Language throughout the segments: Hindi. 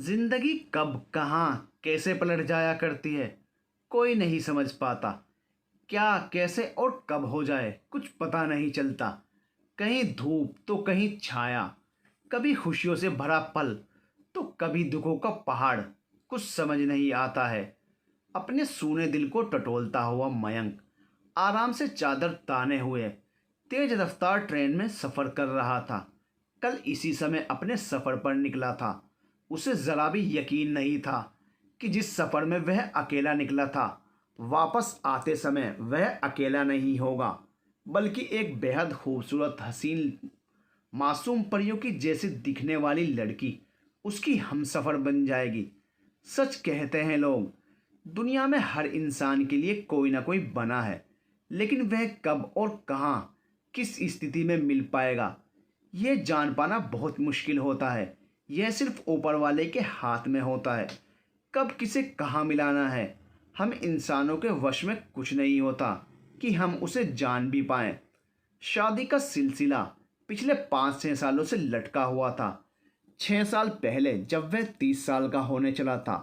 जिंदगी कब कहाँ कैसे पलट जाया करती है, कोई नहीं समझ पाता। क्या कैसे और कब हो जाए कुछ पता नहीं चलता। कहीं धूप तो कहीं छाया, कभी खुशियों से भरा पल तो कभी दुखों का पहाड़। कुछ समझ नहीं आता है। अपने सूने दिल को टटोलता हुआ मयंक आराम से चादर ताने हुए तेज रफ्तार ट्रेन में सफ़र कर रहा था। कल इसी समय अपने सफ़र पर निकला था। उसे ज़रा भी यकीन नहीं था कि जिस सफ़र में वह अकेला निकला था, वापस आते समय वह अकेला नहीं होगा, बल्कि एक बेहद खूबसूरत हसीन मासूम परियों की जैसी दिखने वाली लड़की उसकी हमसफ़र बन जाएगी। सच कहते हैं लोग, दुनिया में हर इंसान के लिए कोई ना कोई बना है, लेकिन वह कब और कहाँ किस स्थिति में मिल पाएगा, यह जान पाना बहुत मुश्किल होता है। यह सिर्फ ऊपर वाले के हाथ में होता है। कब किसे कहाँ मिलाना है, हम इंसानों के वश में कुछ नहीं होता कि हम उसे जान भी पाएं। शादी का सिलसिला पिछले 5-6 सालों से लटका हुआ था। 6 साल पहले जब वह 30 साल का होने चला था,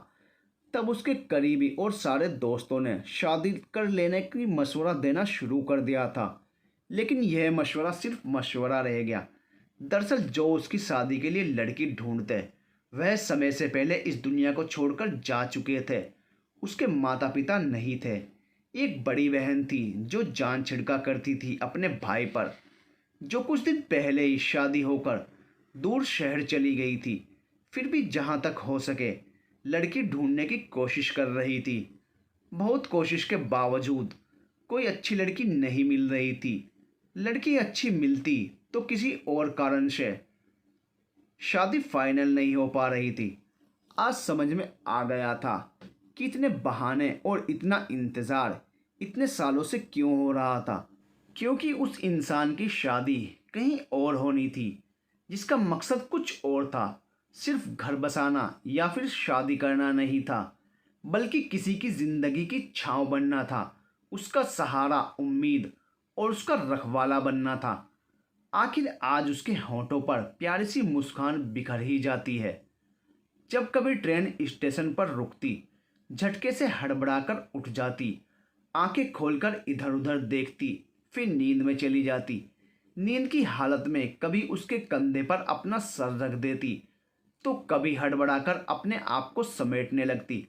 तब उसके करीबी और सारे दोस्तों ने शादी कर लेने की मशवरा देना शुरू कर दिया था। लेकिन यह मशवरा सिर्फ मशवरा रह गया। दरअसल जो उसकी शादी के लिए लड़की ढूंढते, वह समय से पहले इस दुनिया को छोड़कर जा चुके थे। उसके माता पिता नहीं थे। एक बड़ी बहन थी जो जान छिड़का करती थी अपने भाई पर, जो कुछ दिन पहले ही शादी होकर दूर शहर चली गई थी। फिर भी जहाँ तक हो सके लड़की ढूंढने की कोशिश कर रही थी। बहुत कोशिश के बावजूद कोई अच्छी लड़की नहीं मिल रही थी। लड़की अच्छी मिलती तो किसी और कारण से शादी फाइनल नहीं हो पा रही थी। आज समझ में आ गया था कि इतने बहाने और इतना इंतज़ार इतने सालों से क्यों हो रहा था। क्योंकि उस इंसान की शादी कहीं और होनी थी, जिसका मकसद कुछ और था। सिर्फ घर बसाना या फिर शादी करना नहीं था, बल्कि किसी की ज़िंदगी की छांव बनना था, उसका सहारा, उम्मीद और उसका रखवाला बनना था। आखिर आज उसके होठों पर प्यारी सी मुस्कान बिखर ही जाती है। जब कभी ट्रेन स्टेशन पर रुकती, झटके से हड़बड़ाकर उठ जाती, आंखें खोलकर इधर उधर देखती, फिर नींद में चली जाती। नींद की हालत में कभी उसके कंधे पर अपना सर रख देती, तो कभी हड़बड़ाकर अपने आप को समेटने लगती।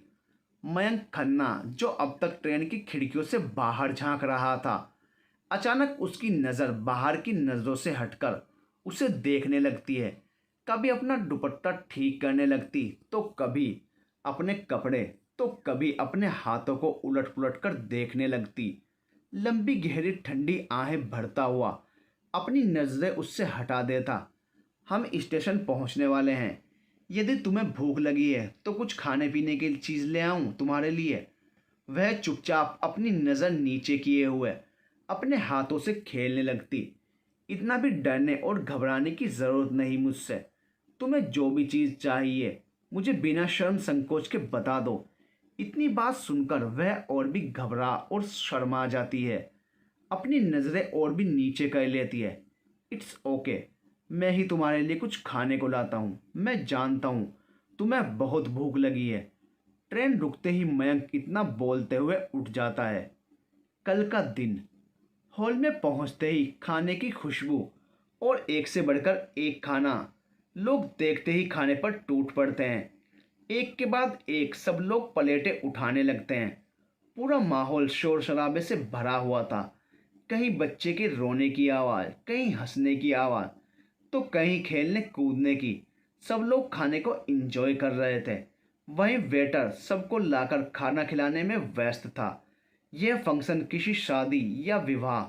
मयंक खन्ना, जो अब तक ट्रेन की खिड़कियों से बाहर झांक रहा था, अचानक उसकी नज़र बाहर की नज़रों से हटकर उसे देखने लगती है। कभी अपना दुपट्टा ठीक करने लगती, तो कभी अपने कपड़े, तो कभी अपने हाथों को उलट पुलट कर देखने लगती। लंबी गहरी ठंडी आहें भरता हुआ अपनी नज़रें उससे हटा देता। हम स्टेशन पहुंचने वाले हैं। यदि तुम्हें भूख लगी है तो कुछ खाने पीने की चीज़ ले आऊं तुम्हारे लिए। वह चुपचाप अपनी नज़र नीचे किए हुए अपने हाथों से खेलने लगती। इतना भी डरने और घबराने की ज़रूरत नहीं मुझसे। तुम्हें जो भी चीज़ चाहिए मुझे बिना शर्म संकोच के बता दो। इतनी बात सुनकर वह और भी घबरा और शर्मा जाती है। अपनी नज़रें और भी नीचे कर लेती है। इट्स ओके, मैं ही तुम्हारे लिए कुछ खाने को लाता हूँ। मैं जानता हूँ तुम्हें बहुत भूख लगी है। ट्रेन रुकते ही मयंक इतना बोलते हुए उठ जाता है। कल का दिन। हॉल में पहुंचते ही खाने की खुशबू और एक से बढ़कर एक खाना। लोग देखते ही खाने पर टूट पड़ते हैं। एक के बाद एक सब लोग प्लेटें उठाने लगते हैं। पूरा माहौल शोर शराबे से भरा हुआ था। कहीं बच्चे के रोने की आवाज़, कहीं हंसने की आवाज़, तो कहीं खेलने कूदने की। सब लोग खाने को एंजॉय कर रहे थे। वहीं वेटर सबको लाकर खाना खिलाने में व्यस्त था। यह फंक्शन किसी शादी या विवाह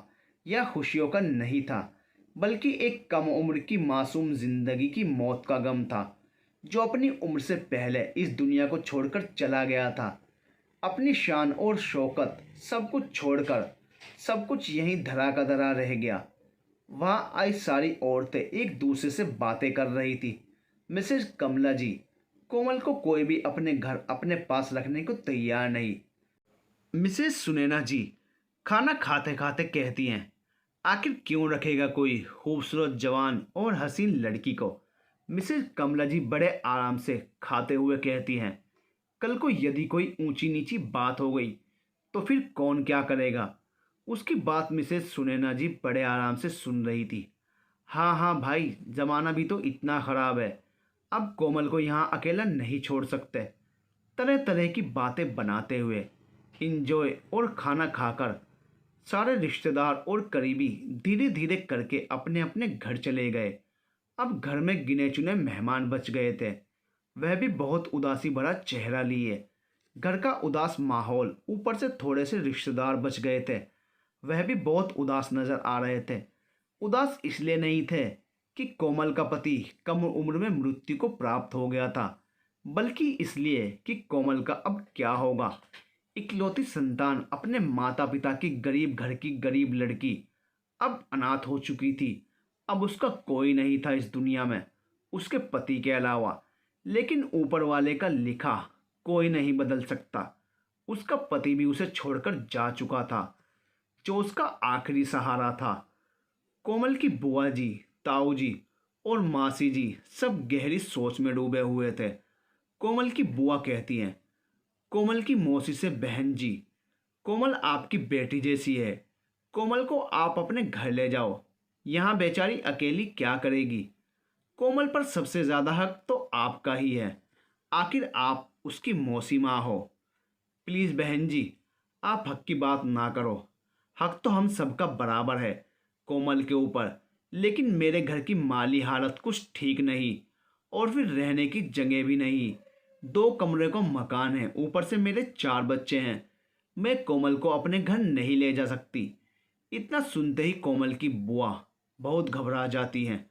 या खुशियों का नहीं था, बल्कि एक कम उम्र की मासूम जिंदगी की मौत का गम था, जो अपनी उम्र से पहले इस दुनिया को छोड़कर चला गया था। अपनी शान और शौकत सब कुछ छोड़कर सब कुछ यहीं धरा का धरा रह गया। वहाँ आई सारी औरतें एक दूसरे से बातें कर रही थी। मिसेज कमला जी, कोमल को कोई भी अपने घर अपने पास रखने को तैयार नहीं। मिसेज सुनैना जी खाना खाते खाते कहती हैं, आखिर क्यों रखेगा कोई खूबसूरत जवान और हसीन लड़की को। मिसेज कमला जी बड़े आराम से खाते हुए कहती हैं, कल को यदि कोई ऊंची नीची बात हो गई तो फिर कौन क्या करेगा। उसकी बात मिसेज सुनैना जी बड़े आराम से सुन रही थी। हाँ हाँ भाई, जमाना भी तो इतना खराब है, अब कोमल को यहाँ अकेला नहीं छोड़ सकते। तरह तरह की बातें बनाते हुए इंजॉय और खाना खाकर सारे रिश्तेदार और करीबी धीरे धीरे करके अपने अपने घर चले गए। अब घर में गिने चुने मेहमान बच गए थे, वह भी बहुत उदासी भरा चेहरा लिए। घर का उदास माहौल, ऊपर से थोड़े से रिश्तेदार बच गए थे, वह भी बहुत उदास नजर आ रहे थे। उदास इसलिए नहीं थे कि कोमल का पति कम उम्र में मृत्यु को प्राप्त हो गया था, बल्कि इसलिए कि कोमल का अब क्या होगा। इकलौती संतान, अपने माता पिता की गरीब घर की गरीब लड़की, अब अनाथ हो चुकी थी। अब उसका कोई नहीं था इस दुनिया में उसके पति के अलावा। लेकिन ऊपर वाले का लिखा कोई नहीं बदल सकता। उसका पति भी उसे छोड़कर जा चुका था, जो उसका आखिरी सहारा था। कोमल की बुआ जी, ताऊ जी और मासी जी सब गहरी सोच में डूबे हुए थे। कोमल की बुआ कहती हैं, कोमल की मौसी से, बहन जी, कोमल आपकी बेटी जैसी है, कोमल को आप अपने घर ले जाओ, यहाँ बेचारी अकेली क्या करेगी। कोमल पर सबसे ज़्यादा हक तो आपका ही है, आखिर आप उसकी मौसी माँ हो। प्लीज़ बहन जी, आप हक की बात ना करो। हक तो हम सबका बराबर है कोमल के ऊपर, लेकिन मेरे घर की माली हालत कुछ ठीक नहीं, और फिर रहने की जगह भी नहीं। 2 कमरे का मकान है, ऊपर से मेरे 4 बच्चे हैं। मैं कोमल को अपने घर नहीं ले जा सकती। इतना सुनते ही कोमल की बुआ बहुत घबरा जाती हैं,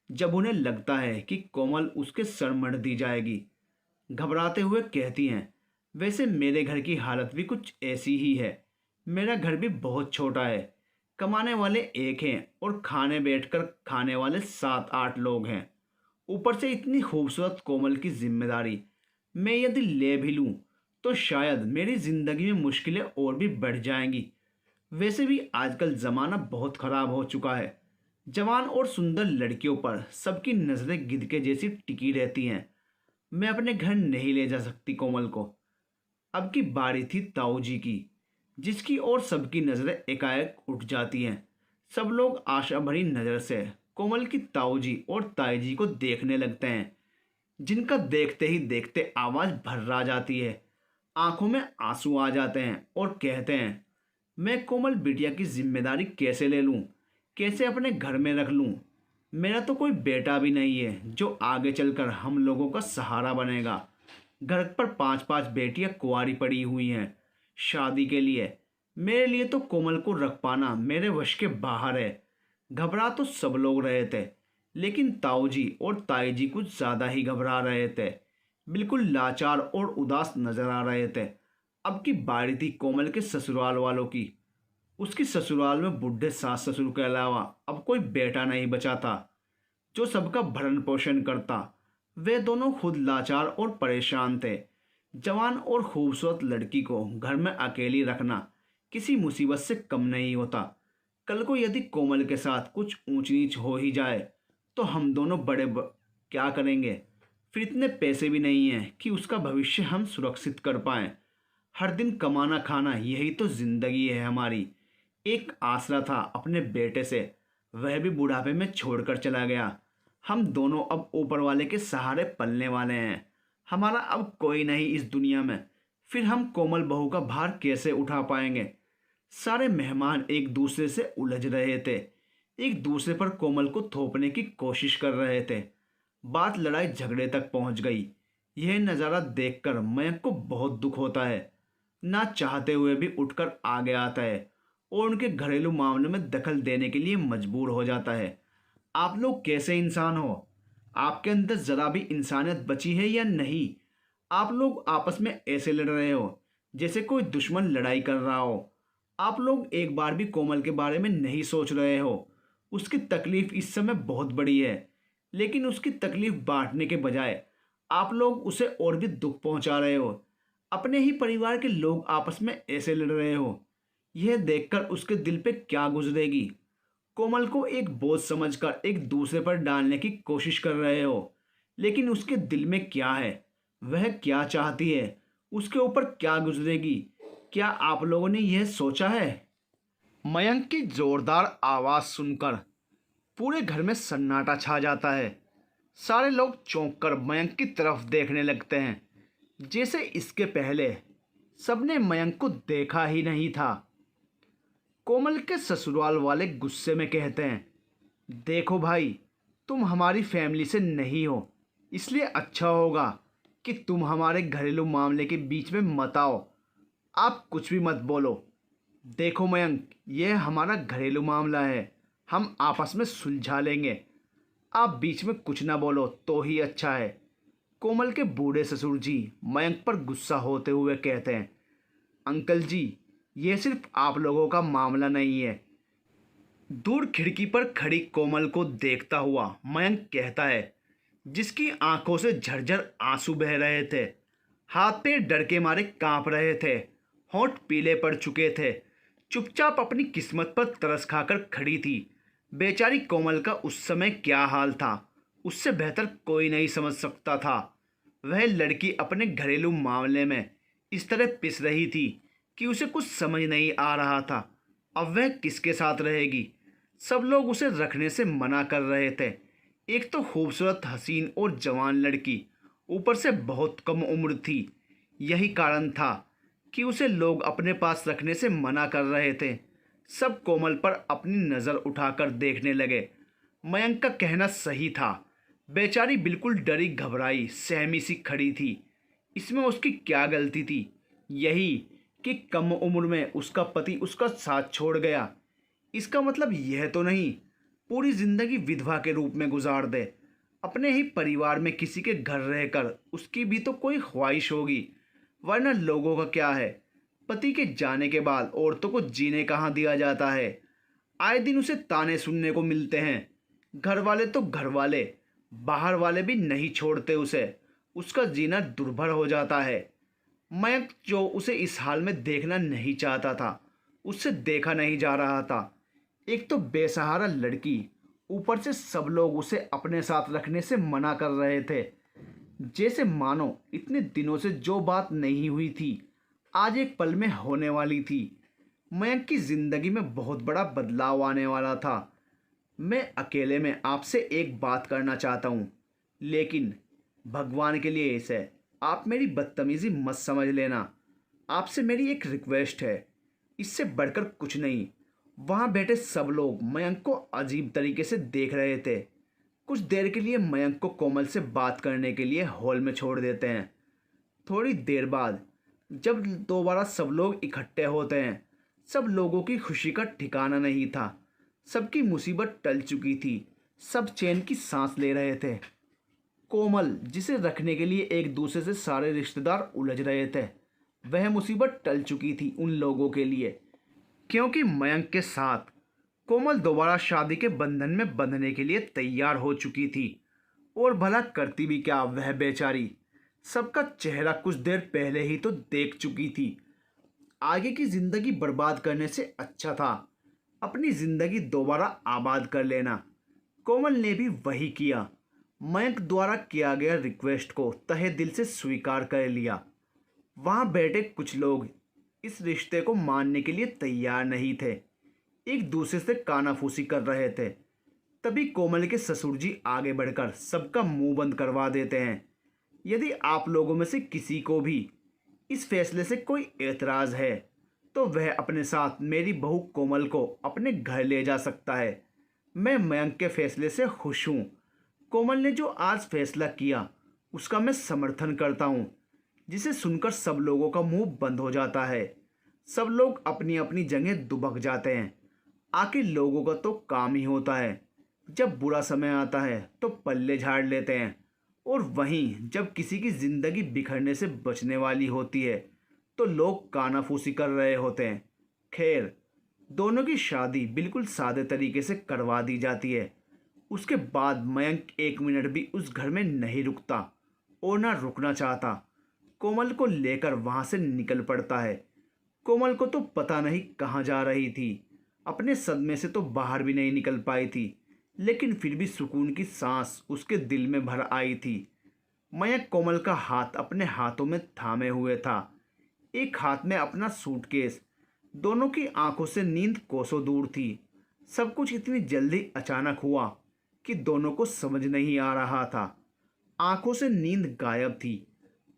जब उन्हें लगता है कि कोमल उसके सर मढ़ दी जाएगी। घबराते हुए कहती हैं, वैसे मेरे घर की हालत भी कुछ ऐसी ही है। मेरा घर भी बहुत छोटा है, कमाने वाले एक हैं और खाने बैठकर खाने वाले 7-8 लोग हैं। ऊपर से इतनी खूबसूरत कोमल की जिम्मेदारी मैं यदि ले भी लूँ तो शायद मेरी ज़िंदगी में मुश्किलें और भी बढ़ जाएंगी। वैसे भी आजकल ज़माना बहुत ख़राब हो चुका है। जवान और सुंदर लड़कियों पर सबकी नज़रें गिद्ध के जैसी टिकी रहती हैं। मैं अपने घर नहीं ले जा सकती कोमल को। अब की बारी थी ताऊ जी की, जिसकी ओर सबकी नज़रें एकाएक उठ जाती हैं। सब लोग आशा भरी नज़र से कोमल की ताऊ जी और ताई जी को देखने लगते हैं, जिनका देखते ही देखते आवाज़ भर्रा जाती है, आंखों में आंसू आ जाते हैं और कहते हैं, मैं कोमल बिटिया की जिम्मेदारी कैसे ले लूं, कैसे अपने घर में रख लूं। मेरा तो कोई बेटा भी नहीं है जो आगे चलकर हम लोगों का सहारा बनेगा। घर पर 5-5 बेटियां कुंवारी पड़ी हुई हैं शादी के लिए। मेरे लिए तो कोमल को रख पाना मेरे वश के बाहर है। घबरा तो सब लोग रहे थे, लेकिन ताऊ जी और ताई जी कुछ ज़्यादा ही घबरा रहे थे, बिल्कुल लाचार और उदास नजर आ रहे थे। अब की बारी थी कोमल के ससुराल वालों की। उसकी ससुराल में बुढ़े सास ससुर के अलावा अब कोई बेटा नहीं बचा था जो सबका भरण पोषण करता। वे दोनों खुद लाचार और परेशान थे। जवान और खूबसूरत लड़की को घर में अकेली रखना किसी मुसीबत से कम नहीं होता। कल को यदि कोमल के साथ कुछ ऊंच नीच हो ही जाए तो हम दोनों क्या करेंगे। फिर इतने पैसे भी नहीं हैं कि उसका भविष्य हम सुरक्षित कर पाएं। हर दिन कमाना खाना यही तो जिंदगी है हमारी। एक आसरा था अपने बेटे से, वह भी बुढ़ापे में छोड़कर चला गया। हम दोनों अब ऊपर वाले के सहारे पलने वाले हैं। हमारा अब कोई नहीं इस दुनिया में। फिर हम कोमल बहू का भार कैसे उठा पाएंगे। सारे मेहमान एक दूसरे से उलझ रहे थे, एक दूसरे पर कोमल को थोपने की कोशिश कर रहे थे। बात लड़ाई झगड़े तक पहुंच गई। यह नज़ारा देखकर मयंक को बहुत दुख होता है। ना चाहते हुए भी उठकर आगे आता है और उनके घरेलू मामले में दखल देने के लिए मजबूर हो जाता है। आप लोग कैसे इंसान हो? आपके अंदर ज़रा भी इंसानियत बची है या नहीं? आप लोग आपस में ऐसे लड़ रहे हो जैसे कोई दुश्मन लड़ाई कर रहा हो। आप लोग एक बार भी कोमल के बारे में नहीं सोच रहे हो। उसकी तकलीफ़ इस समय बहुत बड़ी है, लेकिन उसकी तकलीफ़ बांटने के बजाय आप लोग उसे और भी दुख पहुंचा रहे हो। अपने ही परिवार के लोग आपस में ऐसे लड़ रहे हो। यह देखकर उसके दिल पे क्या गुजरेगी। कोमल को एक बोझ समझकर एक दूसरे पर डालने की कोशिश कर रहे हो। लेकिन उसके दिल में क्या है, वह क्या चाहती है, उसके ऊपर क्या गुजरेगी, क्या आप लोगों ने यह सोचा है? मयंक की जोरदार आवाज़ सुनकर पूरे घर में सन्नाटा छा जाता है। सारे लोग चौंक कर मयंक की तरफ देखने लगते हैं, जैसे इसके पहले सबने मयंक को देखा ही नहीं था। कोमल के ससुराल वाले गुस्से में कहते हैं, देखो भाई, तुम हमारी फैमिली से नहीं हो, इसलिए अच्छा होगा कि तुम हमारे घरेलू मामले के बीच में मत आओ। आप कुछ भी मत बोलो। देखो मयंक, यह हमारा घरेलू मामला है, हम आपस में सुलझा लेंगे। आप बीच में कुछ ना बोलो तो ही अच्छा है। कोमल के बूढ़े ससुर जी मयंक पर गुस्सा होते हुए कहते हैं, अंकल जी, ये सिर्फ आप लोगों का मामला नहीं है। दूर खिड़की पर खड़ी कोमल को देखता हुआ मयंक कहता है, जिसकी आंखों से झरझर आंसू बह रहे थे, हाथ पैर डर के मारे कांप रहे थे, होंठ पीले पड़ चुके थे, चुपचाप अपनी किस्मत पर तरस खाकर खड़ी थी। बेचारी कोमल का उस समय क्या हाल था, उससे बेहतर कोई नहीं समझ सकता था। वह लड़की अपने घरेलू मामले में इस तरह पिस रही थी कि उसे कुछ समझ नहीं आ रहा था। अब वह किसके साथ रहेगी? सब लोग उसे रखने से मना कर रहे थे। एक तो खूबसूरत, हसीन और जवान लड़की, ऊपर से बहुत कम उम्र थी। यही कारण था कि उसे लोग अपने पास रखने से मना कर रहे थे। सब कोमल पर अपनी नज़र उठाकर देखने लगे। मयंक का कहना सही था। बेचारी बिल्कुल डरी घबराई सहमी सी खड़ी थी। इसमें उसकी क्या गलती थी? यही कि कम उम्र में उसका पति उसका साथ छोड़ गया। इसका मतलब यह तो नहीं पूरी जिंदगी विधवा के रूप में गुजार दे। अपने ही परिवार में किसी के घर रहकर उसकी भी तो कोई ख्वाहिश होगी, वरना लोगों का क्या है? पति के जाने के बाद औरतों को जीने कहाँ दिया जाता है? आए दिन उसे ताने सुनने को मिलते हैं। घर वाले तो घर वाले, बाहर वाले भी नहीं छोड़ते उसे। उसका जीना दुर्भर हो जाता है। मयंक, जो उसे इस हाल में देखना नहीं चाहता था, उससे देखा नहीं जा रहा था। एक तो बेसहारा लड़की, ऊपर से सब लोग उसे अपने साथ रखने से मना कर रहे थे, जैसे मानो इतने दिनों से जो बात नहीं हुई थी आज एक पल में होने वाली थी। मयंक की जिंदगी में बहुत बड़ा बदलाव आने वाला था। मैं अकेले में आपसे एक बात करना चाहता हूँ, लेकिन भगवान के लिए इसे आप मेरी बदतमीजी मत समझ लेना। आपसे मेरी एक रिक्वेस्ट है, इससे बढ़कर कुछ नहीं। वहाँ बैठे सब लोग मयंक को अजीब तरीके से देख रहे थे। कुछ देर के लिए मयंक को कोमल से बात करने के लिए हॉल में छोड़ देते हैं। थोड़ी देर बाद जब दोबारा सब लोग इकट्ठे होते हैं, सब लोगों की खुशी का ठिकाना नहीं था। सबकी मुसीबत टल चुकी थी। सब चैन की सांस ले रहे थे। कोमल, जिसे रखने के लिए एक दूसरे से सारे रिश्तेदार उलझ रहे थे, वह मुसीबत टल चुकी थी उन लोगों के लिए, क्योंकि मयंक के साथ कोमल दोबारा शादी के बंधन में बंधने के लिए तैयार हो चुकी थी। और भला करती भी क्या वह बेचारी? सबका चेहरा कुछ देर पहले ही तो देख चुकी थी। आगे की जिंदगी बर्बाद करने से अच्छा था अपनी जिंदगी दोबारा आबाद कर लेना। कोमल ने भी वही किया। मयंक द्वारा किया गया रिक्वेस्ट को तहे दिल से स्वीकार कर लिया। वहाँ बैठे कुछ लोग इस रिश्ते को मानने के लिए तैयार नहीं थे, एक दूसरे से कानाफूसी कर रहे थे। तभी कोमल के ससुर जी आगे बढ़कर सबका मुंह बंद करवा देते हैं। यदि आप लोगों में से किसी को भी इस फैसले से कोई एतराज़ है, तो वह अपने साथ मेरी बहू कोमल को अपने घर ले जा सकता है। मैं मयंक के फैसले से खुश हूँ। कोमल ने जो आज फैसला किया उसका मैं समर्थन करता हूँ। जिसे सुनकर सब लोगों का मुंह बंद हो जाता है। सब लोग अपनी अपनी जगह दुबक जाते हैं। आखिर लोगों का तो काम ही होता है, जब बुरा समय आता है तो पल्ले झाड़ लेते हैं, और वहीं जब किसी की ज़िंदगी बिखरने से बचने वाली होती है तो लोग कानाफूसी कर रहे होते हैं। खैर, दोनों की शादी बिल्कुल सादे तरीके से करवा दी जाती है। उसके बाद मयंक एक मिनट भी उस घर में नहीं रुकता और ना रुकना चाहता। कोमल को लेकर वहाँ से निकल पड़ता है। कोमल को तो पता नहीं कहाँ जा रही थी। अपने सदमे से तो बाहर भी नहीं निकल पाई थी। लेकिन फिर भी सुकून की सांस उसके दिल में भर आई थी। मयंक कोमल का हाथ अपने हाथों में थामे हुए था, एक हाथ में अपना सूटकेस। दोनों की आंखों से नींद कोसों दूर थी। सब कुछ इतनी जल्दी अचानक हुआ कि दोनों को समझ नहीं आ रहा था। आंखों से नींद गायब थी।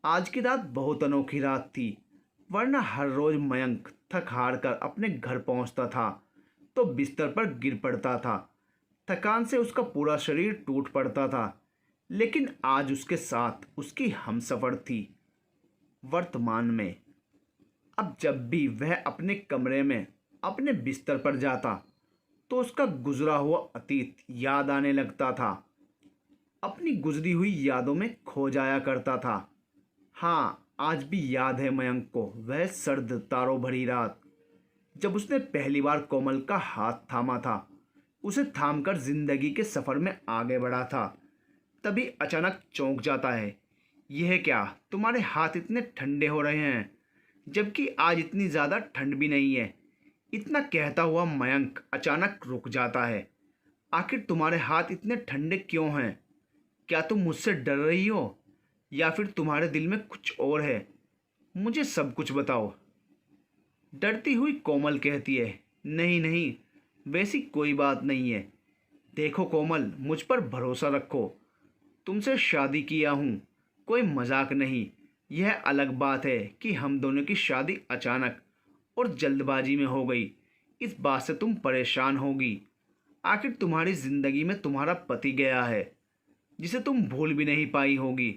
आज की रात बहुत अनोखी रात थी, वरना हर रोज मयंक थक हार कर अपने घर पहुंचता था तो बिस्तर पर गिर पड़ता था। थकान से उसका पूरा शरीर टूट पड़ता था। लेकिन आज उसके साथ उसकी हमसफर थी, वर्तमान में। अब जब भी वह अपने कमरे में अपने बिस्तर पर जाता तो उसका गुजरा हुआ अतीत याद आने लगता था। अपनी गुजरी हुई यादों में खो जाया करता था। हाँ, आज भी याद है मयंक को वह सर्द तारों भरी रात, जब उसने पहली बार कोमल का हाथ थामा था, उसे थामकर जिंदगी के सफर में आगे बढ़ा था। तभी अचानक चौंक जाता है। यह क्या, तुम्हारे हाथ इतने ठंडे हो रहे हैं, जबकि आज इतनी ज़्यादा ठंड भी नहीं है। इतना कहता हुआ मयंक अचानक रुक जाता है। आखिर तुम्हारे हाथ इतने ठंडे क्यों हैं? क्या तुम मुझसे डर रही हो, या फिर तुम्हारे दिल में कुछ और है? मुझे सब कुछ बताओ। डरती हुई कोमल कहती है, नहीं नहीं, वैसी कोई बात नहीं है। देखो कोमल, मुझ पर भरोसा रखो। तुमसे शादी किया हूँ, कोई मजाक नहीं। यह अलग बात है कि हम दोनों की शादी अचानक और जल्दबाजी में हो गई। इस बात से तुम परेशान होगी। आखिर तुम्हारी ज़िंदगी में तुम्हारा पति गया है, जिसे तुम भूल भी नहीं पाई होगी।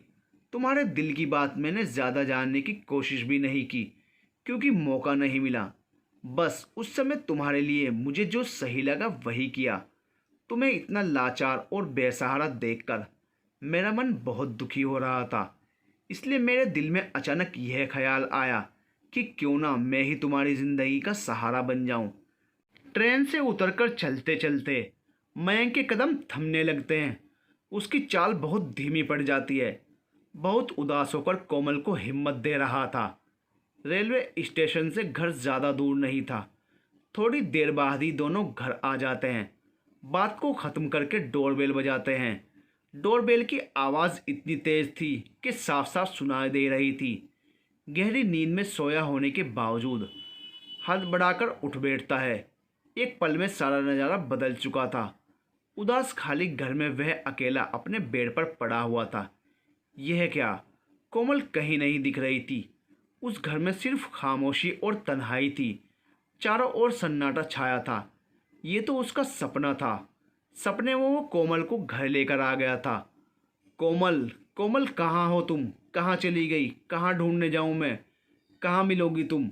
तुम्हारे दिल की बात मैंने ज़्यादा जानने की कोशिश भी नहीं की, क्योंकि मौका नहीं मिला। बस उस समय तुम्हारे लिए मुझे जो सही लगा वही किया। तुम्हें इतना लाचार और बेसहारा देखकर मेरा मन बहुत दुखी हो रहा था। इसलिए मेरे दिल में अचानक यह ख्याल आया कि क्यों ना मैं ही तुम्हारी ज़िंदगी का सहारा बन जाऊं। ट्रेन से उतरकर चलते चलते मयंक के कदम थमने लगते हैं। उसकी चाल बहुत धीमी पड़ जाती है। बहुत उदास होकर कोमल को हिम्मत दे रहा था। रेलवे स्टेशन से घर ज़्यादा दूर नहीं था। थोड़ी देर बाद ही दोनों घर आ जाते हैं। बात को ख़त्म करके डोरबेल बजाते हैं। डोरबेल की आवाज़ इतनी तेज़ थी कि साफ साफ सुनाई दे रही थी। गहरी नींद में सोया होने के बावजूद हड़बड़ाकर उठ बैठता है। एक पल में सारा नज़ारा बदल चुका था। उदास खाली घर में वह अकेला अपने बेड पर पड़ा हुआ था। यह क्या, कोमल कहीं नहीं दिख रही थी। उस घर में सिर्फ खामोशी और तन्हाई थी। चारों ओर सन्नाटा छाया था। ये तो उसका सपना था। सपने में वो कोमल को घर लेकर आ गया था। कोमल, कोमल कहाँ हो तुम? कहाँ चली गई? कहाँ ढूंढने जाऊँ मैं? कहाँ मिलोगी तुम?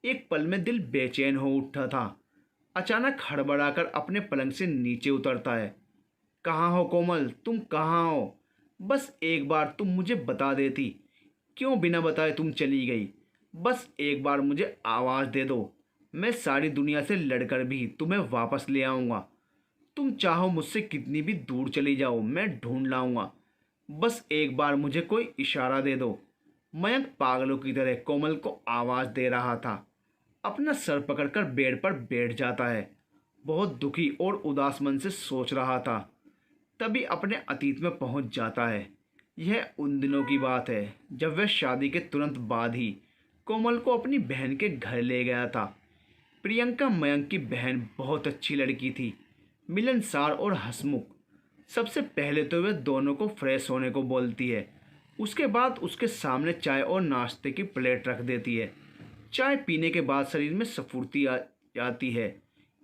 एक पल में दिल बेचैन हो उठा था। अचानक हड़बड़ाकर अपने पलंग से नीचे उतरता है। कहाँ हो कोमल, तुम कहाँ हो? बस एक बार तुम मुझे बता देती। क्यों बिना बताए तुम चली गई? बस एक बार मुझे आवाज़ दे दो, मैं सारी दुनिया से लड़कर भी तुम्हें वापस ले आऊँगा। तुम चाहो मुझसे कितनी भी दूर चली जाओ, मैं ढूंढ लाऊंगा। बस एक बार मुझे कोई इशारा दे दो। मयंक पागलों की तरह कोमल को आवाज़ दे रहा था। अपना सर पकड़कर बेड पर बैठ जाता है। बहुत दुखी और उदास मन से सोच रहा था। तभी अपने अतीत में पहुंच जाता है। यह उन दिनों की बात है जब वह शादी के तुरंत बाद ही कोमल को अपनी बहन के घर ले गया था। प्रियंका मयंक की बहन बहुत अच्छी लड़की थी, मिलनसार और हंसमुख। सबसे पहले तो वह दोनों को फ्रेश होने को बोलती है। उसके बाद उसके सामने चाय और नाश्ते की प्लेट रख देती है। चाय पीने के बाद शरीर में स्फूर्ति आ जाती है।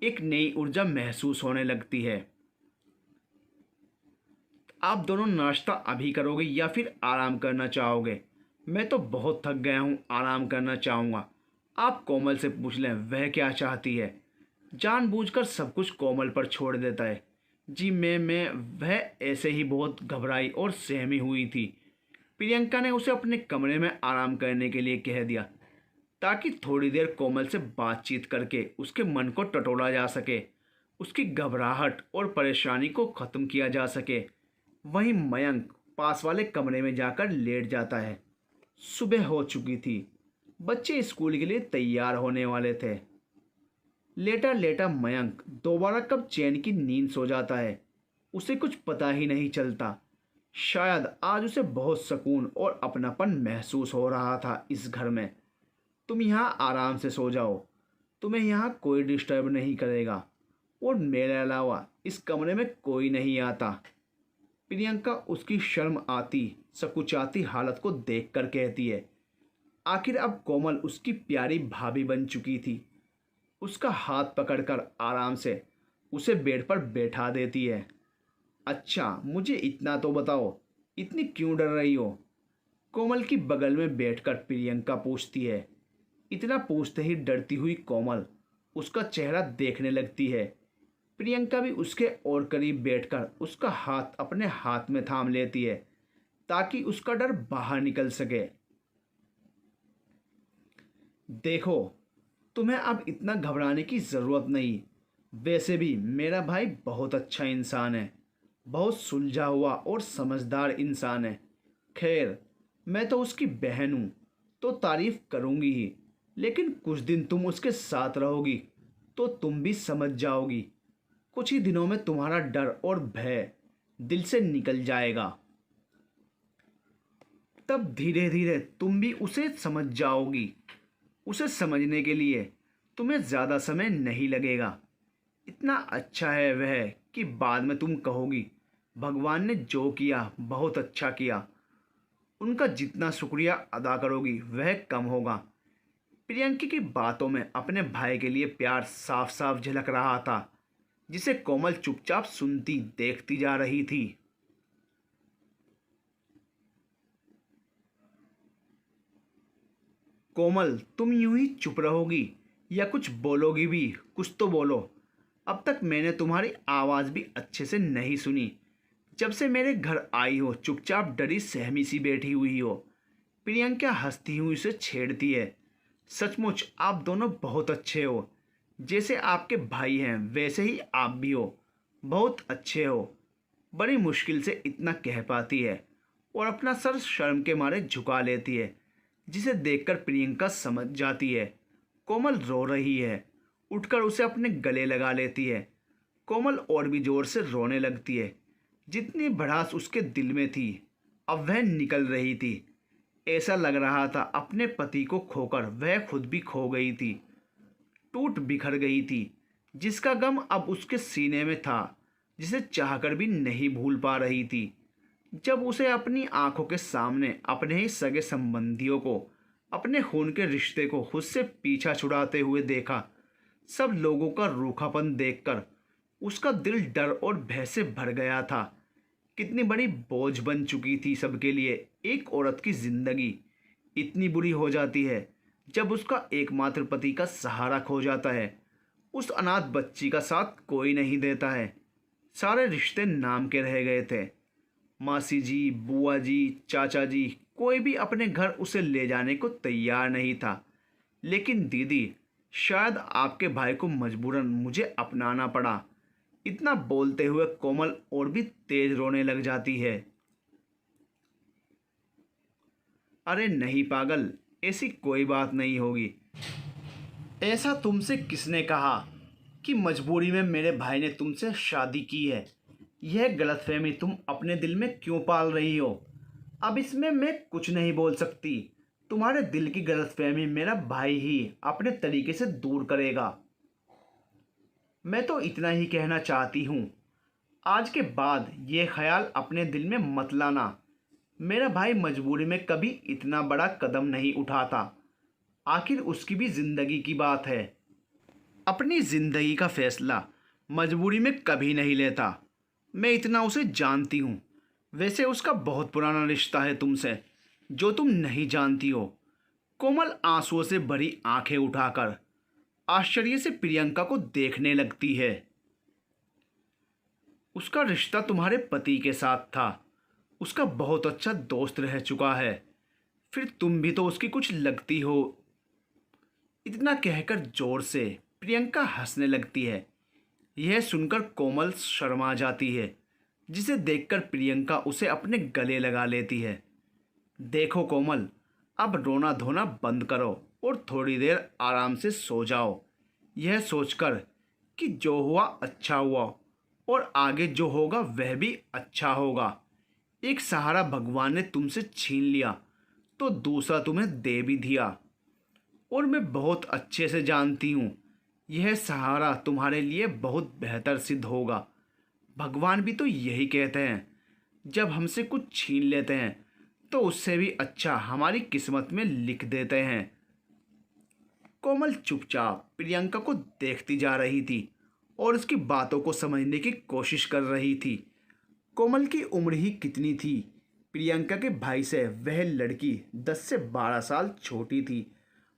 एक नई ऊर्जा महसूस होने लगती है। आप दोनों नाश्ता अभी करोगे या फिर आराम करना चाहोगे? मैं तो बहुत थक गया हूँ, आराम करना चाहूँगा। आप कोमल से पूछ लें वह क्या चाहती है। जानबूझकर सब कुछ कोमल पर छोड़ देता है। जी मैं वह ऐसे ही बहुत घबराई और सहमी हुई थी। प्रियंका ने उसे अपने कमरे में आराम करने के लिए कह दिया, ताकि थोड़ी देर कोमल से बातचीत करके उसके मन को टटोला जा सके, उसकी घबराहट और परेशानी को ख़त्म किया जा सके। वहीं मयंक पास वाले कमरे में जाकर लेट जाता है। सुबह हो चुकी थी। बच्चे स्कूल के लिए तैयार होने वाले थे। लेटा लेटा मयंक दोबारा कब चैन की नींद सो जाता है। उसे कुछ पता ही नहीं चलता। शायद आज उसे बहुत सुकून और अपनापन महसूस हो रहा था इस घर में। तुम यहाँ आराम से सो जाओ, तुम्हें यहाँ कोई डिस्टर्ब नहीं करेगा और मेरे अलावा इस कमरे में कोई नहीं आता। प्रियंका उसकी शर्म आती सकुचाती हालत को देखकर कहती है। आखिर अब कोमल उसकी प्यारी भाभी बन चुकी थी। उसका हाथ पकड़कर आराम से उसे बेड पर बैठा देती है। अच्छा, मुझे इतना तो बताओ, इतनी क्यों डर रही हो? कोमल की बगल में बैठकर प्रियंका पूछती है। इतना पूछते ही डरती हुई कोमल उसका चेहरा देखने लगती है। प्रियंका भी उसके और करीब बैठकर उसका हाथ अपने हाथ में थाम लेती है ताकि उसका डर बाहर निकल सके। देखो, तुम्हें अब इतना घबराने की ज़रूरत नहीं। वैसे भी मेरा भाई बहुत अच्छा इंसान है, बहुत सुलझा हुआ और समझदार इंसान है। खैर, मैं तो उसकी बहन हूँ तो तारीफ करूँगी ही, लेकिन कुछ दिन तुम उसके साथ रहोगी तो तुम भी समझ जाओगी। कुछ ही दिनों में तुम्हारा डर और भय दिल से निकल जाएगा। तब धीरे धीरे तुम भी उसे समझ जाओगी। उसे समझने के लिए तुम्हें ज़्यादा समय नहीं लगेगा। इतना अच्छा है वह कि बाद में तुम कहोगी, भगवान ने जो किया बहुत अच्छा किया। उनका जितना शुक्रिया अदा करोगी वह कम होगा। प्रियंकी की बातों में अपने भाई के लिए प्यार साफ साफ झलक रहा था, जिसे कोमल चुपचाप सुनती देखती जा रही थी। कोमल, तुम यूं ही चुप रहोगी या कुछ बोलोगी भी? कुछ तो बोलो। अब तक मैंने तुम्हारी आवाज़ भी अच्छे से नहीं सुनी। जब से मेरे घर आई हो चुपचाप डरी सहमी सी बैठी हुई हो। प्रियंका हंसती हुई उसे छेड़ती है। सचमुच आप दोनों बहुत अच्छे हो। जैसे आपके भाई हैं वैसे ही आप भी हो। बहुत अच्छे हो। बड़ी मुश्किल से इतना कह पाती है और अपना सर शर्म के मारे झुका लेती है, जिसे देखकर प्रियंका समझ जाती है कोमल रो रही है। उठकर उसे अपने गले लगा लेती है। कोमल और भी जोर से रोने लगती है। जितनी भड़ास उसके दिल में थी अब वह निकल रही थी। ऐसा लग रहा था अपने पति को खोकर वह खुद भी खो गई थी, टूट बिखर गई थी। जिसका गम अब उसके सीने में था, जिसे चाहकर भी नहीं भूल पा रही थी। जब उसे अपनी आंखों के सामने अपने ही सगे संबंधियों को, अपने खून के रिश्ते को खुद से पीछा छुड़ाते हुए देखा, सब लोगों का रूखापन देखकर उसका दिल डर और भय से भर गया था। कितनी बड़ी बोझ बन चुकी थी सबके लिए एक औरत की जिंदगी। इतनी बुरी हो जाती है जब उसका एकमात्र पति का सहारा खो जाता है। उस अनाथ बच्ची का साथ कोई नहीं देता है। सारे रिश्ते नाम के रह गए थे। मासी जी, बुआ जी, चाचा जी, कोई भी अपने घर उसे ले जाने को तैयार नहीं था। लेकिन दीदी, शायद आपके भाई को मजबूरन मुझे अपनाना पड़ा। इतना बोलते हुए कोमल और भी तेज रोने लग जाती है। अरे नहीं पागल, ऐसी कोई बात नहीं होगी। ऐसा तुमसे किसने कहा कि मजबूरी में मेरे भाई ने तुमसे शादी की है? यह गलतफहमी तुम अपने दिल में क्यों पाल रही हो? अब इसमें मैं कुछ नहीं बोल सकती। तुम्हारे दिल की गलतफहमी मेरा भाई ही अपने तरीके से दूर करेगा। मैं तो इतना ही कहना चाहती हूँ, आज के बाद ये ख्याल अपने दिल में मत लाना। मेरा भाई मजबूरी में कभी इतना बड़ा कदम नहीं उठाता। आखिर उसकी भी ज़िंदगी की बात है। अपनी ज़िंदगी का फैसला मजबूरी में कभी नहीं लेता। मैं इतना उसे जानती हूँ। वैसे उसका बहुत पुराना रिश्ता है तुमसे, जो तुम नहीं जानती हो। कोमल आंसुओं से भरी आंखें उठाकर आश्चर्य से प्रियंका को देखने लगती है। उसका रिश्ता तुम्हारे पति के साथ था। उसका बहुत अच्छा दोस्त रह चुका है। फिर तुम भी तो उसकी कुछ लगती हो। इतना कहकर जोर से प्रियंका हंसने लगती है। यह सुनकर कोमल शर्मा जाती है, जिसे देखकर प्रियंका उसे अपने गले लगा लेती है। देखो कोमल, अब रोना धोना बंद करो और थोड़ी देर आराम से सो जाओ, यह सोचकर कि जो हुआ अच्छा हुआ और आगे जो होगा वह भी अच्छा होगा। एक सहारा भगवान ने तुमसे छीन लिया तो दूसरा तुम्हें दे भी दिया। और मैं बहुत अच्छे से जानती हूँ यह सहारा तुम्हारे लिए बहुत बेहतर सिद्ध होगा। भगवान भी तो यही कहते हैं, जब हमसे कुछ छीन लेते हैं तो उससे भी अच्छा हमारी किस्मत में लिख देते हैं। कोमल चुपचाप प्रियंका को देखती जा रही थी और उसकी बातों को समझने की कोशिश कर रही थी। कोमल की उम्र ही कितनी थी? प्रियंका के भाई से वह लड़की 10 से 12 साल छोटी थी,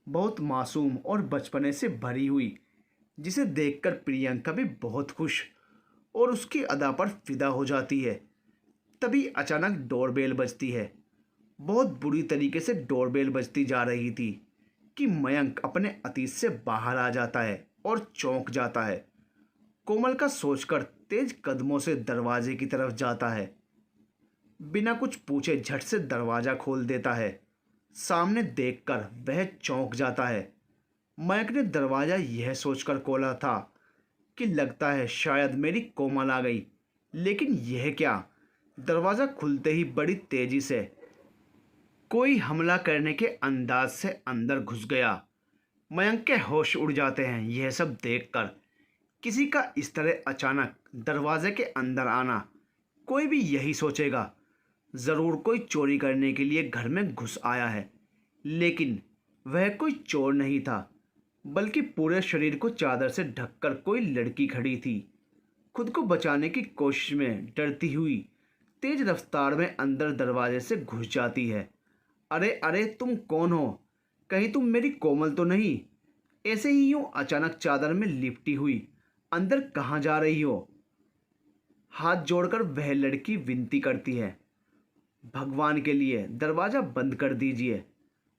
बहुत मासूम और बचपने से भरी हुई, जिसे देखकर प्रियंका भी बहुत खुश और उसकी अदा पर फिदा हो जाती है। तभी अचानक डोरबेल बजती है। बहुत बुरी तरीके से डोरबेल बजती जा रही थी कि मयंक अपने अतीत से बाहर आ जाता है और चौंक जाता है। कोमल का सोचकर तेज कदमों से दरवाजे की तरफ जाता है। बिना कुछ पूछे झट से दरवाज़ा खोल देता है। सामने देखकर वह चौंक जाता है। मयंक ने दरवाज़ा यह सोचकर खोला था कि लगता है शायद मेरी कोमल आ गई, लेकिन यह क्या? दरवाज़ा खुलते ही बड़ी तेजी से कोई हमला करने के अंदाज से अंदर घुस गया। मयंक के होश उड़ जाते हैं यह सब देखकर। किसी का इस तरह अचानक दरवाजे के अंदर आना, कोई भी यही सोचेगा ज़रूर कोई चोरी करने के लिए घर में घुस आया है। लेकिन वह कोई चोर नहीं था, बल्कि पूरे शरीर को चादर से ढककर कोई लड़की खड़ी थी। खुद को बचाने की कोशिश में डरती हुई तेज रफ्तार में अंदर दरवाजे से घुस जाती है। अरे अरे, तुम कौन हो? कहीं तुम मेरी कोमल तो नहीं? ऐसे ही यूं अचानक चादर में लिपटी हुई अंदर कहाँ जा रही हो? हाथ जोड़कर वह लड़की विनती करती है, भगवान के लिए दरवाज़ा बंद कर दीजिए,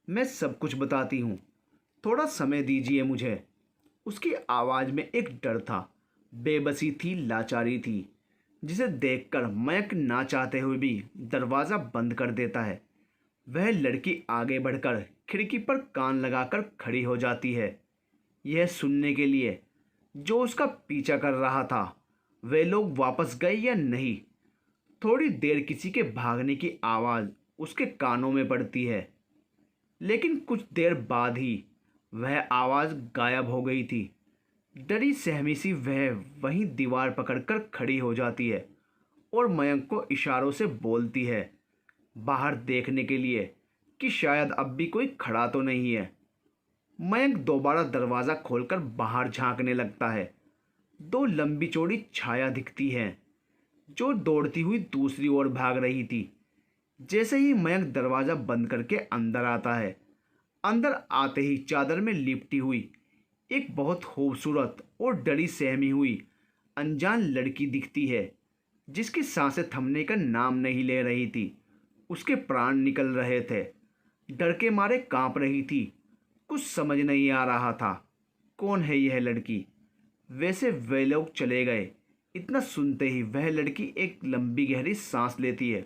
मैं सब कुछ बताती हूँ, थोड़ा समय दीजिए मुझे। उसकी आवाज़ में एक डर था, बेबसी थी, लाचारी थी, जिसे देखकर मयंक ना चाहते हुए भी दरवाज़ा बंद कर देता है। वह लड़की आगे बढ़कर खिड़की पर कान लगाकर खड़ी हो जाती है, यह सुनने के लिए जो उसका पीछा कर रहा था वे लोग वापस गए या नहीं। थोड़ी देर किसी के भागने की आवाज़ उसके कानों में पड़ती है, लेकिन कुछ देर बाद ही वह आवाज़ गायब हो गई थी। डरी सहमी सी वह वहीं दीवार पकड़कर खड़ी हो जाती है और मयंक को इशारों से बोलती है बाहर देखने के लिए कि शायद अब भी कोई खड़ा तो नहीं है। मयंक दोबारा दरवाज़ा खोलकर बाहर झांकने लगता है। दो लंबी चौड़ी छाया दिखती हैं जो दौड़ती हुई दूसरी ओर भाग रही थी। जैसे ही मयंक दरवाज़ा बंद करके अंदर आता है, अंदर आते ही चादर में लिपटी हुई एक बहुत खूबसूरत और डरी सहमी हुई अनजान लड़की दिखती है, जिसकी सांसें थमने का नाम नहीं ले रही थी। उसके प्राण निकल रहे थे, डर के मारे कांप रही थी। कुछ समझ नहीं आ रहा था कौन है यह लड़की। वैसे वे लोग चले गए। इतना सुनते ही वह लड़की एक लंबी गहरी सांस लेती है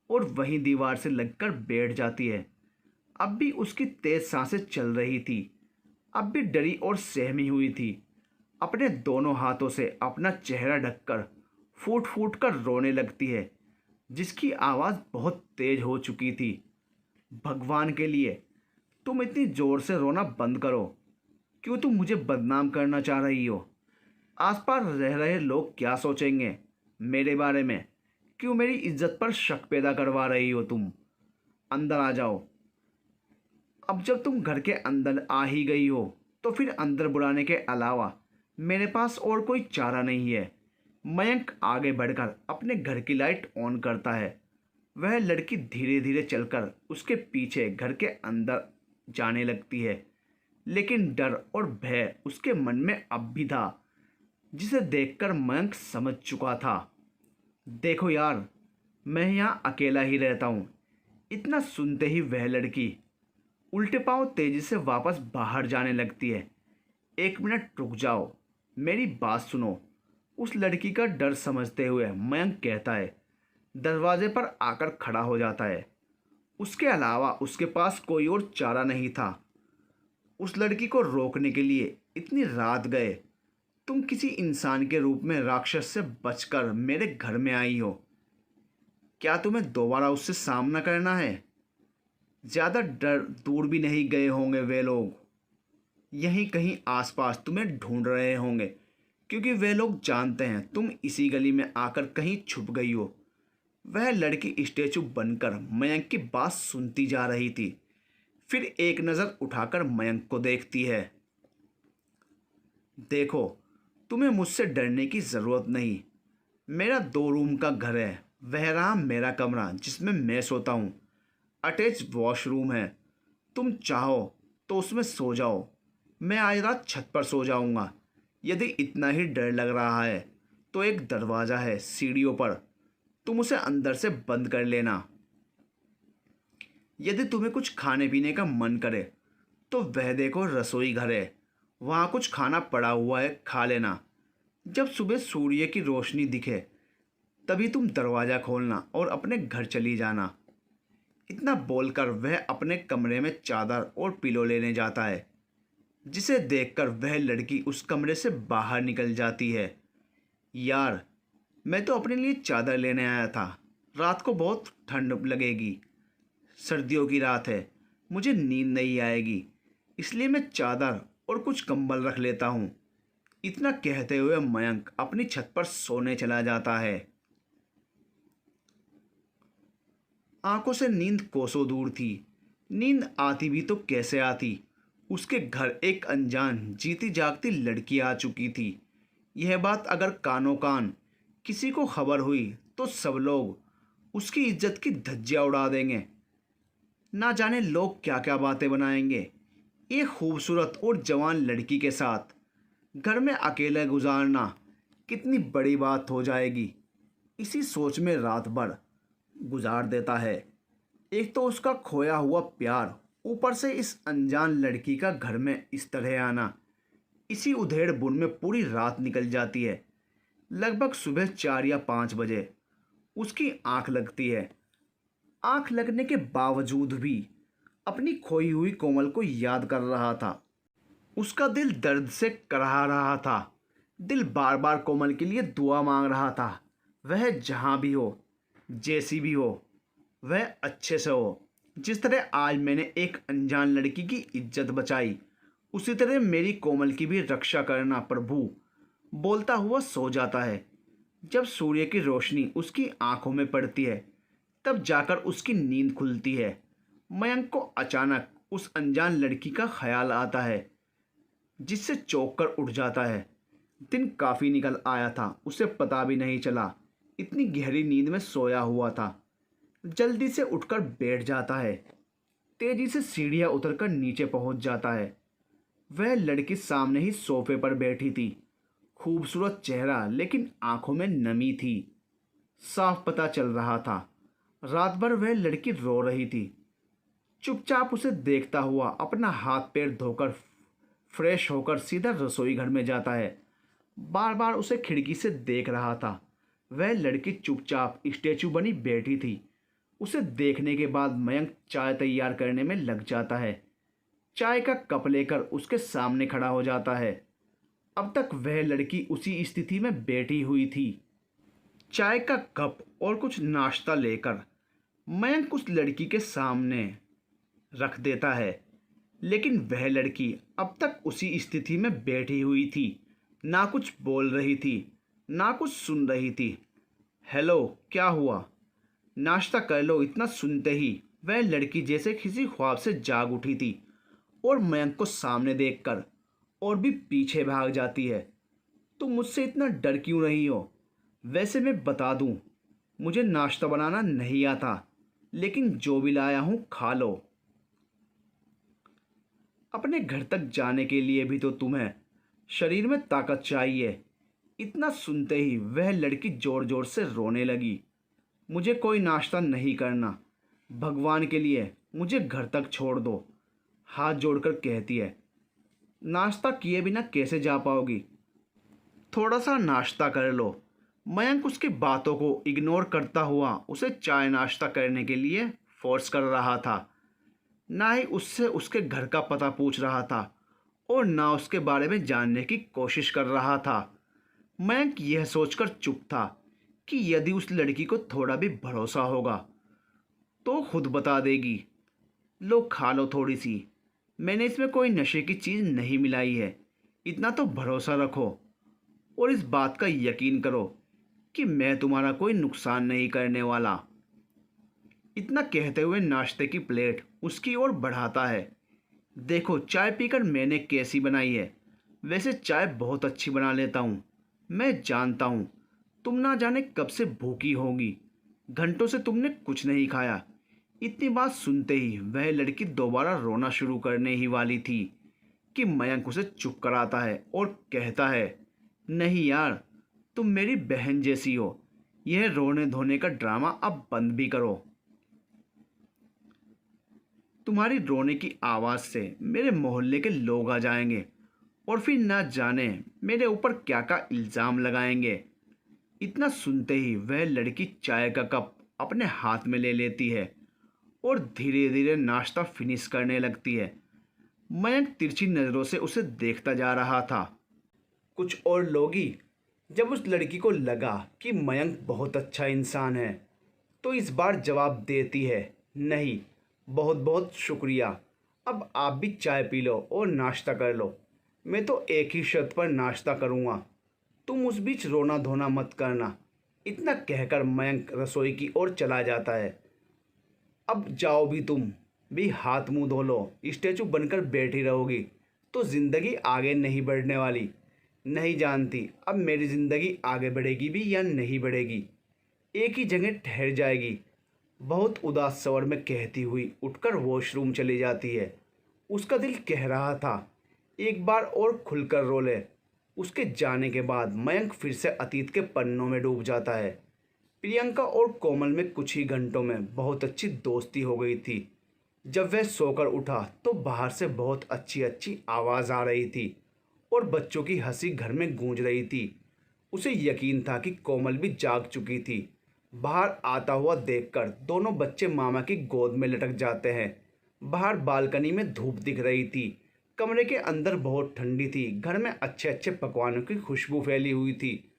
और वहीं दीवार से लगकर बैठ जाती है। अब भी उसकी तेज सांसें चल रही थी, अब भी डरी और सहमी हुई थी। अपने दोनों हाथों से अपना चेहरा ढककर फूट फूट कर रोने लगती है, जिसकी आवाज़ बहुत तेज हो चुकी थी। भगवान के लिए तुम इतनी ज़ोर से रोना बंद करो। क्यों तुम मुझे बदनाम करना चाह रही हो? आसपास रह रहे लोग क्या सोचेंगे मेरे बारे में? क्यों मेरी इज्जत पर शक पैदा करवा रही हो तुम? अंदर आ जाओ। अब जब तुम घर के अंदर आ ही गई हो तो फिर अंदर बुलाने के अलावा मेरे पास और कोई चारा नहीं है। मयंक आगे बढ़कर अपने घर की लाइट ऑन करता है। वह लड़की धीरे धीरे चलकर उसके पीछे घर के अंदर जाने लगती है, लेकिन डर और भय उसके मन में अब भी था, जिसे देखकर मयंक समझ चुका था। देखो यार, मैं यहाँ अकेला ही रहता हूँ। इतना सुनते ही वह लड़की उल्टे पांव तेजी से वापस बाहर जाने लगती है। एक मिनट रुक जाओ, मेरी बात सुनो। उस लड़की का डर समझते हुए मयंक कहता है। दरवाजे पर आकर खड़ा हो जाता है। उसके अलावा उसके पास कोई और चारा नहीं था। उस लड़की को रोकने के लिए इतनी रात गए तुम किसी इंसान के रूप में राक्षस से बचकर मेरे घर में आई हो। क्या तुम्हें दोबारा उससे सामना करना है? ज़्यादा डर दूर भी नहीं गए होंगे वे लोग। यहीं कहीं आसपास तुम्हें ढूंढ रहे होंगे, क्योंकि वे लोग जानते हैं तुम इसी गली में आकर कहीं छुप गई हो। वह लड़की स्टैचू बनकर मयंक की बात सुनती जा रही थी, फिर एक नज़र उठाकर मयंक को देखती है। देखो, तुम्हें मुझसे डरने की ज़रूरत नहीं। मेरा 2 रूम का घर है। वह रहा मेरा कमरा जिसमें मैं सोता हूँ। अटैच वॉशरूम है। तुम चाहो तो उसमें सो जाओ। मैं आज रात छत पर सो जाऊँगा। यदि इतना ही डर लग रहा है तो एक दरवाज़ा है सीढ़ियों पर, तुम उसे अंदर से बंद कर लेना। यदि तुम्हें कुछ खाने पीने का मन करे तो वह देखो रसोई घर है, वहाँ कुछ खाना पड़ा हुआ है, खा लेना। जब सुबह सूर्य की रोशनी दिखे तभी तुम दरवाज़ा खोलना और अपने घर चली जाना। इतना बोलकर वह अपने कमरे में चादर और पिलो लेने जाता है, जिसे देखकर वह लड़की उस कमरे से बाहर निकल जाती है। यार, मैं तो अपने लिए चादर लेने आया था। रात को बहुत ठंड लगेगी, सर्दियों की रात है, मुझे नींद नहीं आएगी, इसलिए मैं चादर और कुछ कंबल रख लेता हूँ। इतना कहते हुए मयंक अपनी छत पर सोने चला जाता है। आंखों से नींद कोसों दूर थी। नींद आती भी तो कैसे आती। उसके घर एक अनजान जीती जागती लड़की आ चुकी थी। यह बात अगर कानों कान किसी को खबर हुई तो सब लोग उसकी इज्जत की धज्जियां उड़ा देंगे। ना जाने लोग क्या क्या बातें बनाएंगे। एक खूबसूरत और जवान लड़की के साथ घर में अकेले गुजारना कितनी बड़ी बात हो जाएगी। इसी सोच में रात भर गुजार देता है। एक तो उसका खोया हुआ प्यार, ऊपर से इस अनजान लड़की का घर में इस तरह आना। इसी उधेड़ बुन में पूरी रात निकल जाती है। लगभग सुबह 4 या 5 बजे उसकी आंख लगती है। आंख लगने के बावजूद भी अपनी खोई हुई कोमल को याद कर रहा था। उसका दिल दर्द से कराह रहा था। दिल बार बार कोमल के लिए दुआ मांग रहा था। वह जहाँ भी हो, जैसी भी हो, वह अच्छे से हो। जिस तरह आज मैंने एक अनजान लड़की की इज्जत बचाई, उसी तरह मेरी कोमल की भी रक्षा करना प्रभु, बोलता हुआ सो जाता है। जब सूर्य की रोशनी उसकी आंखों में पड़ती है तब जाकर उसकी नींद खुलती है। मयंक को अचानक उस अनजान लड़की का ख्याल आता है, जिससे चौंक कर उठ जाता है। दिन काफ़ी निकल आया था, उसे पता भी नहीं चला। इतनी गहरी नींद में सोया हुआ था। जल्दी से उठकर बैठ जाता है। तेजी से सीढ़ियाँ उतरकर नीचे पहुंच जाता है। वह लड़की सामने ही सोफे पर बैठी थी। खूबसूरत चेहरा, लेकिन आंखों में नमी थी। साफ पता चल रहा था रात भर वह लड़की रो रही थी। चुपचाप उसे देखता हुआ अपना हाथ पैर धोकर फ्रेश होकर सीधा रसोई घर में जाता है। बार बार उसे खिड़की से देख रहा था। वह लड़की चुपचाप स्टैचू बनी बैठी थी। उसे देखने के बाद मयंक चाय तैयार करने में लग जाता है। चाय का कप लेकर उसके सामने खड़ा हो जाता है। अब तक वह लड़की उसी स्थिति में बैठी हुई थी। चाय का कप और कुछ नाश्ता लेकर मयंक उस लड़की के सामने रख देता है, लेकिन वह लड़की अब तक उसी स्थिति में बैठी हुई थी। ना कुछ बोल रही थी, ना कुछ सुन रही थी। हेलो, क्या हुआ? नाश्ता कर लो। इतना सुनते ही वह लड़की जैसे किसी ख्वाब से जाग उठी थी और मयंक को सामने देखकर और भी पीछे भाग जाती है। तुम मुझसे इतना डर क्यों रही हो? वैसे मैं बता दूं, मुझे नाश्ता बनाना नहीं आता, लेकिन जो भी लाया हूं खा लो। अपने घर तक जाने के लिए भी तो तुम्हें शरीर में ताकत चाहिए। इतना सुनते ही वह लड़की जोर जोर से रोने लगी। मुझे कोई नाश्ता नहीं करना, भगवान के लिए मुझे घर तक छोड़ दो, हाथ जोड़कर कहती है। नाश्ता किए बिना कैसे जा पाओगी? थोड़ा सा नाश्ता कर लो। मयंक उसकी बातों को इग्नोर करता हुआ उसे चाय नाश्ता करने के लिए फोर्स कर रहा था। ना ही उससे उसके घर का पता पूछ रहा था और ना उसके बारे में जानने की कोशिश कर रहा था। मयंक यह सोचकर चुप था कि यदि उस लड़की को थोड़ा भी भरोसा होगा तो खुद बता देगी। लो खा लो थोड़ी सी, मैंने इसमें कोई नशे की चीज़ नहीं मिलाई है, इतना तो भरोसा रखो और इस बात का यकीन करो कि मैं तुम्हारा कोई नुकसान नहीं करने वाला। इतना कहते हुए नाश्ते की प्लेट उसकी ओर बढ़ाता है। देखो चाय पीकर मैंने कैसी बनाई है। वैसे चाय बहुत अच्छी बना लेता हूँ। मैं जानता हूँ तुम ना जाने कब से भूखी होगी, घंटों से तुमने कुछ नहीं खाया। इतनी बात सुनते ही वह लड़की दोबारा रोना शुरू करने ही वाली थी कि मयंक उसे चुप कराता है और कहता है, नहीं यार, तुम मेरी बहन जैसी हो। यह रोने धोने का ड्रामा अब बंद भी करो। तुम्हारी रोने की आवाज़ से मेरे मोहल्ले के लोग आ जाएंगे और फिर ना जाने मेरे ऊपर क्या क्या इल्ज़ाम लगाएंगे। इतना सुनते ही वह लड़की चाय का कप अपने हाथ में ले लेती है और धीरे धीरे नाश्ता फिनिश करने लगती है। मयंक तिरछी नज़रों से उसे देखता जा रहा था। कुछ और लोग ही जब उस लड़की को लगा कि मयंक बहुत अच्छा इंसान है तो इस बार जवाब देती है, नहीं, बहुत बहुत शुक्रिया, अब आप भी चाय पी लो और नाश्ता कर लो। मैं तो एक ही शर्त पर नाश्ता करूँगा, तुम उस बीच रोना धोना मत करना। इतना कहकर मयंक रसोई की ओर चला जाता है। अब जाओ भी, तुम भी हाथ मुंह धो लो। स्टैचू बनकर बैठी रहोगी तो ज़िंदगी आगे नहीं बढ़ने वाली। नहीं जानती अब मेरी ज़िंदगी आगे बढ़ेगी भी या नहीं बढ़ेगी, एक ही जगह ठहर जाएगी। बहुत उदास स्वर में कहती हुई उठकर वॉशरूम चली जाती है। उसका दिल कह रहा था एक बार और खुलकर रो ले। उसके जाने के बाद मयंक फिर से अतीत के पन्नों में डूब जाता है। प्रियंका और कोमल में कुछ ही घंटों में बहुत अच्छी दोस्ती हो गई थी। जब वह सोकर उठा तो बाहर से बहुत अच्छी अच्छी आवाज़ आ रही थी और बच्चों की हंसी घर में गूंज रही थी। उसे यकीन था कि कोमल भी जाग चुकी थी। बाहर आता हुआ देखकर दोनों बच्चे मामा की गोद में लटक जाते हैं। बाहर बालकनी में धूप दिख रही थी। कमरे के अंदर बहुत ठंडी थी। घर में अच्छे अच्छे पकवानों की खुशबू फैली हुई थी।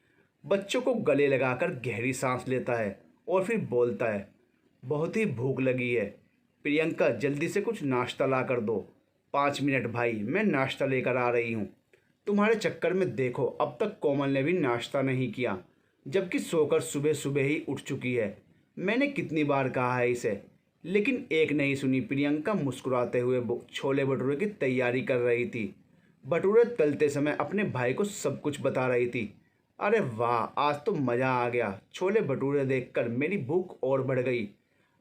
बच्चों को गले लगाकर गहरी सांस लेता है और फिर बोलता है, बहुत ही भूख लगी है। प्रियंका जल्दी से कुछ नाश्ता ला कर दो। 5 मिनट भाई, मैं नाश्ता लेकर आ रही हूँ। तुम्हारे चक्कर में देखो अब तक कोमल ने भी नाश्ता नहीं किया, जबकि सोकर सुबह सुबह ही उठ चुकी है। मैंने कितनी बार कहा है इसे, लेकिन एक नहीं सुनी। प्रियंका मुस्कुराते हुए छोले भटूरे की तैयारी कर रही थी। भटूरे तलते समय अपने भाई को सब कुछ बता रही थी। अरे वाह, आज तो मज़ा आ गया। छोले भटूरे देखकर मेरी भूख और बढ़ गई।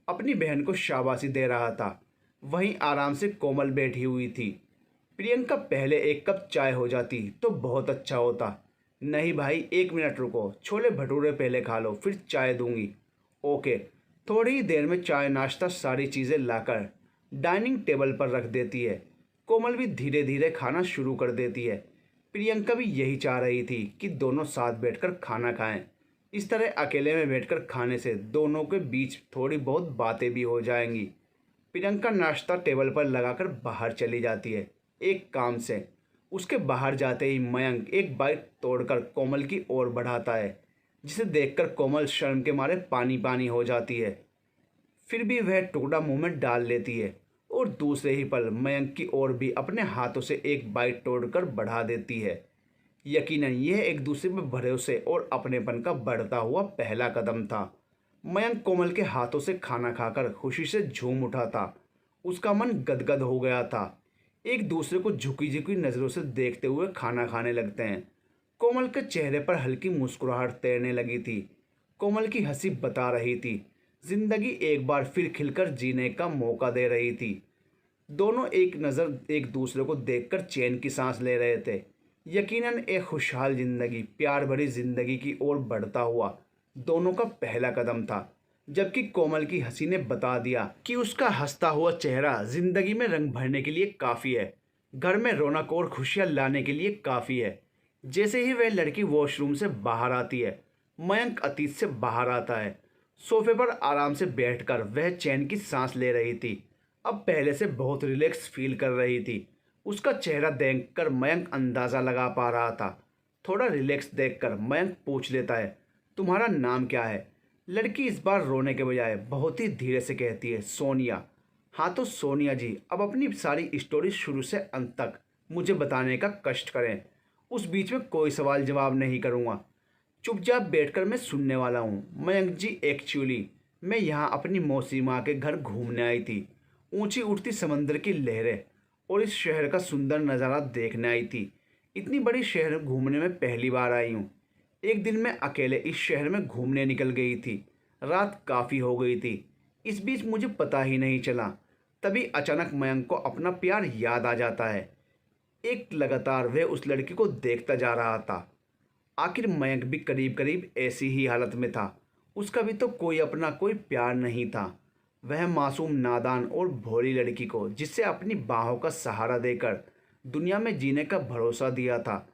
अपनी बहन को शाबाशी दे रहा था। वहीं आराम से कोमल बैठी हुई थी। प्रियंका पहले एक कप चाय हो जाती तो बहुत अच्छा होता। नहीं भाई, 1 मिनट रुको, छोले भटूरे पहले खा लो फिर चाय दूंगी। ओके। थोड़ी ही देर में चाय नाश्ता सारी चीज़ें लाकर डाइनिंग टेबल पर रख देती है। कोमल भी धीरे धीरे खाना शुरू कर देती है। प्रियंका भी यही चाह रही थी कि दोनों साथ बैठकर खाना खाएं। इस तरह अकेले में बैठकर खाने से दोनों के बीच थोड़ी बहुत बातें भी हो जाएंगी। प्रियंका नाश्ता टेबल पर लगाकर बाहर चली जाती है एक काम से। उसके बाहर जाते ही मयंक एक बाइट तोड़कर कोमल की ओर बढ़ाता है, जिसे देखकर कोमल शर्म के मारे पानी पानी हो जाती है। फिर भी वह टुकड़ा मुंह में डाल लेती है और दूसरे ही पल मयंक की ओर भी अपने हाथों से एक बाइट तोड़कर बढ़ा देती है। यकीनन यह एक दूसरे में भरोसे और अपनेपन का बढ़ता हुआ पहला कदम था। मयंक कोमल के हाथों से खाना खाकर खुशी से झूम उठा था। उसका मन गदगद हो गया था। एक दूसरे को झुकी झुकी नज़रों से देखते हुए खाना खाने लगते हैं। कोमल के चेहरे पर हल्की मुस्कुराहट तैरने लगी थी। कोमल की हंसी बता रही थी जिंदगी एक बार फिर खिलकर जीने का मौका दे रही थी। दोनों एक नज़र एक दूसरे को देखकर चैन की सांस ले रहे थे। यकीनन एक खुशहाल जिंदगी, प्यार भरी जिंदगी की ओर बढ़ता हुआ दोनों का पहला कदम था। जबकि कोमल की हंसी ने बता दिया कि उसका हंसता हुआ चेहरा जिंदगी में रंग भरने के लिए काफ़ी है, घर में रौनक और खुशियाँ लाने के लिए काफ़ी है। जैसे ही वह लड़की वॉशरूम से बाहर आती है, मयंक अतीत से बाहर आता है। सोफे पर आराम से बैठकर वह चैन की सांस ले रही थी। अब पहले से बहुत रिलैक्स फील कर रही थी। उसका चेहरा देखकर मयंक अंदाज़ा लगा पा रहा था। थोड़ा रिलैक्स देखकर मयंक पूछ लेता है, तुम्हारा नाम क्या है? लड़की इस बार रोने के बजाय बहुत ही धीरे से कहती है, सोनिया। हाँ तो सोनिया जी, अब अपनी सारी स्टोरी शुरू से अंत तक मुझे बताने का कष्ट करें। उस बीच में कोई सवाल जवाब नहीं करूँगा। चुपचाप बैठकर मैं सुनने वाला हूँ। मयंक जी, एक्चुअली मैं यहाँ अपनी मौसी माँ के घर घूमने आई थी। ऊंची उठती समंदर की लहरें और इस शहर का सुंदर नज़ारा देखने आई थी। इतनी बड़ी शहर घूमने में पहली बार आई हूँ। एक दिन मैं अकेले इस शहर में घूमने निकल गई थी। रात काफ़ी हो गई थी। इस बीच मुझे पता ही नहीं चला। तभी अचानक मयंक को अपना प्यार याद आ जाता है। एक लगातार वह उस लड़की को देखता जा रहा था। आखिर मयंक भी करीब करीब ऐसी ही हालत में था। उसका भी तो कोई अपना कोई प्यार नहीं था। वह मासूम, नादान और भोली लड़की को जिससे अपनी बाहों का सहारा देकर दुनिया में जीने का भरोसा दिया था,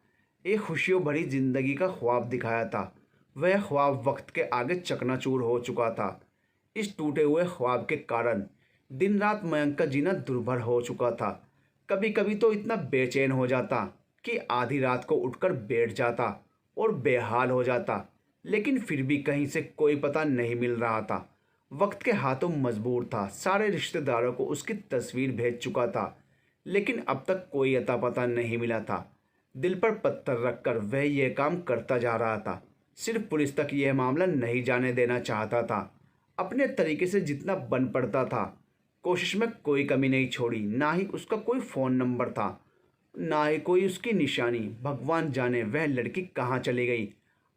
एक खुशियों भरी जिंदगी का ख्वाब दिखाया था, वह ख्वाब वक्त के आगे चकनाचूर हो चुका था। इस टूटे हुए ख्वाब के कारण दिन रात मयंक का जीना दुर्भर हो चुका था। कभी कभी तो इतना बेचैन हो जाता कि आधी रात को उठकर बैठ जाता और बेहाल हो जाता, लेकिन फिर भी कहीं से कोई पता नहीं मिल रहा था। वक्त के हाथों मजबूर था। सारे रिश्तेदारों को उसकी तस्वीर भेज चुका था, लेकिन अब तक कोई अता पता नहीं मिला था। दिल पर पत्थर रखकर वह यह काम करता जा रहा था। सिर्फ पुलिस तक यह मामला नहीं जाने देना चाहता था। अपने तरीके से जितना बन पड़ता था, कोशिश में कोई कमी नहीं छोड़ी। ना ही उसका कोई फ़ोन नंबर था, ना ही कोई उसकी निशानी। भगवान जाने वह लड़की कहाँ चली गई।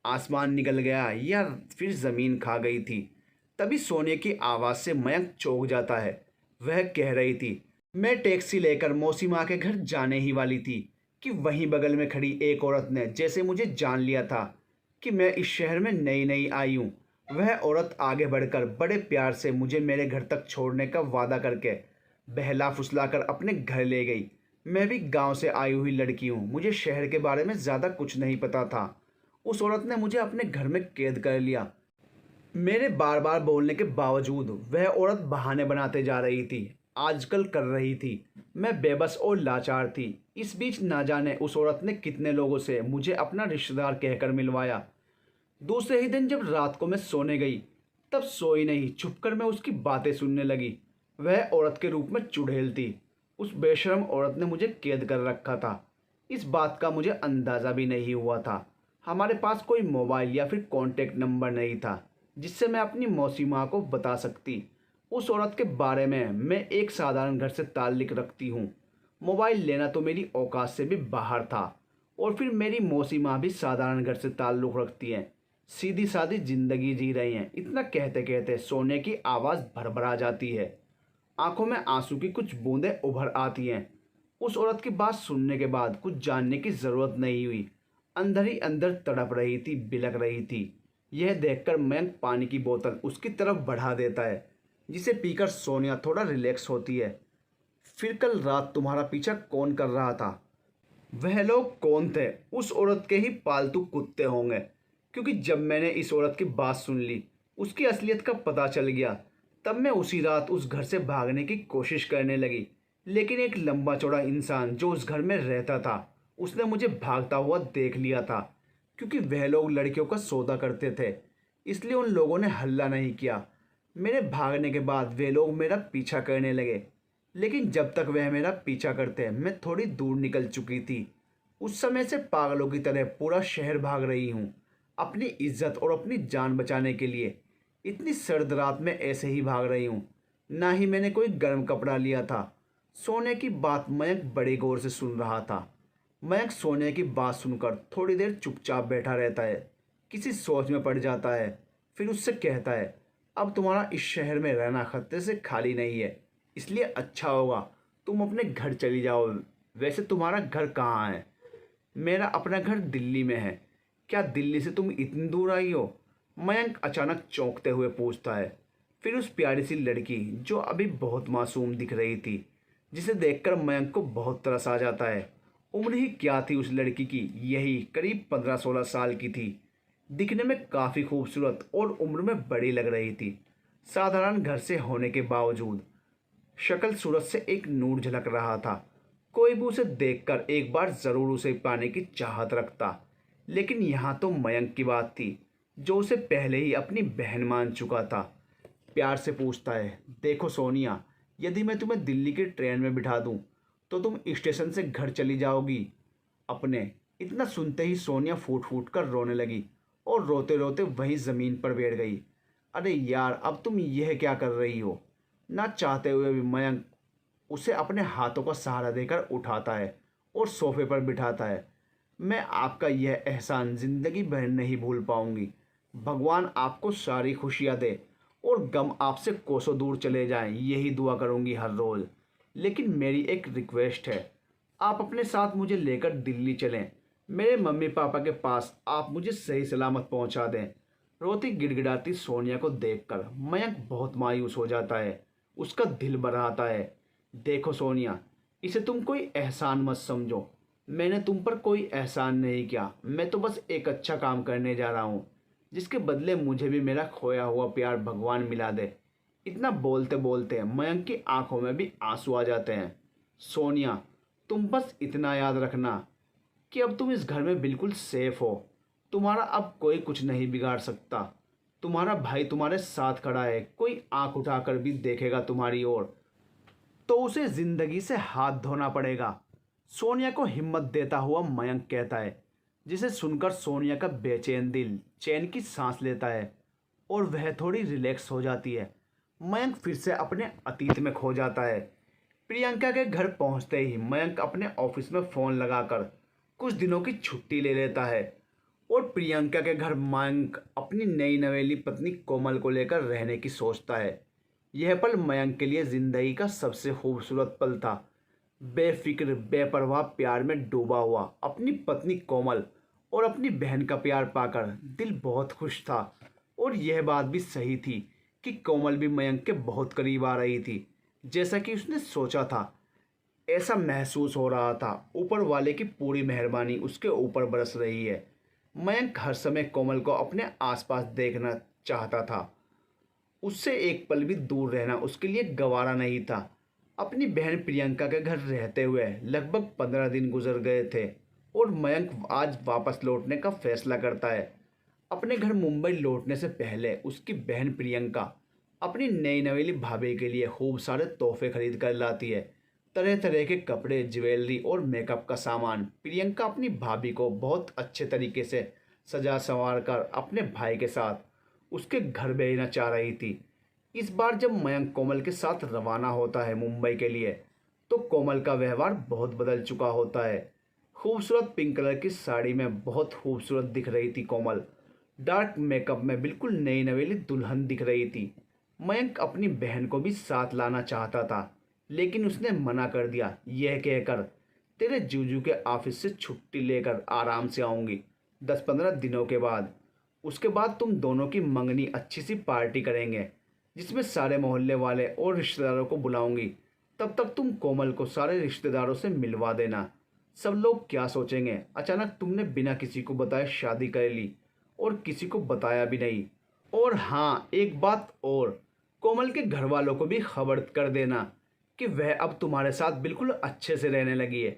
आसमान निकल गया या फिर ज़मीन खा गई थी। तभी सोने की आवाज़ से मयंक चौंक जाता है। वह कह रही थी, मैं टैक्सी लेकर मौसी माँ के घर जाने ही वाली थी कि वहीं बगल में खड़ी एक औरत ने जैसे मुझे जान लिया था कि मैं इस शहर में नई नई आई हूँ। वह औरत आगे बढ़कर बड़े प्यार से मुझे मेरे घर तक छोड़ने का वादा करके बहला फुसला कर अपने घर ले गई। मैं भी गांव से आई हुई लड़की हूँ, मुझे शहर के बारे में ज़्यादा कुछ नहीं पता था। उस औरत ने मुझे अपने घर में कैद कर लिया। मेरे बार बार बोलने के बावजूद वह औरत बहाने बनाते जा रही थी, आजकल कर रही थी। मैं बेबस और लाचार थी। इस बीच ना जाने उस औरत ने कितने लोगों से मुझे अपना रिश्तेदार कहकर मिलवाया। दूसरे ही दिन जब रात को मैं सोने गई, तब सोई नहीं, छुपकर मैं उसकी बातें सुनने लगी। वह औरत के रूप में चुड़ैल थी। उस बेशरम औरत ने मुझे कैद कर रखा था। इस बात का मुझे अंदाज़ा भी नहीं हुआ था। हमारे पास कोई मोबाइल या फिर कॉन्टेक्ट नंबर नहीं था जिससे मैं अपनी मौसी माँ को बता सकती। उस औरत के बारे में मैं एक साधारण घर से ताल्लुक़ रखती हूँ। मोबाइल लेना तो मेरी औकात से भी बाहर था। और फिर मेरी मौसी माँ भी साधारण घर से ताल्लुक़ रखती हैं, सीधी सादी ज़िंदगी जी रही हैं। इतना कहते कहते सोने की आवाज़ भरभरा जाती है। आंखों में आंसू की कुछ बूंदें उभर आती हैं। उस औरत की बात सुनने के बाद कुछ जानने की ज़रूरत नहीं हुई। अंदर ही अंदर तड़प रही थी, बिलख रही थी। यह देखकर मयंक पानी की बोतल उसकी तरफ बढ़ा देता है, जिसे पीकर सोनिया थोड़ा रिलैक्स होती है। फिर कल रात तुम्हारा पीछा कौन कर रहा था? वह लोग कौन थे? उस औरत के ही पालतू कुत्ते होंगे, क्योंकि जब मैंने इस औरत की बात सुन ली, उसकी असलियत का पता चल गया, तब मैं उसी रात उस घर से भागने की कोशिश करने लगी। लेकिन एक लंबा चौड़ा इंसान जो उस घर में रहता था, उसने मुझे भागता हुआ देख लिया था। क्योंकि वह लोग लड़कियों का सौदा करते थे, इसलिए उन लोगों ने हल्ला नहीं किया। मेरे भागने के बाद वे लोग मेरा पीछा करने लगे, लेकिन जब तक वह मेरा पीछा करते मैं थोड़ी दूर निकल चुकी थी। उस समय से पागलों की तरह पूरा शहर भाग रही हूँ, अपनी इज्जत और अपनी जान बचाने के लिए। इतनी सर्द रात में ऐसे ही भाग रही हूँ। ना ही मैंने कोई गर्म कपड़ा लिया था। सोने की बात मयंक बड़े गौर से सुन रहा था। मयंक सोने की बात सुनकर थोड़ी देर चुपचाप बैठा रहता है, किसी सोच में पड़ जाता है। फिर उससे कहता है, अब तुम्हारा इस शहर में रहना खतरे से खाली नहीं है, इसलिए अच्छा होगा तुम अपने घर चली जाओ। वैसे तुम्हारा घर कहाँ है? मेरा अपना घर दिल्ली में है। क्या दिल्ली से तुम इतनी दूर आई हो? मयंक अचानक चौंकते हुए पूछता है। फिर उस प्यारी सी लड़की जो अभी बहुत मासूम दिख रही थी, जिसे देखकर मयंक को बहुत तरस आ जाता है। उम्र ही क्या थी उस लड़की की, यही करीब 15-16 साल की थी। दिखने में काफ़ी खूबसूरत और उम्र में बड़ी लग रही थी। साधारण घर से होने के बावजूद शक्ल सूरत से एक नूर झलक रहा था। कोई भी उसे देखकर एक बार ज़रूर उसे पाने की चाहत रखता, लेकिन यहाँ तो मयंक की बात थी, जो उसे पहले ही अपनी बहन मान चुका था। प्यार से पूछता है, देखो सोनिया, यदि मैं तुम्हें दिल्ली की ट्रेन में बिठा दूँ तो तुम स्टेशन से घर चली जाओगी अपने। इतना सुनते ही सोनिया फूट फूट कर रोने लगी और रोते रोते वहीं ज़मीन पर बैठ गई। अरे यार, अब तुम यह क्या कर रही हो? ना चाहते हुए भी मयंक उसे अपने हाथों का सहारा देकर उठाता है और सोफे पर बिठाता है। मैं आपका यह एहसान ज़िंदगी भर नहीं भूल पाऊंगी। भगवान आपको सारी खुशियाँ दे और गम आपसे कोसों दूर चले जाएं, यही दुआ करूंगी हर रोज़। लेकिन मेरी एक रिक्वेस्ट है, आप अपने साथ मुझे लेकर दिल्ली चलें। मेरे मम्मी पापा के पास आप मुझे सही सलामत पहुंचा दें। रोती गिड़गिड़ाती सोनिया को देखकर मयंक बहुत मायूस हो जाता है। उसका दिल भर आता है। देखो सोनिया, इसे तुम कोई एहसान मत समझो। मैंने तुम पर एहसान नहीं किया, मैं तो बस एक अच्छा काम करने जा रहा हूँ, जिसके बदले मुझे भी मेरा खोया हुआ प्यार भगवान मिला दे। इतना बोलते बोलते मयंक की आंखों में भी आंसू आ जाते हैं। सोनिया, तुम बस इतना याद रखना कि अब तुम इस घर में बिल्कुल सेफ हो। तुम्हारा अब कोई कुछ नहीं बिगाड़ सकता। तुम्हारा भाई तुम्हारे साथ खड़ा है, कोई आंख उठाकर भी देखेगा तुम्हारी ओर तो उसे जिंदगी से हाथ धोना पड़ेगा। सोनिया को हिम्मत देता हुआ मयंक कहता है, जिसे सुनकर सोनिया का बेचैन दिल चैन की सांस लेता है और वह थोड़ी रिलैक्स हो जाती है। मयंक फिर से अपने अतीत में खो जाता है। प्रियंका के घर पहुंचते ही मयंक अपने ऑफिस में फ़ोन लगाकर कुछ दिनों की छुट्टी ले लेता है और प्रियंका के घर मयंक अपनी नई नवेली पत्नी कोमल को लेकर रहने की सोचता है। यह पल मयंक के लिए ज़िंदगी का सबसे खूबसूरत पल था। बेफिक्र बेपरवाह प्यार में डूबा हुआ अपनी पत्नी कोमल और अपनी बहन का प्यार पाकर दिल बहुत खुश था। और यह बात भी सही थी कि कोमल भी मयंक के बहुत करीब आ रही थी, जैसा कि उसने सोचा था। ऐसा महसूस हो रहा था ऊपर वाले की पूरी मेहरबानी उसके ऊपर बरस रही है। मयंक हर समय कोमल को अपने आसपास देखना चाहता था। उससे एक पल भी दूर रहना उसके लिए गवारा नहीं था। अपनी बहन प्रियंका के घर रहते हुए लगभग 15 दिन गुजर गए थे और मयंक आज वापस लौटने का फैसला करता है। अपने घर मुंबई लौटने से पहले उसकी बहन प्रियंका अपनी नई नवेली भाभी के लिए खूब सारे तोहफे खरीद कर लाती है। तरह तरह के कपड़े, ज्वेलरी और मेकअप का सामान प्रियंका अपनी भाभी को बहुत अच्छे तरीके से सजा संवार कर अपने भाई के साथ उसके घर भेजना चाह रही थी। इस बार जब मयंक कोमल के साथ रवाना होता है मुंबई के लिए, तो कोमल का व्यवहार बहुत बदल चुका होता है। खूबसूरत पिंक कलर की साड़ी में बहुत खूबसूरत दिख रही थी कोमल। डार्क मेकअप में बिल्कुल नई नवेली दुल्हन दिख रही थी। मयंक अपनी बहन को भी साथ लाना चाहता था, लेकिन उसने मना कर दिया, यह कहकर, तेरे जूजू के ऑफिस से छुट्टी लेकर आराम से आऊँगी 10-15 दिनों के बाद। उसके बाद तुम दोनों की मंगनी अच्छी सी पार्टी करेंगे, जिसमें सारे मोहल्ले वाले और रिश्तेदारों को बुलाऊंगी। तब तक तुम कोमल को सारे रिश्तेदारों से मिलवा देना। सब लोग क्या सोचेंगे, अचानक तुमने बिना किसी को बताए शादी कर ली और किसी को बताया भी नहीं। और हाँ, एक बात और, कोमल के घर वालों को भी खबर कर देना कि वह अब तुम्हारे साथ बिल्कुल अच्छे से रहने लगी है,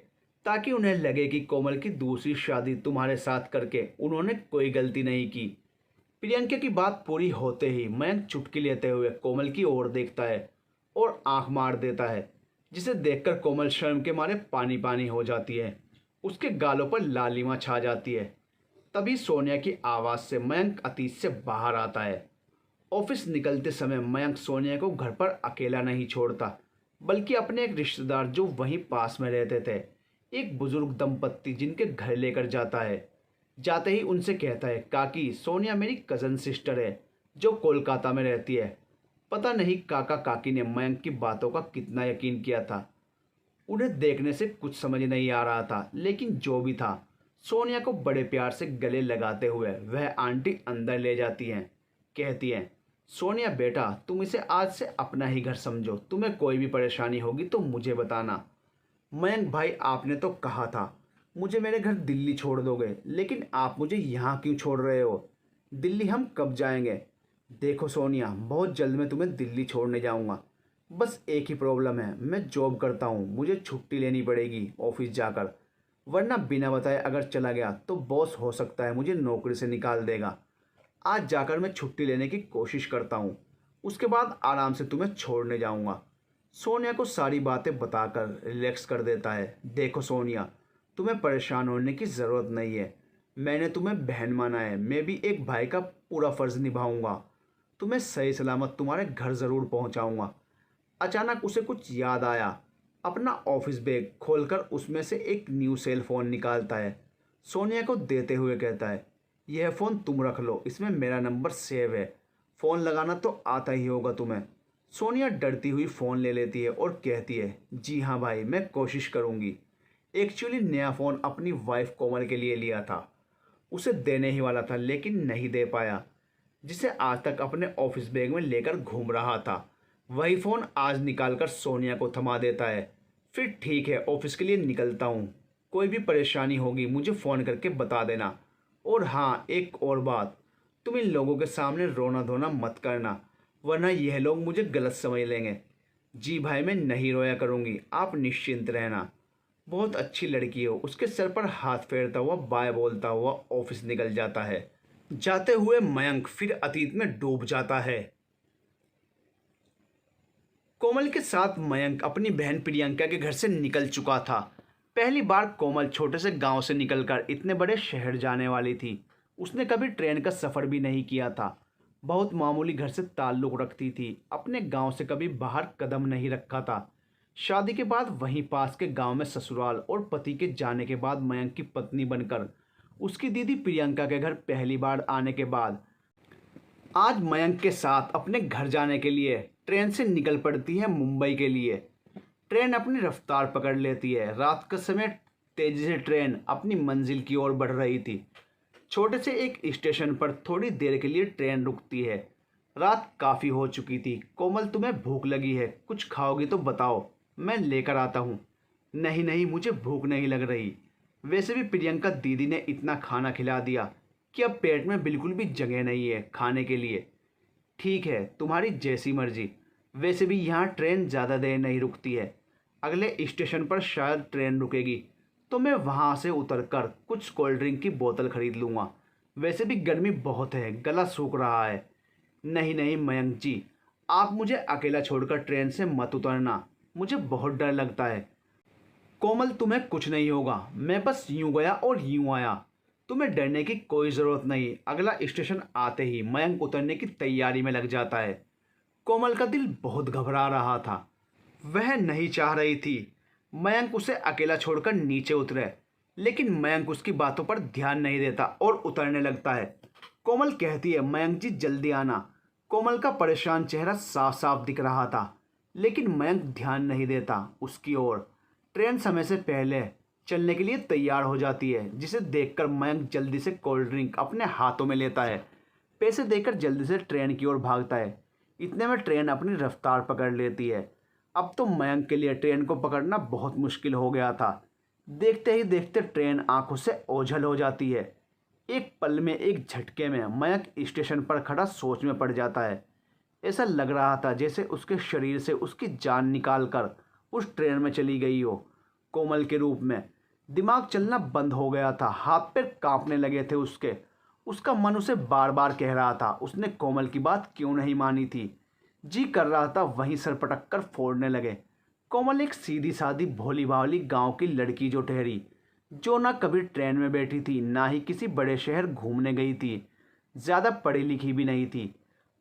ताकि उन्हें लगे कि कोमल की दूसरी शादी तुम्हारे साथ करके उन्होंने कोई गलती नहीं की। प्रियंका की बात पूरी होते ही मयंक चुटकी लेते हुए कोमल की ओर देखता है और आंख मार देता है, जिसे देखकर कोमल शर्म के मारे पानी पानी हो जाती है। उसके गालों पर लालिमा छा जाती है। तभी सोनिया की आवाज़ से मयंक अतीत से बाहर आता है। ऑफिस निकलते समय मयंक सोनिया को घर पर अकेला नहीं छोड़ता, बल्कि अपने एक रिश्तेदार जो वहीं पास में रहते थे, एक बुजुर्ग दंपत्ति जिनके घर लेकर जाता है। जाते ही उनसे कहता है, काकी, सोनिया मेरी कज़न सिस्टर है जो कोलकाता में रहती है। पता नहीं काका काकी ने मयंक की बातों का कितना यकीन किया था। उन्हें देखने से कुछ समझ नहीं आ रहा था, लेकिन जो भी था, सोनिया को बड़े प्यार से गले लगाते हुए वह आंटी अंदर ले जाती हैं। कहती हैं, सोनिया बेटा, तुम इसे आज से अपना ही घर समझो। तुम्हें कोई भी परेशानी होगी तो मुझे बताना। मयंक भाई, आपने तो कहा था मुझे मेरे घर दिल्ली छोड़ दोगे, लेकिन आप मुझे यहाँ क्यों छोड़ रहे हो? दिल्ली हम कब जाएंगे? देखो सोनिया, बहुत जल्द मैं तुम्हें दिल्ली छोड़ने जाऊँगा। बस एक ही प्रॉब्लम है, मैं जॉब करता हूँ, मुझे छुट्टी लेनी पड़ेगी ऑफिस जाकर, वरना बिना बताए अगर चला गया तो बॉस हो सकता है मुझे नौकरी से निकाल देगा। आज जाकर मैं छुट्टी लेने की कोशिश करता हूँ, उसके बाद आराम से तुम्हें छोड़ने जाऊँगा। सोनिया को सारी बातें बताकर रिलैक्स कर देता है। देखो सोनिया, तुम्हें परेशान होने की ज़रूरत नहीं है। मैंने तुम्हें बहन माना है, मैं भी एक भाई का पूरा फ़र्ज़ निभाऊंगा। तुम्हें सही सलामत तुम्हारे घर ज़रूर पहुंचाऊंगा। अचानक उसे कुछ याद आया। अपना ऑफिस बैग खोलकर उसमें से एक न्यू सेल फ़ोन निकालता है। सोनिया को देते हुए कहता है, यह फ़ोन तुम रख लो, इसमें मेरा नंबर सेव है, फ़ोन लगाना तो आता ही होगा तुम्हें। सोनिया डरती हुई फ़ोन ले लेती है और कहती है, जी हाँ भाई, मैं कोशिश करूँगी। एक्चुअली नया फ़ोन अपनी वाइफ कोमल के लिए लिया था, उसे देने ही वाला था लेकिन नहीं दे पाया, जिसे आज तक अपने ऑफिस बैग में लेकर घूम रहा था। वही फ़ोन आज निकालकर सोनिया को थमा देता है। फिर ठीक है, ऑफिस के लिए निकलता हूँ, कोई भी परेशानी होगी मुझे फ़ोन करके बता देना। और हाँ, एक और बात, तुम इन लोगों के सामने रोना धोना मत करना, वरना यह लोग मुझे गलत समझ लेंगे। जी भाई, मैं नहीं रोया करूँगी, आप निश्चिंत रहना। बहुत अच्छी लड़की हो। उसके सर पर हाथ फेरता हुआ बाय बोलता हुआ ऑफिस निकल जाता है। जाते हुए मयंक फिर अतीत में डूब जाता है। कोमल के साथ मयंक अपनी बहन प्रियंका के घर से निकल चुका था। पहली बार कोमल छोटे से गांव से निकलकर इतने बड़े शहर जाने वाली थी। उसने कभी ट्रेन का सफ़र भी नहीं किया था। बहुत मामूली घर से ताल्लुक़ रखती थी। अपने गांव से कभी बाहर कदम नहीं रखा था। शादी के बाद वहीं पास के गांव में ससुराल और पति के जाने के बाद मयंक की पत्नी बनकर उसकी दीदी प्रियंका के घर पहली बार आने के बाद आज मयंक के साथ अपने घर जाने के लिए ट्रेन से निकल पड़ती है मुंबई के लिए। ट्रेन अपनी रफ्तार पकड़ लेती है। रात के समय तेजी से ट्रेन अपनी मंजिल की ओर बढ़ रही थी। छोटे से एक स्टेशन पर थोड़ी देर के लिए ट्रेन रुकती है। रात काफ़ी हो चुकी थी। कोमल, तुम्हें भूख लगी है, कुछ खाओगी तो बताओ, मैं लेकर आता हूँ। नहीं नहीं, मुझे भूख नहीं लग रही। वैसे भी प्रियंका दीदी ने इतना खाना खिला दिया कि अब पेट में बिल्कुल भी जगह नहीं है खाने के लिए। ठीक है, तुम्हारी जैसी मर्जी। वैसे भी यहाँ ट्रेन ज़्यादा देर नहीं रुकती है। अगले स्टेशन पर शायद ट्रेन रुकेगी, तो मैं वहाँ से उतरकर कुछ कोल्ड ड्रिंक की बोतल खरीद लूँगा। वैसे भी गर्मी बहुत है, गला सूख रहा है। नहीं नहीं मयंक जी, आप मुझे अकेला छोड़कर ट्रेन से मत उतरना, मुझे बहुत डर लगता है। कोमल, तुम्हें कुछ नहीं होगा, मैं बस यूं गया और यूं आया, तुम्हें डरने की कोई ज़रूरत नहीं। अगला स्टेशन आते ही मयंक उतरने की तैयारी में लग जाता है। कोमल का दिल बहुत घबरा रहा था। वह नहीं चाह रही थी मयंक उसे अकेला छोड़कर नीचे उतरे, लेकिन मयंक उसकी बातों पर ध्यान नहीं देता और उतरने लगता है। कोमल कहती है, मयंक जी जल्दी आना। कोमल का परेशान चेहरा साफ साफ दिख रहा था, लेकिन मयंक ध्यान नहीं देता उसकी ओर। ट्रेन समय से पहले चलने के लिए तैयार हो जाती है, जिसे देखकर मयंक जल्दी से कोल्ड ड्रिंक अपने हाथों में लेता है। पैसे देकर जल्दी से ट्रेन की ओर भागता है। इतने में ट्रेन अपनी रफ्तार पकड़ लेती है। अब तो मयंक के लिए ट्रेन को पकड़ना बहुत मुश्किल हो गया था। देखते ही देखते ट्रेन आंखों से ओझल हो जाती है। एक पल में, एक झटके में मयंक स्टेशन पर खड़ा सोच में पड़ जाता है। ऐसा लग रहा था जैसे उसके शरीर से उसकी जान निकाल कर उस ट्रेन में चली गई हो, कोमल के रूप में। दिमाग चलना बंद हो गया था, हाथ पैर कांपने लगे थे उसके। उसका मन उसे बार बार कह रहा था उसने कोमल की बात क्यों नहीं मानी थी। जी कर रहा था वहीं सर पटक कर फोड़ने लगे। कोमल एक सीधी सादी भोली भाली गांव की लड़की जो ठहरी, जो ना कभी ट्रेन में बैठी थी, ना ही किसी बड़े शहर घूमने गई थी, ज़्यादा पढ़ी लिखी भी नहीं थी।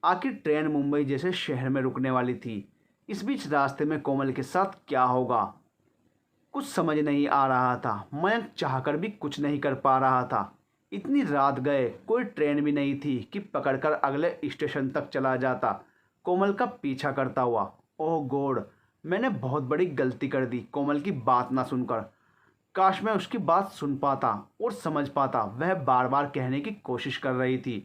आखिर ट्रेन मुंबई जैसे शहर में रुकने वाली थी। इस बीच रास्ते में कोमल के साथ क्या होगा, कुछ समझ नहीं आ रहा था। मयंक चाहकर भी कुछ नहीं कर पा रहा था। इतनी रात गए, कोई ट्रेन भी नहीं थी कि पकड़कर अगले स्टेशन तक चला जाता, कोमल का पीछा करता हुआ। ओह गॉड, मैंने बहुत बड़ी गलती कर दी कोमल की बात ना सुनकर। काश मैं उसकी बात सुन पाता और समझ पाता। वह बार बार कहने की कोशिश कर रही थी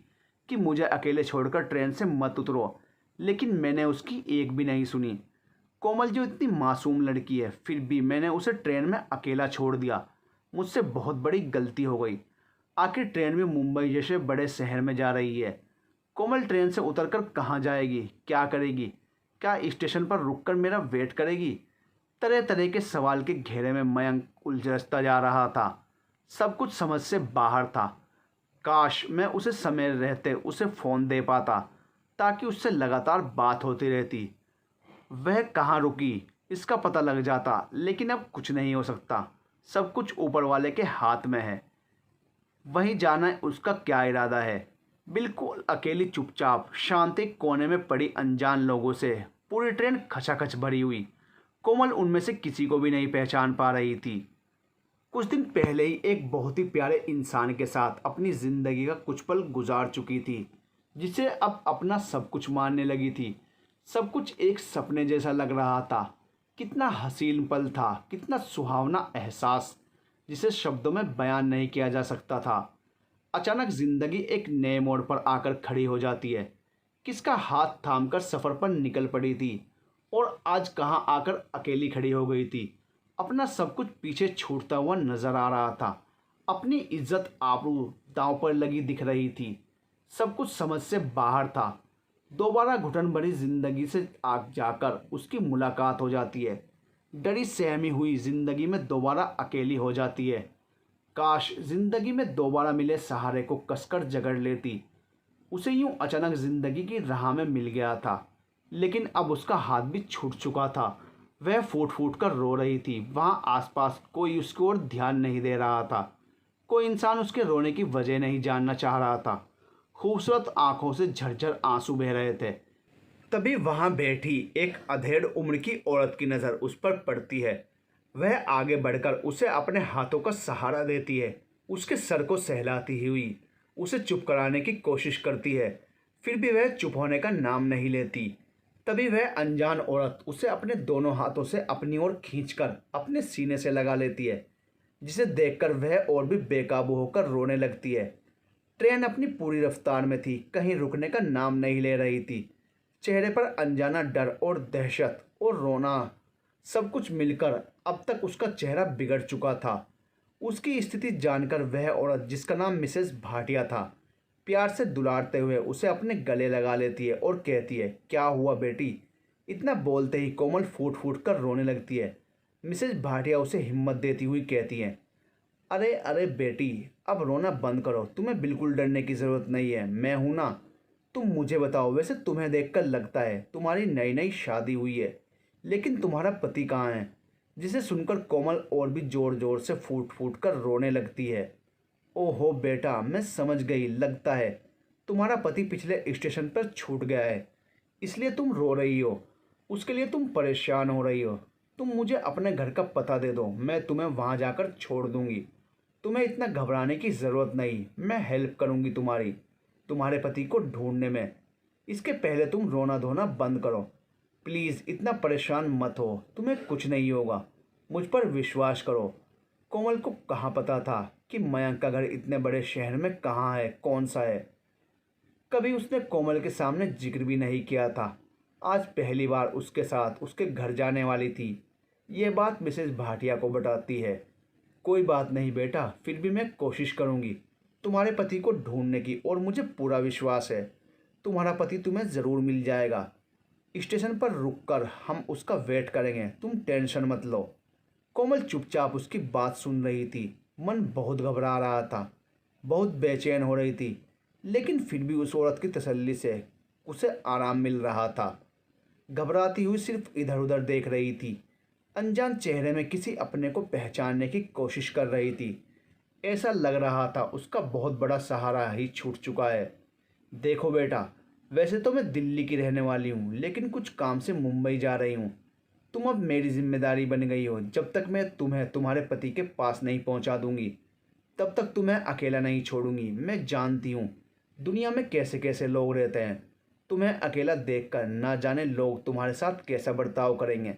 कि मुझे अकेले छोड़कर ट्रेन से मत उतरो, लेकिन मैंने उसकी एक भी नहीं सुनी। कोमल जो इतनी मासूम लड़की है, फिर भी मैंने उसे ट्रेन में अकेला छोड़ दिया। मुझसे बहुत बड़ी गलती हो गई। आखिर ट्रेन में मुंबई जैसे बड़े शहर में जा रही है। कोमल ट्रेन से उतरकर कहाँ जाएगी, क्या करेगी? क्या स्टेशन पर रुककर मेरा वेट करेगी? तरह तरह के सवाल के घेरे में मयंक उलझता जा रहा था। सब कुछ समझ से बाहर था। काश मैं उसे समय रहते उसे फ़ोन दे पाता, ताकि उससे लगातार बात होती रहती। वह कहाँ रुकी इसका पता लग जाता, लेकिन अब कुछ नहीं हो सकता। सब कुछ ऊपर वाले के हाथ में है। वहीं जाना उसका क्या इरादा है। बिल्कुल अकेली चुपचाप शांति कोने में पड़ी अनजान लोगों से पूरी ट्रेन खचाखच भरी हुई। कोमल उनमें से किसी को भी नहीं पहचान पा रही थी। कुछ दिन पहले ही एक बहुत ही प्यारे इंसान के साथ अपनी ज़िंदगी का कुछ पल गुजार चुकी थी, जिसे अब अपना सब कुछ मानने लगी थी। सब कुछ एक सपने जैसा लग रहा था। कितना हसीन पल था, कितना सुहावना एहसास, जिसे शब्दों में बयान नहीं किया जा सकता था। अचानक जिंदगी एक नए मोड़ पर आकर खड़ी हो जाती है। किसका हाथ थामकर सफ़र पर निकल पड़ी थी और आज कहाँ आकर अकेली खड़ी हो गई थी। अपना सब कुछ पीछे छूटता हुआ नजर आ रहा था। अपनी इज्जत आबरू दांव पर लगी दिख रही थी। सब कुछ समझ से बाहर था। दोबारा घुटन भरी जिंदगी से आग जाकर उसकी मुलाकात हो जाती है। डरी सहमी हुई जिंदगी में दोबारा अकेली हो जाती है। काश जिंदगी में दोबारा मिले सहारे को कसकर जकड़ लेती। उसे यूं अचानक जिंदगी की राह में मिल गया था, लेकिन अब उसका हाथ भी छूट चुका था। वह फूट फूट कर रो रही थी। वहाँ आसपास कोई उसकी ओर ध्यान नहीं दे रहा था। कोई इंसान उसके रोने की वजह नहीं जानना चाह रहा था। खूबसूरत आंखों से झरझर आंसू बह रहे थे। तभी वहाँ बैठी एक अधेड़ उम्र की औरत की नज़र उस पर पड़ती है। वह आगे बढ़कर उसे अपने हाथों का सहारा देती है। उसके सर को सहलाती हुई उसे चुप कराने की कोशिश करती है, फिर भी वह चुप होने का नाम नहीं लेती। तभी वह अनजान औरत उसे अपने दोनों हाथों से अपनी ओर खींचकर अपने सीने से लगा लेती है, जिसे देखकर वह और भी बेकाबू होकर रोने लगती है। ट्रेन अपनी पूरी रफ्तार में थी, कहीं रुकने का नाम नहीं ले रही थी। चेहरे पर अनजाना डर और दहशत और रोना, सब कुछ मिलकर अब तक उसका चेहरा बिगड़ चुका था। उसकी स्थिति जानकर वह औरत, जिसका नाम मिसेस भाटिया था, प्यार से दुलारते हुए उसे अपने गले लगा लेती है और कहती है, क्या हुआ बेटी? इतना बोलते ही कोमल फूट फूट कर रोने लगती है। मिसेस भाटिया उसे हिम्मत देती हुई कहती हैं, अरे अरे बेटी, अब रोना बंद करो। तुम्हें बिल्कुल डरने की ज़रूरत नहीं है, मैं हूं ना। तुम मुझे बताओ, वैसे तुम्हें देखकर लगता है तुम्हारी नई नई शादी हुई है, लेकिन तुम्हारा पति कहाँ है? जिसे सुनकर कोमल और भी ज़ोर ज़ोर से फूट फूट कर रोने लगती है। ओहो बेटा, मैं समझ गई, लगता है तुम्हारा पति पिछले स्टेशन पर छूट गया है, इसलिए तुम रो रही हो। उसके लिए तुम परेशान हो रही हो। तुम मुझे अपने घर का पता दे दो, मैं तुम्हें वहाँ जाकर छोड़ दूँगी। तुम्हें इतना घबराने की ज़रूरत नहीं, मैं हेल्प करूँगी तुम्हारी, तुम्हारे पति को ढूंढने में। इसके पहले तुम रोना धोना बंद करो। प्लीज़ इतना परेशान मत हो, तुम्हें कुछ नहीं होगा, मुझ पर विश्वास करो। कोमल को कहाँ पता था कि मयंक का घर इतने बड़े शहर में कहाँ है, कौन सा है। कभी उसने कोमल के सामने जिक्र भी नहीं किया था। आज पहली बार उसके साथ उसके घर जाने वाली थी। ये बात मिसेस भाटिया को बताती है। कोई बात नहीं बेटा, फिर भी मैं कोशिश करूँगी तुम्हारे पति को ढूंढने की, और मुझे पूरा विश्वास है तुम्हारा पति तुम्हें ज़रूर मिल जाएगा। स्टेशन पर रुककर हम उसका वेट करेंगे, तुम टेंशन मत लो। कोमल चुपचाप उसकी बात सुन रही थी। मन बहुत घबरा रहा था, बहुत बेचैन हो रही थी, लेकिन फिर भी उस औरत की तसल्ली से उसे आराम मिल रहा था। घबराती हुई सिर्फ इधर उधर देख रही थी। अनजान चेहरे में किसी अपने को पहचानने की कोशिश कर रही थी। ऐसा लग रहा था उसका बहुत बड़ा सहारा ही छूट चुका है। देखो बेटा, वैसे तो मैं दिल्ली की रहने वाली हूँ, लेकिन कुछ काम से मुंबई जा रही हूँ। तुम अब मेरी जिम्मेदारी बन गई हो। जब तक मैं तुम्हें तुम्हारे पति के पास नहीं पहुँचा दूँगी, तब तक तुम्हें अकेला नहीं छोड़ूंगी। मैं जानती हूँ दुनिया में कैसे कैसे लोग रहते हैं। तुम्हें अकेला देखकर ना जाने लोग तुम्हारे साथ कैसा बर्ताव करेंगे।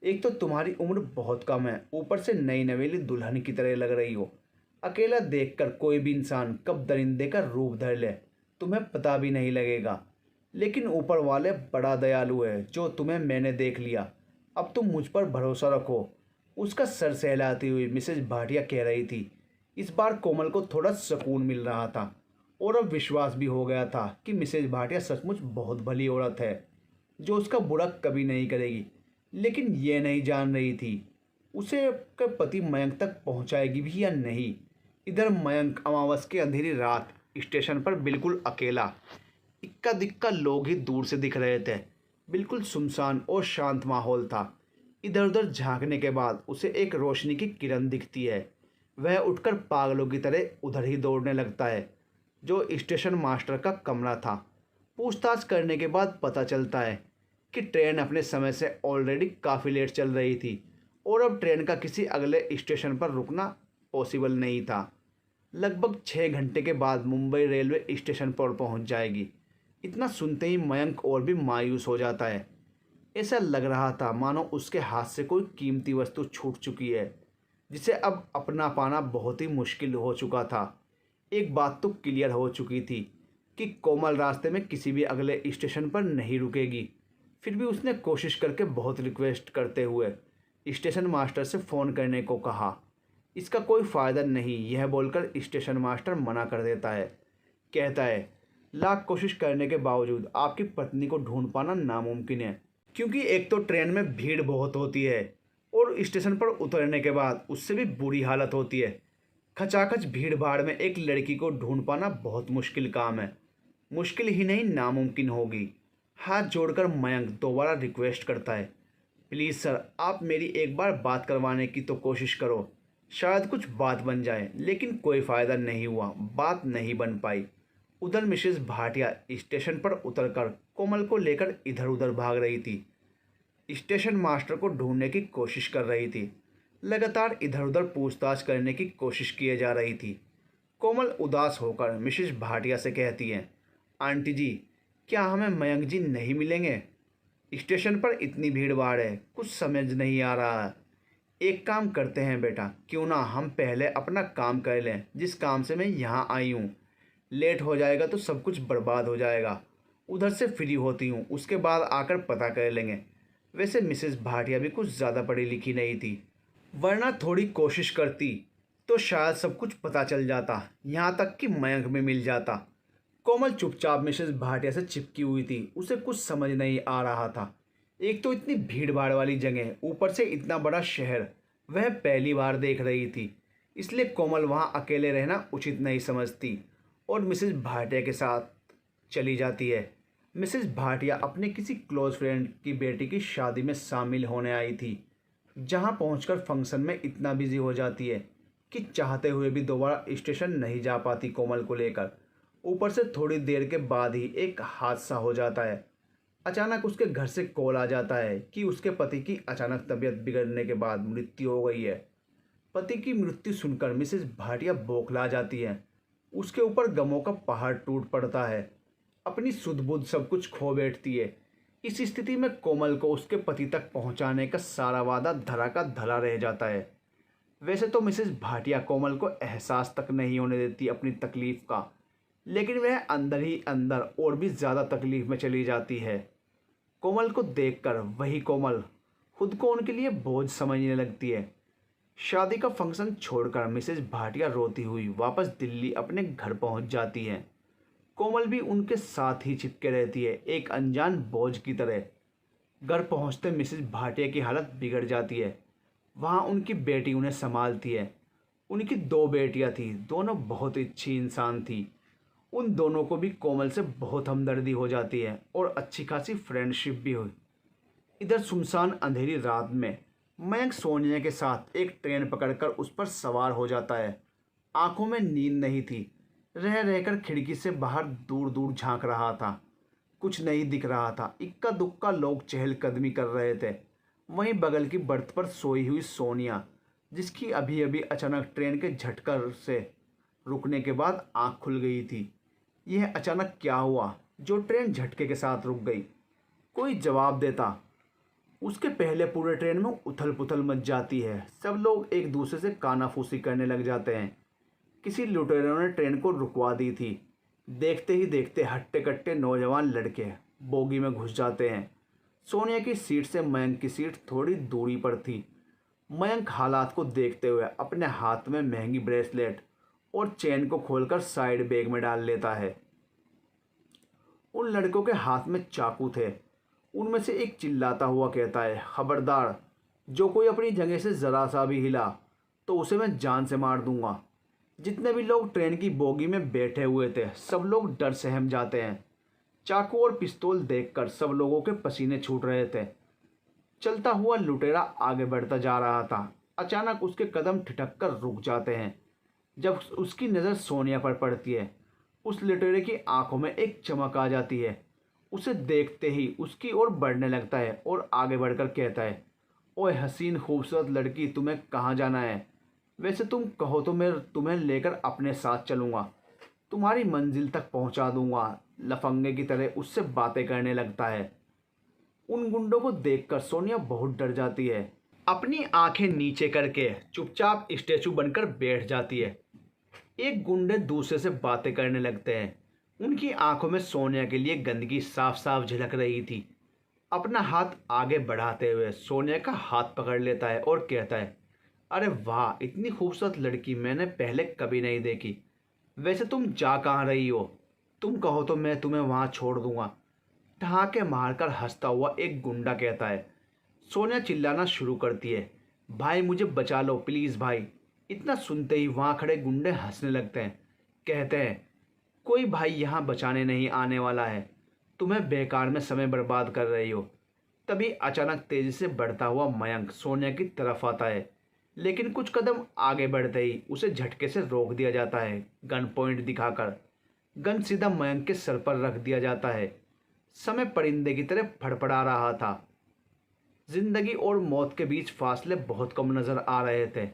एक तो तुम्हारी उम्र बहुत कम है, ऊपर से नई नवेली दुल्हन की तरह लग रही हो। अकेला देखकर कोई भी इंसान कब दरिंदे का रूप धर ले तुम्हें पता भी नहीं लगेगा। लेकिन ऊपर वाले बड़ा दयालु है, जो तुम्हें मैंने देख लिया। अब तुम मुझ पर भरोसा रखो। उसका सर सहलाती हुई मिसेज भाटिया कह रही थी। इस बार कोमल को थोड़ा सुकून मिल रहा था और अब विश्वास भी हो गया था कि मिसेज भाटिया सचमुच बहुत भली औरत है। जो उसका बुरा कभी नहीं करेगी, लेकिन ये नहीं जान रही थी उसे का पति मयंक तक पहुंचाएगी भी या नहीं। इधर मयंक अमावस की अंधेरी रात स्टेशन पर बिल्कुल अकेला, इक्का दिक्का लोग ही दूर से दिख रहे थे। बिल्कुल सुनसान और शांत माहौल था। इधर उधर झांकने के बाद उसे एक रोशनी की किरण दिखती है। वह उठकर पागलों की तरह उधर ही दौड़ने लगता है जो स्टेशन मास्टर का कमरा था। पूछताछ करने के बाद पता चलता है कि ट्रेन अपने समय से ऑलरेडी काफ़ी लेट चल रही थी और अब ट्रेन का किसी अगले स्टेशन पर रुकना पॉसिबल नहीं था। लगभग 6 घंटे के बाद मुंबई रेलवे स्टेशन पर पहुंच जाएगी। इतना सुनते ही मयंक और भी मायूस हो जाता है। ऐसा लग रहा था मानो उसके हाथ से कोई कीमती वस्तु छूट चुकी है जिसे अब अपना पाना बहुत ही मुश्किल हो चुका था। एक बात तो क्लियर हो चुकी थी कि कोमल रास्ते में किसी भी अगले स्टेशन पर नहीं रुकेगी। फिर भी उसने कोशिश करके बहुत रिक्वेस्ट करते हुए स्टेशन मास्टर से फ़ोन करने को कहा। इसका कोई फ़ायदा नहीं, यह बोलकर स्टेशन मास्टर मना कर देता है। कहता है, लाख कोशिश करने के बावजूद आपकी पत्नी को ढूंढ पाना नामुमकिन है, क्योंकि एक तो ट्रेन में भीड़ बहुत होती है और स्टेशन पर उतरने के बाद उससे भी बुरी हालत होती है। खचाखच भीड़ भाड़ में एक लड़की को ढूंढ पाना बहुत मुश्किल काम है। मुश्किल ही नहीं, नामुमकिन होगी। हाथ जोड़कर मयंक दोबारा रिक्वेस्ट करता है, प्लीज़ सर, आप मेरी एक बार बात करवाने की तो कोशिश करो, शायद कुछ बात बन जाए। लेकिन कोई फ़ायदा नहीं हुआ, बात नहीं बन पाई। उधर मिसेस भाटिया स्टेशन पर उतरकर कोमल को लेकर इधर उधर भाग रही थी। स्टेशन मास्टर को ढूंढने की कोशिश कर रही थी। लगातार इधर उधर पूछताछ करने की कोशिश किए जा रही थी। कोमल उदास होकर मिसेस भाटिया से कहती हैं, आंटी जी, क्या हमें मयंक जी नहीं मिलेंगे? स्टेशन पर इतनी भीड़ भाड़ है, कुछ समझ नहीं आ रहा है। एक काम करते हैं बेटा, क्यों ना हम पहले अपना काम कर लें, जिस काम से मैं यहाँ आई हूँ। लेट हो जाएगा तो सब कुछ बर्बाद हो जाएगा। उधर से फ्री होती हूँ, उसके बाद आकर पता कर लेंगे। वैसे मिसेस भाटिया भी कुछ ज़्यादा पढ़ी लिखी नहीं थी, वरना थोड़ी कोशिश करती तो शायद सब कुछ पता चल जाता, यहाँ तक कि मयंक में मिल जाता। कोमल चुपचाप मिसेस भाटिया से चिपकी हुई थी। उसे कुछ समझ नहीं आ रहा था। एक तो इतनी भीड़ भाड़ वाली जगह, ऊपर से इतना बड़ा शहर वह पहली बार देख रही थी, इसलिए कोमल वहाँ अकेले रहना उचित नहीं समझती और मिसेस भाटिया के साथ चली जाती है। मिसेस भाटिया अपने किसी क्लोज फ्रेंड की बेटी की शादी में शामिल होने आई थी, जहां पहुंचकर फंक्शन में इतना बिजी हो जाती है कि चाहते हुए भी दोबारा स्टेशन नहीं जा पाती कोमल को लेकर। ऊपर से थोड़ी देर के बाद ही एक हादसा हो जाता है। अचानक उसके घर से कॉल आ जाता है कि उसके पति की अचानक तबीयत बिगड़ने के बाद मृत्यु हो गई है। पति की मृत्यु सुनकर मिसेस भाटिया बौखला जाती है। उसके ऊपर गमों का पहाड़ टूट पड़ता है। अपनी सुध बुध सब कुछ खो बैठती है। इस स्थिति में कोमल को उसके पति तक पहुंचाने का सारा वादा धरा का धरा रह जाता है। वैसे तो मिसेस भाटिया कोमल को एहसास तक नहीं होने देती अपनी तकलीफ़ का, लेकिन वह अंदर ही अंदर और भी ज़्यादा तकलीफ़ में चली जाती है। कोमल को देखकर वही कोमल खुद को उनके लिए बोझ समझने लगती है। शादी का फंक्शन छोड़कर मिसेस भाटिया रोती हुई वापस दिल्ली अपने घर पहुंच जाती है। कोमल भी उनके साथ ही चिपके रहती है, एक अनजान बोझ की तरह। घर पहुंचते मिसेस भाटिया की हालत बिगड़ जाती है। वहां उनकी बेटी उन्हें संभालती है। उनकी 2 बेटियां थी, दोनों बहुत अच्छी इंसान थी। उन दोनों को भी कोमल से बहुत हमदर्दी हो जाती है और अच्छी खासी फ्रेंडशिप भी हुई। इधर सुनसान अंधेरी रात में मयंक सोनिया के साथ एक ट्रेन पकड़कर उस पर सवार हो जाता है। आंखों में नींद नहीं थी। रह रहकर खिड़की से बाहर दूर दूर झांक रहा था। कुछ नहीं दिख रहा था। इक्का दुक्का लोग चहलकदमी कर रहे थे। वहीं बगल की बर्थ पर सोई हुई सोनिया, जिसकी अभी अभी अचानक ट्रेन के झटकर से रुकने के बाद आंख खुल गई थी। यह अचानक क्या हुआ जो ट्रेन झटके के साथ रुक गई? कोई जवाब देता उसके पहले पूरे ट्रेन में उथल पुथल मच जाती है। सब लोग एक दूसरे से कानाफूसी करने लग जाते हैं। किसी लुटेरों ने ट्रेन को रुकवा दी थी। देखते ही देखते हट्टे कट्टे नौजवान लड़के बोगी में घुस जाते हैं। सोनिया की सीट से मयंक की सीट थोड़ी दूरी पर थी। मयंक हालात को देखते हुए अपने हाथ में महंगी ब्रेसलेट और चेन को खोलकर साइड बैग में डाल लेता है। उन लड़कों के हाथ में चाकू थे उनमें से एक चिल्लाता हुआ कहता है, खबरदार, जो कोई अपनी जगह से ज़रा सा भी हिला तो उसे मैं जान से मार दूंगा। जितने भी लोग ट्रेन की बोगी में बैठे हुए थे सब लोग डर सहम जाते हैं। चाकू और पिस्तौल देखकर सब लोगों के पसीने छूट रहे थे। चलता हुआ लुटेरा आगे बढ़ता जा रहा था। अचानक उसके कदम ठिठक कर रुक जाते हैं। जब उसकी नज़र सोनिया पर पड़ती है, उस लुटेरे की आंखों में एक चमक आ जाती है। उसे देखते ही उसकी ओर बढ़ने लगता है और आगे बढ़कर कहता है, ओए हसीन खूबसूरत लड़की, तुम्हें कहाँ जाना है? वैसे तुम कहो तो मैं तुम्हें लेकर अपने साथ चलूँगा, तुम्हारी मंजिल तक पहुँचा दूँगा। लफंगे की तरह उससे बातें करने लगता है। उन गुंडों को देखकर सोनिया बहुत डर जाती है। अपनी आंखें नीचे करके चुपचाप स्टैचू बनकर बैठ जाती है। एक गुंडे दूसरे से बातें करने लगते हैं। उनकी आंखों में सोनिया के लिए गंदगी साफ साफ झलक रही थी। अपना हाथ आगे बढ़ाते हुए सोनिया का हाथ पकड़ लेता है और कहता है, अरे वाह, इतनी खूबसूरत लड़की मैंने पहले कभी नहीं देखी। वैसे तुम जा कहाँ रही हो? तुम कहो तो मैं तुम्हें वहाँ छोड़ दूंगा। ठहाके मारकर हंसता हुआ एक गुंडा कहता है। सोनिया चिल्लाना शुरू करती है, भाई मुझे बचा लो प्लीज़ भाई। इतना सुनते ही वहाँ खड़े गुंडे हंसने लगते हैं। कहते हैं, कोई भाई यहाँ बचाने नहीं आने वाला है, तुम्हें बेकार में समय बर्बाद कर रही हो। तभी अचानक तेजी से बढ़ता हुआ मयंक सोनिया की तरफ आता है, लेकिन कुछ कदम आगे बढ़ते ही उसे झटके से रोक दिया जाता है। गन पॉइंट दिखाकर गन सीधा मयंक के सर पर रख दिया जाता है। समय परिंदे की तरह फड़फड़ा रहा था। जिंदगी और मौत के बीच फासले बहुत कम नजर आ रहे थे।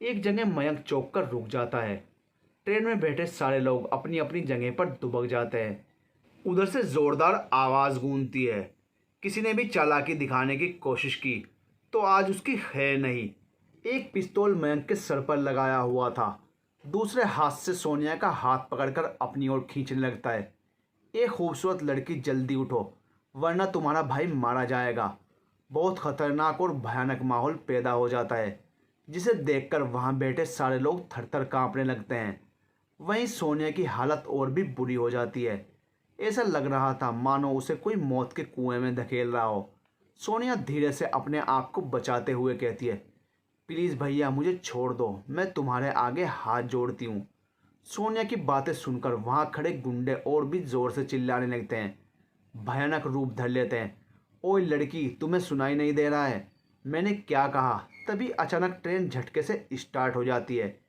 एक जगह मयंक चौंक कर रुक जाता है। ट्रेन में बैठे सारे लोग अपनी अपनी जगह पर दुबक जाते हैं। उधर से जोरदार आवाज़ गूंजती है। किसी ने भी चालाकी दिखाने की कोशिश की तो आज उसकी खैर नहीं। एक पिस्तौल मयंक के सर पर लगाया हुआ था। दूसरे हाथ से सोनिया का हाथ पकड़कर अपनी ओर खींचने लगता है। एक खूबसूरत लड़की, जल्दी उठो वरना तुम्हारा भाई मारा जाएगा। बहुत खतरनाक और भयानक माहौल पैदा हो जाता है, जिसे देखकर वहाँ बैठे सारे लोग थर थर काँपने लगते हैं। वहीं सोनिया की हालत और भी बुरी हो जाती है। ऐसा लग रहा था मानो उसे कोई मौत के कुएं में धकेल रहा हो। सोनिया धीरे से अपने आप को बचाते हुए कहती है, प्लीज़ भैया मुझे छोड़ दो, मैं तुम्हारे आगे हाथ जोड़ती हूँ। सोनिया की बातें सुनकर वहाँ खड़े गुंडे और भी ज़ोर से चिल्लाने लगते हैं। भयानक रूप धर लेते हैं। ओए लड़की, तुम्हें सुनाई नहीं दे रहा है मैंने क्या कहा? तभी अचानक ट्रेन झटके से स्टार्ट हो जाती है।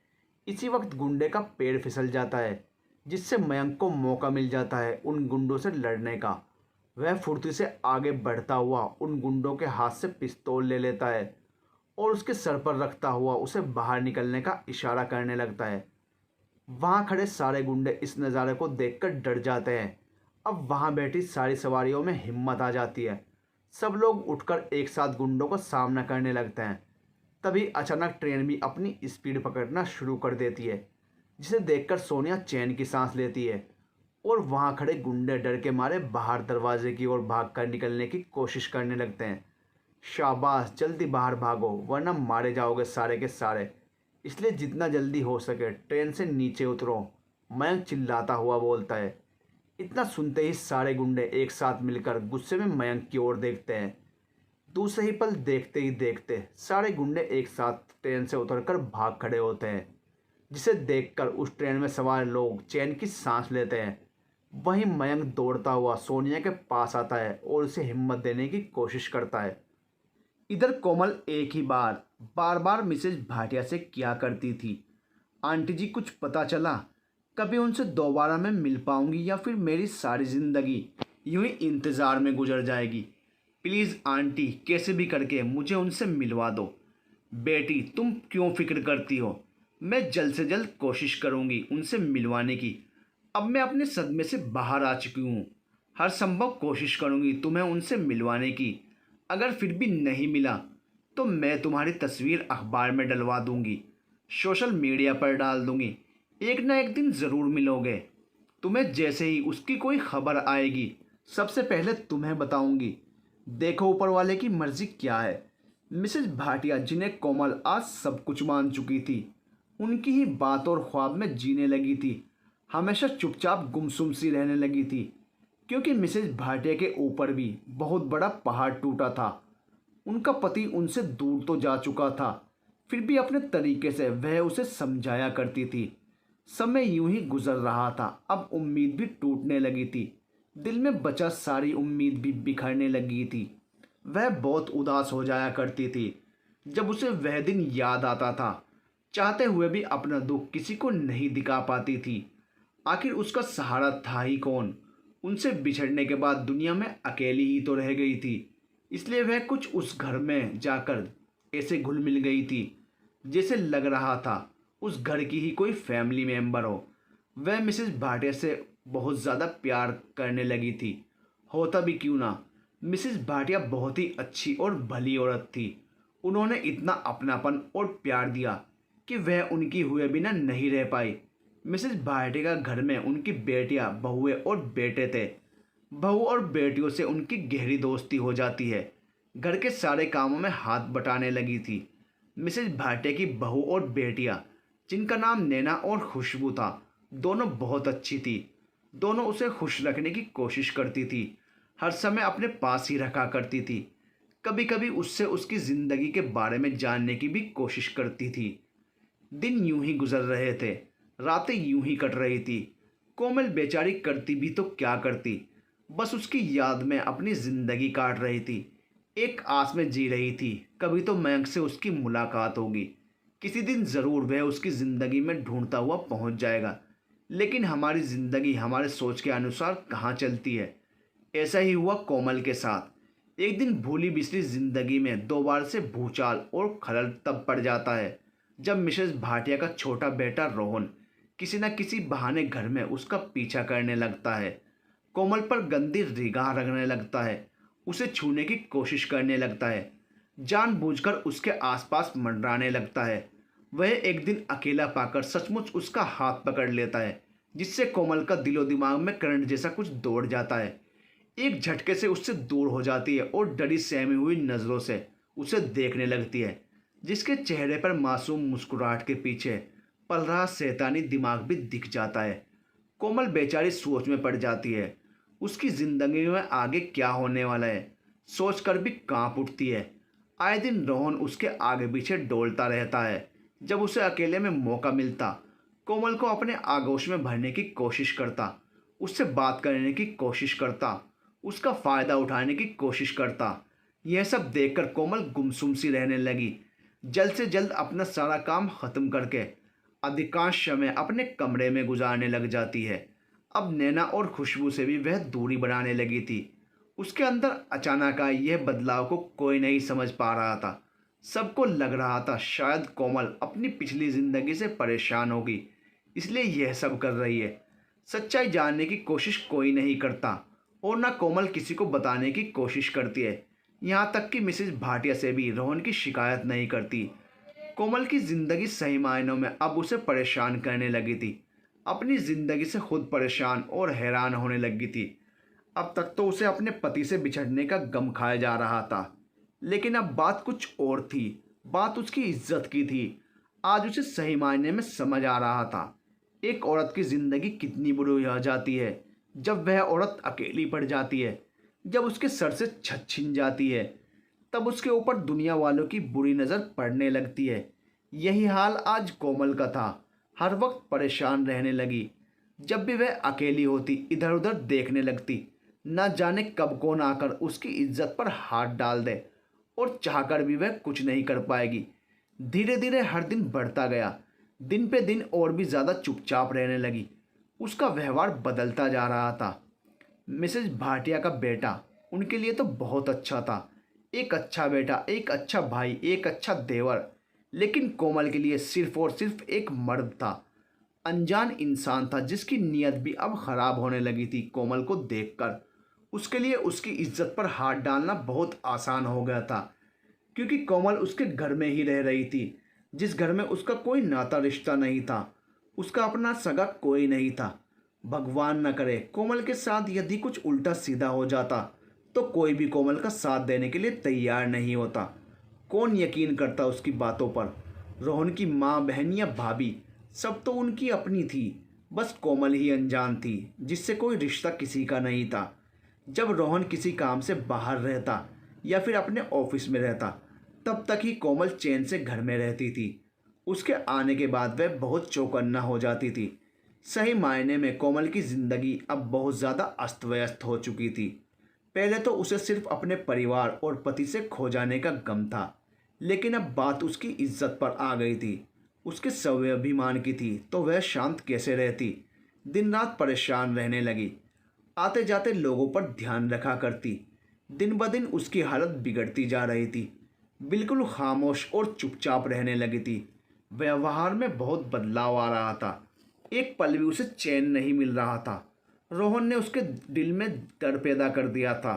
इसी वक्त गुंडे का पैर फिसल जाता है, जिससे मयंक को मौका मिल जाता है उन गुंडों से लड़ने का। वह फुर्ती से आगे बढ़ता हुआ उन गुंडों के हाथ से पिस्तौल ले लेता है और उसके सर पर रखता हुआ उसे बाहर निकलने का इशारा करने लगता है। वहाँ खड़े सारे गुंडे इस नज़ारे को देखकर डर जाते हैं। अब वहाँ बैठी सारी सवारियों में हिम्मत आ जाती है। सब लोग उठकर एक साथ गुंडों का सामना करने लगते हैं। तभी अचानक ट्रेन भी अपनी स्पीड पकड़ना शुरू कर देती है, जिसे देखकर सोनिया चैन की सांस लेती है और वहाँ खड़े गुंडे डर के मारे बाहर दरवाजे की ओर भागकर निकलने की कोशिश करने लगते हैं। शाबाश, जल्दी बाहर भागो वरना मारे जाओगे सारे के सारे, इसलिए जितना जल्दी हो सके ट्रेन से नीचे उतरो, मयंक चिल्लाता हुआ बोलता है। इतना सुनते ही सारे गुंडे एक साथ मिलकर गुस्से में मयंक की ओर देखते हैं। दूसरे ही पल देखते ही देखते सारे गुंडे एक साथ ट्रेन से उतरकर भाग खड़े होते हैं, जिसे देखकर उस ट्रेन में सवार लोग चैन की सांस लेते हैं। वहीं मयंक दौड़ता हुआ सोनिया के पास आता है और उसे हिम्मत देने की कोशिश करता है। इधर कोमल एक ही बार बार मिसेज भाटिया से क्या करती थी, आंटी जी कुछ पता चला? कभी उनसे दोबारा मैं मिल पाऊंगी या फिर मेरी सारी ज़िंदगी यूं ही इंतज़ार में गुजर जाएगी? प्लीज़ आंटी, कैसे भी करके मुझे उनसे मिलवा दो। बेटी तुम क्यों फिक्र करती हो, मैं जल्द से जल्द कोशिश करूंगी उनसे मिलवाने की। अब मैं अपने सदमे से बाहर आ चुकी हूँ, हर संभव कोशिश करूंगी तुम्हें उनसे मिलवाने की। अगर फिर भी नहीं मिला तो मैं तुम्हारी तस्वीर अखबार में डलवा दूंगी, सोशल मीडिया पर डाल दूंगी। एक ना एक दिन ज़रूर मिलोगे। तुम्हें जैसे ही उसकी कोई खबर आएगी सबसे पहले तुम्हें बताऊंगी। देखो ऊपर वाले की मर्जी क्या है। मिसेज भाटिया, जिन्हें कोमल आज सब कुछ मान चुकी थी, उनकी ही बात और ख्वाब में जीने लगी थी। हमेशा चुपचाप गुमसुम सी रहने लगी थी। क्योंकि मिसेज भाटिया के ऊपर भी बहुत बड़ा पहाड़ टूटा था। उनका पति उनसे दूर तो जा चुका था, फिर भी अपने तरीके से वह उसे समझाया करती थी। समय यूं ही गुजर रहा था, अब उम्मीद भी टूटने लगी थी। दिल में बचा सारी उम्मीद भी बिखरने लगी थी। वह बहुत उदास हो जाया करती थी जब उसे वह दिन याद आता था। चाहते हुए भी अपना दुख किसी को नहीं दिखा पाती थी। आखिर उसका सहारा था ही कौन। उनसे बिछड़ने के बाद दुनिया में अकेली ही तो रह गई थी। इसलिए वह कुछ उस घर में जाकर ऐसे घुल मिल गई थी जैसे लग रहा था उस घर की ही कोई फैमिली मेंबर हो। वह मिसेस भाटिया से बहुत ज़्यादा प्यार करने लगी थी। होता भी क्यों ना, मिसेस भाटिया बहुत ही अच्छी और भली औरत थी। उन्होंने इतना अपनापन और प्यार दिया कि वह उनकी हुए बिना नहीं रह पाई। मिसेस भाटिया का घर में उनकी बेटियां, बहुएं और बेटे थे। बहू और बेटियों से उनकी गहरी दोस्ती हो जाती है। घर के सारे कामों में हाथ बटाने लगी थी। मिसेस भाटिया की बहू और बेटियां, जिनका नाम नैना और खुशबू था, दोनों बहुत अच्छी थी। दोनों उसे खुश रखने की कोशिश करती थी, हर समय अपने पास ही रखा करती थी। कभी कभी उससे उसकी ज़िंदगी के बारे में जानने की भी कोशिश करती थी। दिन यूं ही गुजर रहे थे, रातें यूं ही कट रही थी। कोमल बेचारी करती भी तो क्या करती, बस उसकी याद में अपनी ज़िंदगी काट रही थी। एक आस में जी रही थी, कभी तो मयंक से उसकी मुलाकात होगी। किसी दिन ज़रूर वह उसकी ज़िंदगी में ढूंढता हुआ पहुंच जाएगा। लेकिन हमारी ज़िंदगी हमारे सोच के अनुसार कहाँ चलती है। ऐसा ही हुआ कोमल के साथ। एक दिन भूली बिसरी ज़िंदगी में दो बार से भूचाल और खलल तब पड़ जाता है जब मिसेस भाटिया का छोटा बेटा रोहन किसी न किसी बहाने घर में उसका पीछा करने लगता है। कोमल पर गंदी निगाह रखने लगता है, उसे छूने की कोशिश करने लगता है, जानबूझकर उसके आसपास मंडराने लगता है। वह एक दिन अकेला पाकर सचमुच उसका हाथ पकड़ लेता है, जिससे कोमल का दिलो दिमाग में करंट जैसा कुछ दौड़ जाता है। एक झटके से उससे दूर हो जाती है और डरी सहमी हुई नज़रों से उसे देखने लगती है, जिसके चेहरे पर मासूम मुस्कुराहट के पीछे पल रहा शैतानी दिमाग भी दिख जाता है। कोमल बेचारी सोच में पड़ जाती है। उसकी ज़िंदगी में आगे क्या होने वाला है सोचकर भी कांप उठती है। आए दिन रोहन उसके आगे पीछे डोलता रहता है। जब उसे अकेले में मौका मिलता, कोमल को अपने आगोश में भरने की कोशिश करता, उससे बात करने की कोशिश करता, उसका फ़ायदा उठाने की कोशिश करता। यह सब देखकर कोमल गुमसुम सी रहने लगी। जल्द से जल्द अपना सारा काम ख़त्म करके अधिकांश समय अपने कमरे में गुजारने लग जाती है। अब नैना और खुशबू से भी वह दूरी बनाने लगी थी। उसके अंदर अचानक आए यह बदलाव को कोई नहीं समझ पा रहा था। सबको लग रहा था शायद कोमल अपनी पिछली ज़िंदगी से परेशान होगी, इसलिए यह सब कर रही है। सच्चाई जानने की कोशिश कोई नहीं करता और ना कोमल किसी को बताने की कोशिश करती है। यहाँ तक कि मिसेज भाटिया से भी रोहन की शिकायत नहीं करती। कोमल की ज़िंदगी सही मायनों में अब उसे परेशान करने लगी थी। अपनी ज़िंदगी से खुद परेशान और हैरान होने लगी थी। अब तक तो उसे अपने पति से बिछड़ने का गम खाया जा रहा था, लेकिन अब बात कुछ और थी। बात उसकी इज्जत की थी। आज उसे सही मायने में समझ आ रहा था एक औरत की ज़िंदगी कितनी बुरी हो जाती है जब वह औरत अकेली पड़ जाती है, जब उसके सर से छत छिन जाती है, तब उसके ऊपर दुनिया वालों की बुरी नज़र पड़ने लगती है। यही हाल आज कोमल का था। हर वक्त परेशान रहने लगी। जब भी वह अकेली होती, इधर उधर देखने लगती, न जाने कब कौन आकर उसकी इज्जत पर हाथ डाल दे, और चाहकर भी वह कुछ नहीं कर पाएगी। धीरे धीरे हर दिन बढ़ता गया। दिन पे दिन और भी ज़्यादा चुपचाप रहने लगी। उसका व्यवहार बदलता जा रहा था। मिसेज भाटिया का बेटा उनके लिए तो बहुत अच्छा था। एक अच्छा बेटा, एक अच्छा भाई, एक अच्छा देवर। लेकिन कोमल के लिए सिर्फ और सिर्फ एक मर्द था, अनजान इंसान था, जिसकी नीयत भी अब ख़राब होने लगी थी। कोमल को देखकर उसके लिए उसकी इज्जत पर हाथ डालना बहुत आसान हो गया था, क्योंकि कोमल उसके घर में ही रह रही थी, जिस घर में उसका कोई नाता रिश्ता नहीं था, उसका अपना सगा कोई नहीं था। भगवान न करे कोमल के साथ यदि कुछ उल्टा सीधा हो जाता, तो कोई भी कोमल का साथ देने के लिए तैयार नहीं होता। कौन यकीन करता उसकी बातों पर। रोहन की माँ, बहन या भाभी, सब तो उनकी अपनी थी। बस कोमल ही अनजान थी, जिससे कोई रिश्ता किसी का नहीं था। जब रोहन किसी काम से बाहर रहता या फिर अपने ऑफिस में रहता, तब तक ही कोमल चैन से घर में रहती थी। उसके आने के बाद वह बहुत चौकन्ना हो जाती थी। सही मायने में कोमल की जिंदगी अब बहुत ज़्यादा अस्त व्यस्त हो चुकी थी। पहले तो उसे सिर्फ अपने परिवार और पति से खो जाने का गम था, लेकिन अब बात उसकी इज्जत पर आ गई थी, उसके स्वाभिमान की थी। तो वह शांत कैसे रहती, दिन रात परेशान रहने लगी। आते जाते लोगों पर ध्यान रखा करती। दिन ब दिन उसकी हालत बिगड़ती जा रही थी। बिल्कुल खामोश और चुपचाप रहने लगी थी। व्यवहार में बहुत बदलाव आ रहा था। एक पल भी उसे चैन नहीं मिल रहा था। रोहन ने उसके दिल में डर पैदा कर दिया था।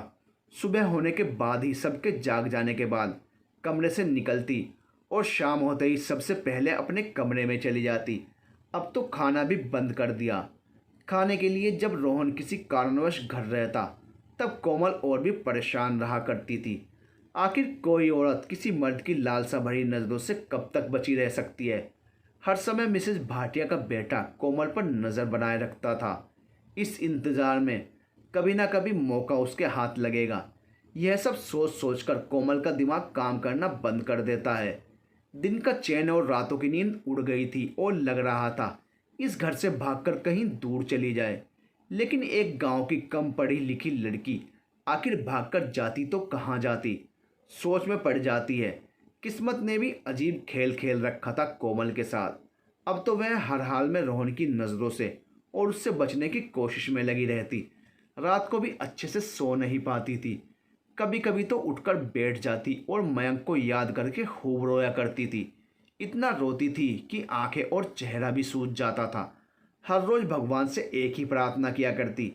सुबह होने के बाद ही, सबके जाग जाने के बाद कमरे से निकलती और शाम होते ही सबसे पहले अपने कमरे में चली जाती। अब तो खाना भी बंद कर दिया। खाने के लिए जब रोहन किसी कारणवश घर रहता, तब कोमल और भी परेशान रहा करती थी। आखिर कोई औरत किसी मर्द की लालसा भरी नज़रों से कब तक बची रह सकती है। हर समय मिसेस भाटिया का बेटा कोमल पर नज़र बनाए रखता था, इस इंतज़ार में कभी ना कभी मौका उसके हाथ लगेगा। यह सब सोच सोच कर कोमल का दिमाग काम करना बंद कर देता है। दिन का चैन और रातों की नींद उड़ गई थी और लग रहा था इस घर से भागकर कहीं दूर चली जाए। लेकिन एक गांव की कम पढ़ी लिखी लड़की आखिर भागकर जाती तो कहाँ जाती, सोच में पड़ जाती है। किस्मत ने भी अजीब खेल खेल रखा था कोमल के साथ। अब तो वह हर हाल में रोहन की नज़रों से और उससे बचने की कोशिश में लगी रहती। रात को भी अच्छे से सो नहीं पाती थी। कभी कभी तो उठकर बैठ जाती और मयंक को याद करके खूब रोया करती थी। इतना रोती थी कि आंखें और चेहरा भी सूज जाता था। हर रोज भगवान से एक ही प्रार्थना किया करती,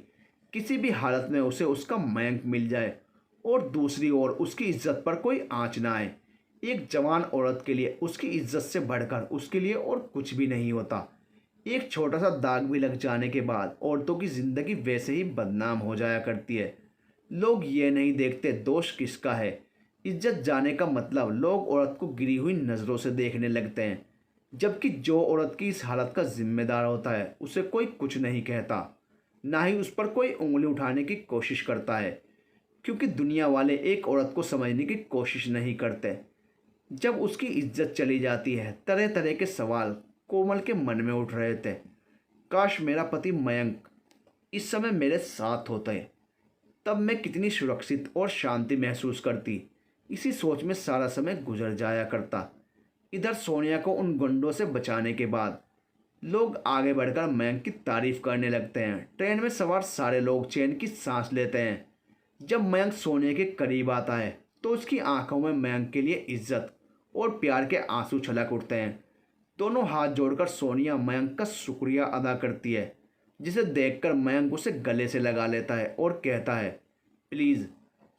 किसी भी हालत में उसे उसका मयंक मिल जाए और दूसरी ओर उसकी इज्जत पर कोई आंच ना आए। एक जवान औरत के लिए उसकी इज्जत से बढ़कर उसके लिए और कुछ भी नहीं होता। एक छोटा सा दाग भी लग जाने के बाद औरतों की जिंदगी वैसे ही बदनाम हो जाया करती है। लोग ये नहीं देखते दोष किसका है। इज्जत जाने का मतलब लोग औरत को गिरी हुई नज़रों से देखने लगते हैं, जबकि जो औरत की इस हालत का जिम्मेदार होता है उसे कोई कुछ नहीं कहता, ना ही उस पर कोई उंगली उठाने की कोशिश करता है, क्योंकि दुनिया वाले एक औरत को समझने की कोशिश नहीं करते। जब उसकी इज्जत चली जाती है, तरह तरह के सवाल कोमल के मन में उठ रहे थे। काश मेरा पति मयंक इस समय मेरे साथ होता है, तब मैं कितनी सुरक्षित और शांति महसूस करती। इसी सोच में सारा समय गुजर जाया करता। इधर सोनिया को उन गुंडों से बचाने के बाद लोग आगे बढ़कर मयंक की तारीफ करने लगते हैं। ट्रेन में सवार सारे लोग चैन की सांस लेते हैं। जब मयंक सोनिया के करीब आता है तो उसकी आंखों में मयंक के लिए इज्जत और प्यार के आंसू छलक उठते हैं। दोनों हाथ जोड़कर सोनिया मयंक का शुक्रिया अदा करती है, जिसे देखकर मयंक उसे गले से लगा लेता है और कहता है, प्लीज़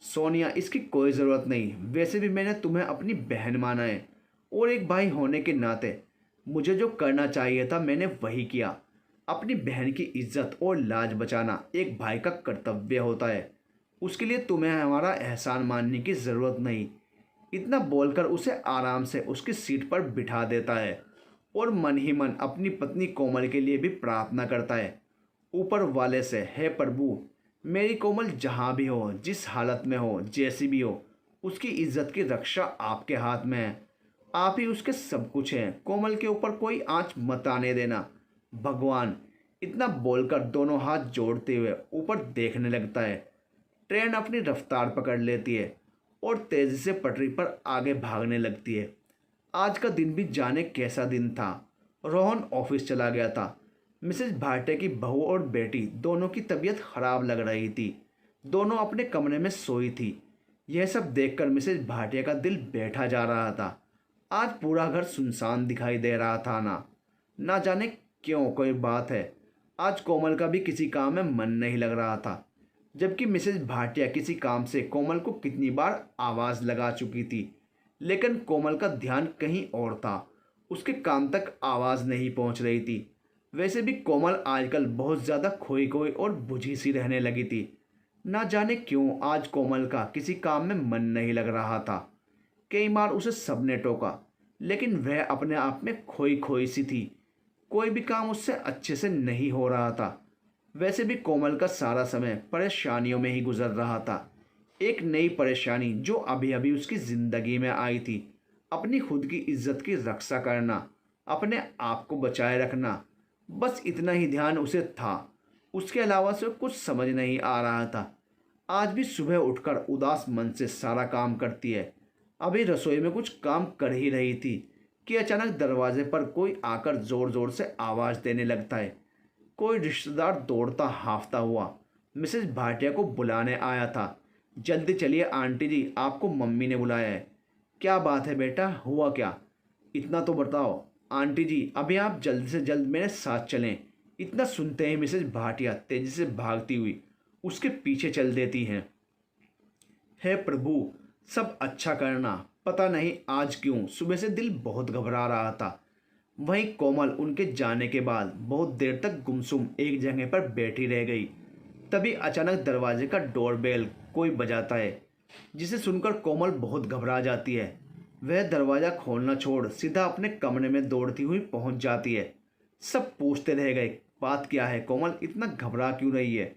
सोनिया, इसकी कोई ज़रूरत नहीं। वैसे भी मैंने तुम्हें अपनी बहन माना है और एक भाई होने के नाते मुझे जो करना चाहिए था मैंने वही किया। अपनी बहन की इज्जत और लाज बचाना एक भाई का कर्तव्य होता है। उसके लिए तुम्हें हमारा एहसान मानने की ज़रूरत नहीं। इतना बोलकर उसे आराम से उसकी सीट पर बिठा देता है और मन ही मन अपनी पत्नी कोमल के लिए भी प्रार्थना करता है, ऊपर वाले से, हे प्रभु, मेरी कोमल जहाँ भी हो, जिस हालत में हो, जैसी भी हो, उसकी इज्जत की रक्षा आपके हाथ में है। आप ही उसके सब कुछ हैं। कोमल के ऊपर कोई आंच मत आने देना भगवान। इतना बोलकर दोनों हाथ जोड़ते हुए ऊपर देखने लगता है। ट्रेन अपनी रफ्तार पकड़ लेती है और तेज़ी से पटरी पर आगे भागने लगती है। आज का दिन भी जाने कैसा दिन था। रोहन ऑफिस चला गया था। मिसेज भाटिया की बहू और बेटी दोनों की तबीयत खराब लग रही थी। दोनों अपने कमरे में सोई थी। यह सब देखकर मिसेज भाटिया का दिल बैठा जा रहा था। आज पूरा घर सुनसान दिखाई दे रहा था। ना जाने क्यों, कोई बात है। आज कोमल का भी किसी काम में मन नहीं लग रहा था, जबकि मिसेज भाटिया किसी काम से कोमल को कितनी बार आवाज़ लगा चुकी थी, लेकिन कोमल का ध्यान कहीं और था। उसके कान तक आवाज़ नहीं पहुंच रही थी। वैसे भी कोमल आजकल बहुत ज़्यादा खोई खोई और बुझी सी रहने लगी थी। ना जाने क्यों आज कोमल का किसी काम में मन नहीं लग रहा था। कई बार उसे सबने टोका, लेकिन वह अपने आप में खोई खोई सी थी। कोई भी काम उससे अच्छे से नहीं हो रहा था। वैसे भी कोमल का सारा समय परेशानियों में ही गुजर रहा था। एक नई परेशानी जो अभी अभी उसकी ज़िंदगी में आई थी, अपनी खुद की इज्जत की रक्षा करना, अपने आप को बचाए रखना, बस इतना ही ध्यान उसे था। उसके अलावा से कुछ समझ नहीं आ रहा था। आज भी सुबह उठकर उदास मन से सारा काम करती है। अभी रसोई में कुछ काम कर ही रही थी कि अचानक दरवाजे पर कोई आकर जोर जोर से आवाज़ देने लगता है। कोई रिश्तेदार दौड़ता हांफता हुआ मिसेज भाटिया को बुलाने आया था। जल्दी चलिए आंटी जी, आपको मम्मी ने बुलाया है। क्या बात है बेटा, हुआ क्या? इतना तो बताओ। आंटी जी, अभी आप जल्द से जल्द मेरे साथ चलें। इतना सुनते ही मिसेज भाटिया तेजी से भागती हुई उसके पीछे चल देती हैं। हे प्रभु, सब अच्छा करना। पता नहीं आज क्यों सुबह से दिल बहुत घबरा रहा था। वहीं कोमल उनके जाने के बाद बहुत देर तक गुमसुम एक जगह पर बैठी रह गई। तभी अचानक दरवाजे का डोरबेल कोई बजाता है, जिसे सुनकर कोमल बहुत घबरा जाती है। वह दरवाज़ा खोलना छोड़ सीधा अपने कमरे में दौड़ती हुई पहुंच जाती है। सब पूछते रह गए, बात क्या है? कोमल इतना घबरा क्यों रही है?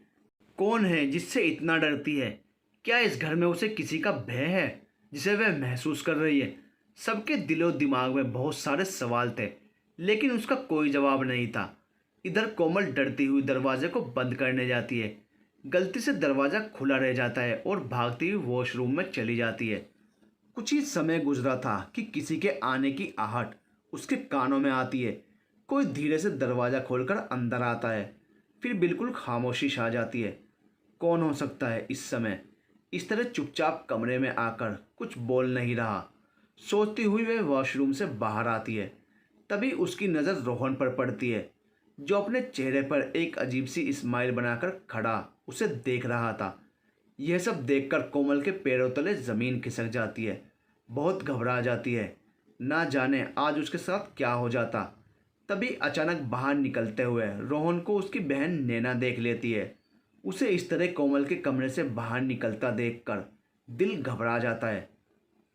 कौन है जिससे इतना डरती है? क्या इस घर में उसे किसी का भय है जिसे वह महसूस कर रही है? सबके दिलो दिमाग में बहुत सारे सवाल थे, लेकिन उसका कोई जवाब नहीं था। इधर कोमल डरती हुई दरवाजे को बंद करने जाती है। गलती से दरवाज़ा खुला रह जाता है और भागती हुई वॉशरूम में चली जाती है। कुछ ही समय गुजरा था कि किसी के आने की आहट उसके कानों में आती है। कोई धीरे से दरवाज़ा खोलकर अंदर आता है। फिर बिल्कुल खामोशी छा जाती है। कौन हो सकता है इस समय इस तरह चुपचाप कमरे में आकर कुछ बोल नहीं रहा? सोचती हुई वह वॉशरूम से बाहर आती है। तभी उसकी नज़र रोहन पर पड़ती है, जो अपने चेहरे पर एक अजीब सी स्माइल बनाकर खड़ा उसे देख रहा था। यह सब देखकर कोमल के पैरों तले ज़मीन खिसक जाती है। बहुत घबरा जाती है, ना जाने आज उसके साथ क्या हो जाता। तभी अचानक बाहर निकलते हुए रोहन को उसकी बहन नैना देख लेती है। उसे इस तरह कोमल के कमरे से बाहर निकलता देखकर दिल घबरा जाता है।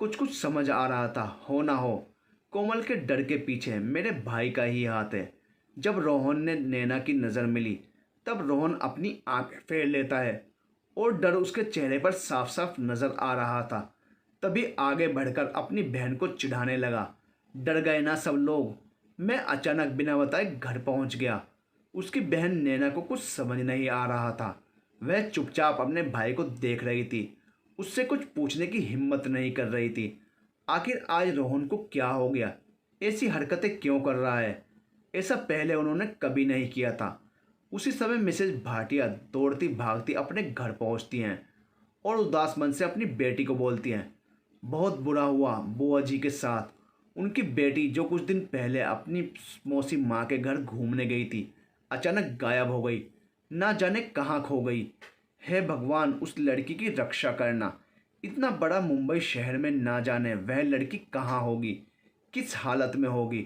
कुछ कुछ समझ आ रहा था, हो ना हो कोमल के डर के पीछे मेरे भाई का ही हाथ है। जब रोहन ने नैना की नज़र मिली, तब रोहन अपनी आंखें फेर लेता है और डर उसके चेहरे पर साफ साफ नज़र आ रहा था। तभी आगे बढ़कर अपनी बहन को चिढ़ाने लगा, डर गए ना सब लोग? मैं अचानक बिना बताए घर पहुंच गया। उसकी बहन नैना को कुछ समझ नहीं आ रहा था। वह चुपचाप अपने भाई को देख रही थी, उससे कुछ पूछने की हिम्मत नहीं कर रही थी। आखिर आज रोहन को क्या हो गया? ऐसी हरकतें क्यों कर रहा है? ऐसा पहले उन्होंने कभी नहीं किया था। उसी समय मिसेज भाटिया दौड़ती भागती अपने घर पहुंचती हैं और उदास मन से अपनी बेटी को बोलती हैं, बहुत बुरा हुआ बुआ जी के साथ। उनकी बेटी जो कुछ दिन पहले अपनी मौसी माँ के घर घूमने गई थी, अचानक गायब हो गई। ना जाने कहाँ खो गई। हे भगवान, उस लड़की की रक्षा करना। इतना बड़ा मुंबई शहर में ना जाने वह लड़की कहाँ होगी, किस हालत में होगी।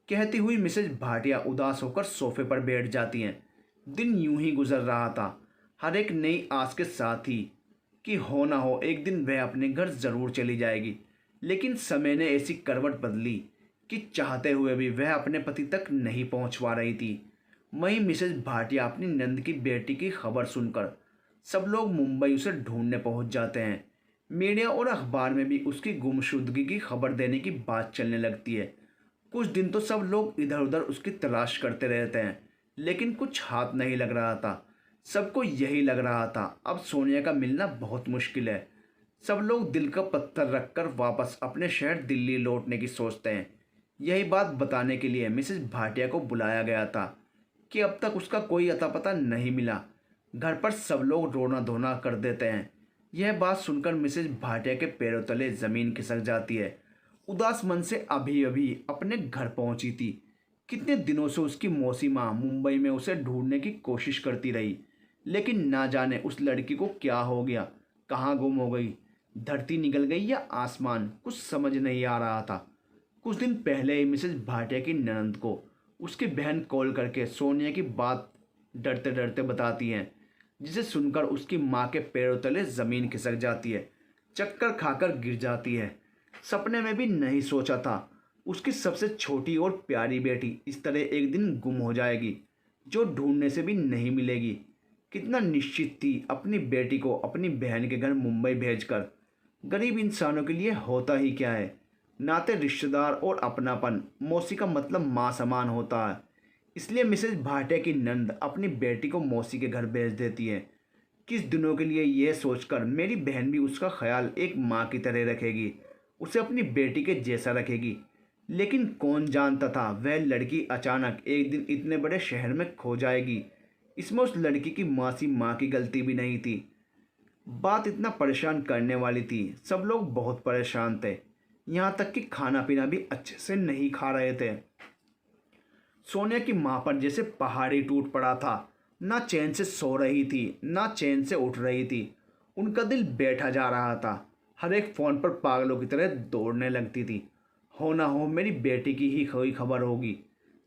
कहती हुई मिसेज भाटिया उदास होकर सोफे पर बैठ जाती हैं। दिन यूं ही गुजर रहा था, हर एक नई आस के साथ ही कि हो ना हो एक दिन वह अपने घर ज़रूर चली जाएगी। लेकिन समय ने ऐसी करवट बदली कि चाहते हुए भी वह अपने पति तक नहीं पहुंच पा रही थी। वहीं मिसेज भाटिया अपनी नंद की बेटी की खबर सुनकर सब लोग मुंबई उसे ढूंढने पहुंच जाते हैं। मीडिया और अखबार में भी उसकी गुमशुदगी की खबर देने की बात चलने लगती है। कुछ दिन तो सब लोग इधर उधर उसकी तलाश करते रहते हैं, लेकिन कुछ हाथ नहीं लग रहा था। सबको यही लग रहा था, अब सोनिया का मिलना बहुत मुश्किल है। सब लोग दिल का पत्थर रखकर वापस अपने शहर दिल्ली लौटने की सोचते हैं। यही बात बताने के लिए मिसेज भाटिया को बुलाया गया था कि अब तक उसका कोई अता पता नहीं मिला। घर पर सब लोग रोना धोना कर देते हैं। यह बात सुनकर मिसेज भाटिया के पैरों तले ज़मीन खिसक जाती है। उदास मन से अभी अभी अपने घर पहुंची थी। कितने दिनों से उसकी मौसी माँ मुंबई में उसे ढूंढने की कोशिश करती रही, लेकिन ना जाने उस लड़की को क्या हो गया, कहाँ गुम हो गई। धरती निकल गई या आसमान, कुछ समझ नहीं आ रहा था। कुछ दिन पहले ही मिसेज भाटिया की ननंद को उसकी बहन कॉल करके सोनिया की बात डरते डरते बताती हैं, जिसे सुनकर उसकी माँ के पैरों तले ज़मीन खिसक जाती है, चक्कर खाकर गिर जाती है। सपने में भी नहीं सोचा था उसकी सबसे छोटी और प्यारी बेटी इस तरह एक दिन गुम हो जाएगी, जो ढूंढने से भी नहीं मिलेगी। कितना निश्चित थी अपनी बेटी को अपनी बहन के घर मुंबई भेजकर। गरीब इंसानों के लिए होता ही क्या है, नाते रिश्तेदार और अपनापन। मौसी का मतलब माँ समान होता है। इसलिए मिसेज भाटिया की नंद अपनी बेटी को मौसी के घर भेज देती है। किस दिनों के लिए यह सोचकर मेरी बहन भी उसका ख्याल एक माँ की तरह रखेगी, उसे अपनी बेटी के जैसा रखेगी। लेकिन कौन जानता था वह लड़की अचानक एक दिन इतने बड़े शहर में खो जाएगी। इसमें उस लड़की की मासी माँ की गलती भी नहीं थी। बात इतना परेशान करने वाली थी, सब लोग बहुत परेशान थे, यहाँ तक कि खाना पीना भी अच्छे से नहीं खा रहे थे। सोनिया की माँ पर जैसे पहाड़ी टूट पड़ा था। ना चैन से सो रही थी, ना चैन से उठ रही थी। उनका दिल बैठा जा रहा था। हर एक फ़ोन पर पागलों की तरह दौड़ने लगती थी। हो ना हो मेरी बेटी की ही कोई खबर होगी।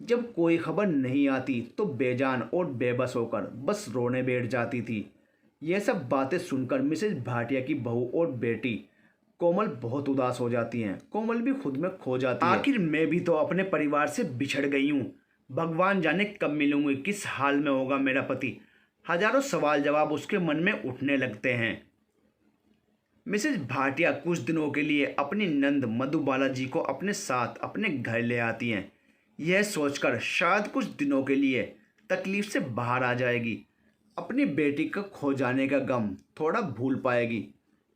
जब कोई खबर नहीं आती तो बेजान और बेबस होकर बस रोने बैठ जाती थी। यह सब बातें सुनकर मिसेज भाटिया की बहू और बेटी कोमल बहुत उदास हो जाती हैं। कोमल भी खुद में खो जाती है। आखिर मैं भी तो अपने परिवार से बिछड़ गई हूँ। भगवान जाने कब मिलूंगी, किस हाल में होगा मेरा पति। हजारों सवाल जवाब उसके मन में उठने लगते हैं। मिसेज भाटिया कुछ दिनों के लिए अपनी नंद मधुबाला जी को अपने साथ अपने घर ले आती हैं, यह सोचकर शायद कुछ दिनों के लिए तकलीफ से बाहर आ जाएगी। अपनी बेटी का खो जाने का गम थोड़ा भूल पाएगी।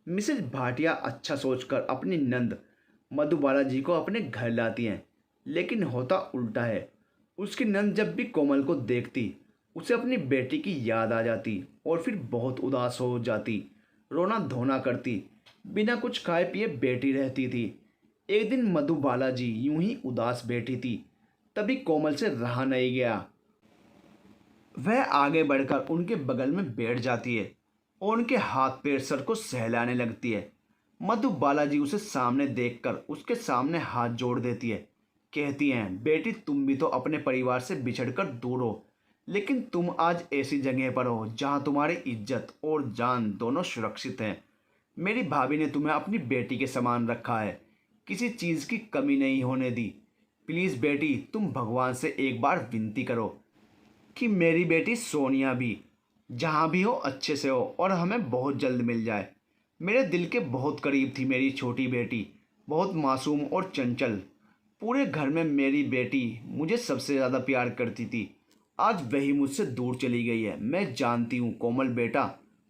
मिसेज भाटिया अच्छा सोचकर अपनी नंद मधुबाला जी को अपने घर लाती हैं। लेकिन होता उल्टा है। उसकी नंद जब भी कोमल को देखती उसे अपनी बेटी की याद आ जाती और फिर बहुत उदास हो जाती, रोना धोना करती, बिना कुछ खाए पिए बैठी रहती थी। एक दिन मधुबाला जी यूं ही उदास बैठी थी, तभी कोमल से रहा नहीं गया। वह आगे बढ़कर उनके बगल में बैठ जाती है और उनके हाथ पैर सर को सहलाने लगती है। मधुबाला जी उसे सामने देखकर उसके सामने हाथ जोड़ देती है। कहती हैं, बेटी तुम भी तो अपने परिवार से बिछड़कर दूर हो, लेकिन तुम आज ऐसी जगह पर हो जहां तुम्हारी इज्जत और जान दोनों सुरक्षित हैं। मेरी भाभी ने तुम्हें अपनी बेटी के समान रखा है, किसी चीज़ की कमी नहीं होने दी। प्लीज़ बेटी, तुम भगवान से एक बार विनती करो कि मेरी बेटी सोनिया भी जहाँ भी हो अच्छे से हो और हमें बहुत जल्द मिल जाए। मेरे दिल के बहुत करीब थी मेरी छोटी बेटी, बहुत मासूम और चंचल। पूरे घर में मेरी बेटी मुझे सबसे ज़्यादा प्यार करती थी। आज वही मुझसे दूर चली गई है। मैं जानती हूँ कोमल बेटा,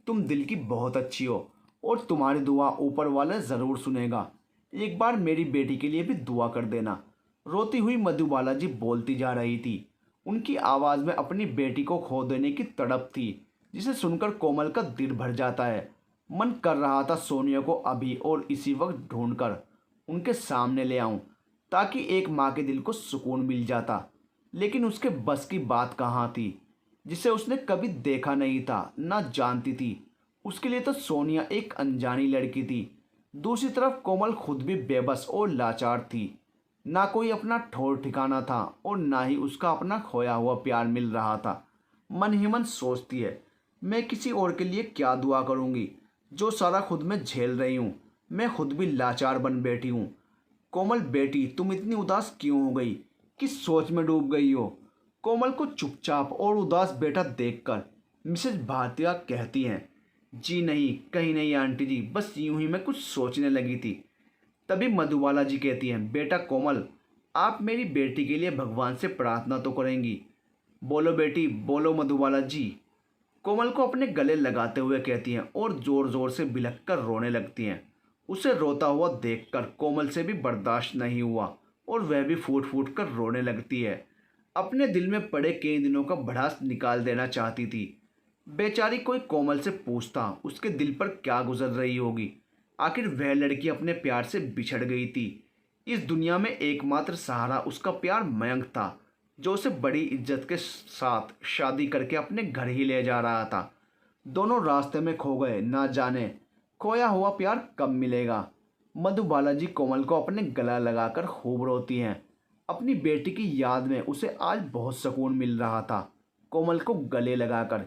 तुम दिल की बहुत अच्छी हो और तुम्हारी दुआ ऊपर वाला ज़रूर सुनेगा। एक बार मेरी बेटी के लिए भी दुआ कर देना। रोती हुई मधुबाला जी बोलती जा रही थी। उनकी आवाज़ में अपनी बेटी को खो देने की तड़प थी, जिसे सुनकर कोमल का दिल भर जाता है। मन कर रहा था सोनिया को अभी और इसी वक्त ढूंढकर उनके सामने ले आऊं, ताकि एक माँ के दिल को सुकून मिल जाता। लेकिन उसके बस की बात कहाँ थी, जिसे उसने कभी देखा नहीं था, ना जानती थी। उसके लिए तो सोनिया एक अनजानी लड़की थी। दूसरी तरफ कोमल खुद भी बेबस और लाचार थी। ना कोई अपना ठौर ठिकाना था और ना ही उसका अपना खोया हुआ प्यार मिल रहा था। मन ही मन सोचती है, मैं किसी और के लिए क्या दुआ करूंगी, जो सारा खुद में झेल रही हूँ। मैं खुद भी लाचार बन बैठी हूँ। कोमल बेटी, तुम इतनी उदास क्यों हो गई, किस सोच में डूब गई हो? कोमल को चुपचाप और उदास बैठा देखकर मिसेज भाटिया कहती हैं, जी नहीं, कहीं नहीं आंटी जी, बस यूं ही मैं कुछ सोचने लगी थी। तभी मधुबाला जी कहती हैं, बेटा कोमल, आप मेरी बेटी के लिए भगवान से प्रार्थना तो करेंगी। बोलो बेटी, बोलो मधुबाला जी। कोमल को अपने गले लगाते हुए कहती हैं और ज़ोर ज़ोर से बिलख कर रोने लगती हैं। उसे रोता हुआ देखकर कोमल से भी बर्दाश्त नहीं हुआ और वह भी फूट फूट कर रोने लगती है। अपने दिल में पड़े कई दिनों का भड़ास निकाल देना चाहती थी। बेचारी कोई कोमल से पूछता उसके दिल पर क्या गुजर रही होगी। आखिर वह लड़की अपने प्यार से बिछड़ गई थी। इस दुनिया में एकमात्र सहारा उसका प्यार मयंक था, जो उसे बड़ी इज्जत के साथ शादी करके अपने घर ही ले जा रहा था। दोनों रास्ते में खो गए, ना जाने खोया हुआ प्यार कब मिलेगा। मधुबाला जी कोमल को अपने गला लगाकर खूब रोती हैं। अपनी बेटी की याद में उसे आज बहुत सुकून मिल रहा था। कोमल को गले लगाकर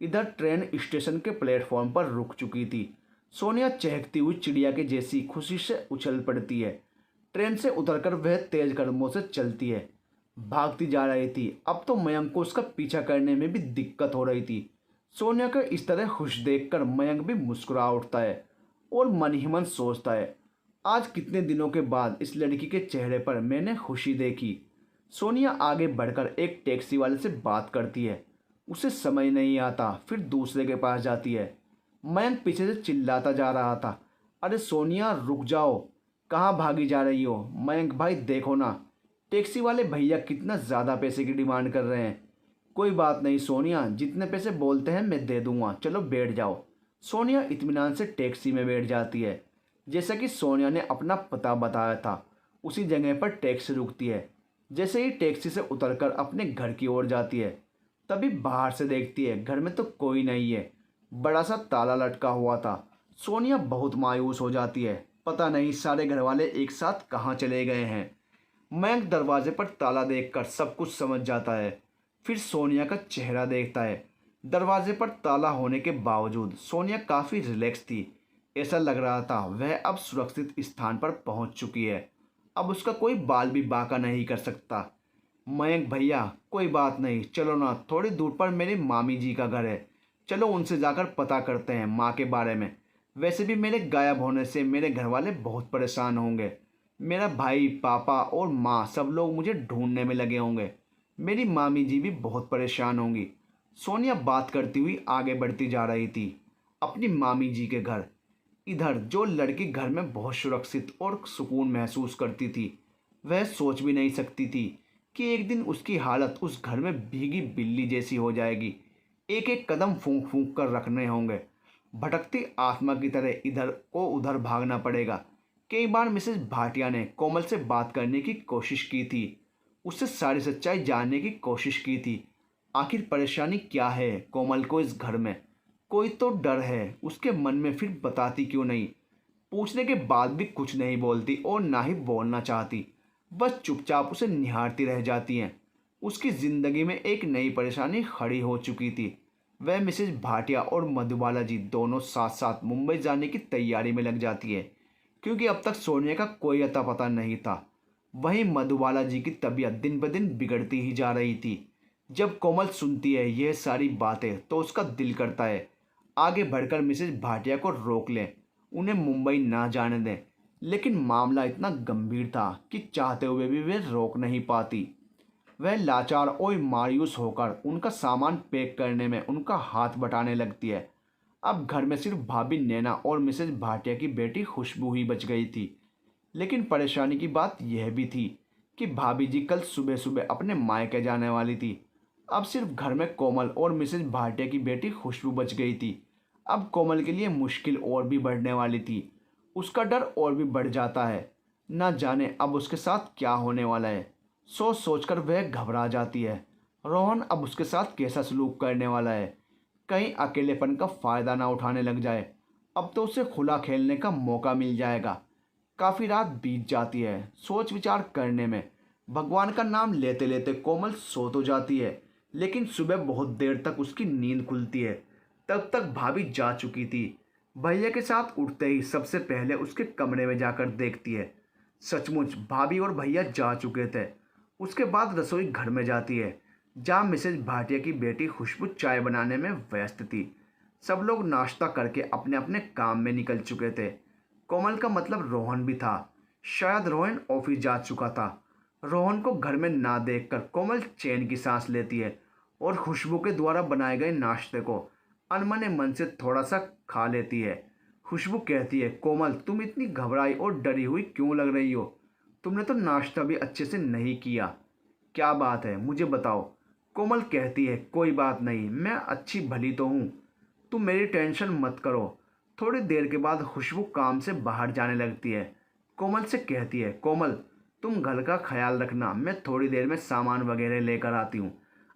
इधर ट्रेन स्टेशन के प्लेटफॉर्म पर रुक चुकी थी। सोनिया चहकती हुई चिड़िया के जैसी खुशी से उछल पड़ती है। ट्रेन से उतरकर वह तेज कदमों से चलती है, भागती जा रही थी। अब तो मयंक को उसका पीछा करने में भी दिक्कत हो रही थी। सोनिया को इस तरह खुश देखकर मयंक भी मुस्कुरा उठता है और मन ही मन सोचता है, आज कितने दिनों के बाद इस लड़की के चेहरे पर मैंने खुशी देखी। सोनिया आगे बढ़कर एक टैक्सी वाले से बात करती है। उसे समझ नहीं आता, फिर दूसरे के पास जाती है। मयंक पीछे से चिल्लाता जा रहा था, अरे सोनिया रुक जाओ, कहाँ भागी जा रही हो? मयंक भाई देखो ना, टैक्सी वाले भैया कितना ज़्यादा पैसे की डिमांड कर रहे हैं। कोई बात नहीं सोनिया, जितने पैसे बोलते हैं मैं दे दूंगा, चलो बैठ जाओ। सोनिया इत्मीनान से टैक्सी में बैठ जाती है। जैसा कि सोनिया ने अपना पता बताया था, उसी जगह पर टैक्सी रुकती है। जैसे ही टैक्सी से उतरकर अपने घर की ओर जाती है, तभी बाहर से देखती है घर में तो कोई नहीं है, बड़ा सा ताला लटका हुआ था। सोनिया बहुत मायूस हो जाती है, पता नहीं सारे घर वाले एक साथ कहाँ चले गए हैं। मयंक दरवाजे पर ताला देखकर सब कुछ समझ जाता है, फिर सोनिया का चेहरा देखता है। दरवाजे पर ताला होने के बावजूद सोनिया काफ़ी रिलैक्स थी। ऐसा लग रहा था वह अब सुरक्षित स्थान पर पहुंच चुकी है, अब उसका कोई बाल भी बांका नहीं कर सकता। मयंक भैया कोई बात नहीं, चलो ना, थोड़ी दूर पर मेरी मामी जी का घर है, चलो उनसे जाकर पता करते हैं माँ के बारे में। वैसे भी मेरे गायब होने से मेरे घर वाले बहुत परेशान होंगे, मेरा भाई पापा और माँ सब लोग मुझे ढूंढने में लगे होंगे, मेरी मामी जी भी बहुत परेशान होंगी। सोनिया बात करती हुई आगे बढ़ती जा रही थी अपनी मामी जी के घर। इधर जो लड़की घर में बहुत सुरक्षित और सुकून महसूस करती थी, वह सोच भी नहीं सकती थी कि एक दिन उसकी हालत उस घर में भीगी बिल्ली जैसी हो जाएगी। एक एक कदम फूंक फूंक कर रखने होंगे, भटकती आत्मा की तरह इधर को उधर भागना पड़ेगा। कई बार मिसेस भाटिया ने कोमल से बात करने की कोशिश की थी, उससे सारी सच्चाई जानने की कोशिश की थी। आखिर परेशानी क्या है कोमल को इस घर में? कोई तो डर है उसके मन में, फिर बताती क्यों नहीं? पूछने के बाद भी कुछ नहीं बोलती और ना ही बोलना चाहती, बस चुपचाप उसे निहारती रह जाती हैं। उसकी ज़िंदगी में एक नई परेशानी खड़ी हो चुकी थी। वह मिसेज भाटिया और मधुबाला जी दोनों साथ साथ मुंबई जाने की तैयारी में लग जाती है, क्योंकि अब तक सोनिया का कोई अता पता नहीं था। वहीं मधुबाला जी की तबीयत दिन ब दिन बिगड़ती ही जा रही थी। जब कोमल सुनती है यह सारी बातें तो उसका दिल करता है आगे बढ़कर मिसेज भाटिया को रोक लें, उन्हें मुंबई ना जाने दें, लेकिन मामला इतना गंभीर था कि चाहते हुए भी वे रोक नहीं पाती। वह लाचार और मायूस होकर उनका सामान पैक करने में उनका हाथ बटाने लगती है। अब घर में सिर्फ भाभी नैना और मिसेज भाटिया की बेटी खुशबू ही बच गई थी। लेकिन परेशानी की बात यह भी थी कि भाभी जी कल सुबह सुबह अपने मायके जाने वाली थी। अब सिर्फ घर में कोमल और मिसेज भाटिया की बेटी खुशबू बच गई थी। अब कोमल के लिए मुश्किल और भी बढ़ने वाली थी। उसका डर और भी बढ़ जाता है, न जाने अब उसके साथ क्या होने वाला है। सोच सोचकर वह घबरा जाती है। रोहन अब उसके साथ कैसा सलूक करने वाला है, कहीं अकेलेपन का फ़ायदा ना उठाने लग जाए। अब तो उसे खुला खेलने का मौका मिल जाएगा। काफ़ी रात बीत जाती है सोच विचार करने में। भगवान का नाम लेते लेते कोमल सो तो जाती है, लेकिन सुबह बहुत देर तक उसकी नींद खुलती है। तब तक भाभी जा चुकी थी। भैया के साथ उठते ही सबसे पहले उसके कमरे में जाकर देखती है। सचमुच भाभी और भैया जा चुके थे। उसके बाद रसोई घर में जाती है, जहाँ मिसेज भाटिया की बेटी खुशबू चाय बनाने में व्यस्त थी। सब लोग नाश्ता करके अपने अपने काम में निकल चुके थे। कोमल का मतलब रोहन भी था। शायद रोहन ऑफिस जा चुका था। रोहन को घर में ना देखकर कोमल चैन की सांस लेती है और खुशबू के द्वारा बनाए गए नाश्ते को अनमने मन से थोड़ा सा खा लेती है। खुशबू कहती है, कोमल तुम इतनी घबराई और डरी हुई क्यों लग रही हो? तुमने तो नाश्ता भी अच्छे से नहीं किया। क्या बात है मुझे बताओ। कोमल कहती है, कोई बात नहीं, मैं अच्छी भली तो हूँ, तुम मेरी टेंशन मत करो। थोड़ी देर के बाद खुशबू काम से बाहर जाने लगती है। कोमल से कहती है, कोमल तुम घर का ख्याल रखना, मैं थोड़ी देर में सामान वगैरह लेकर आती हूँ।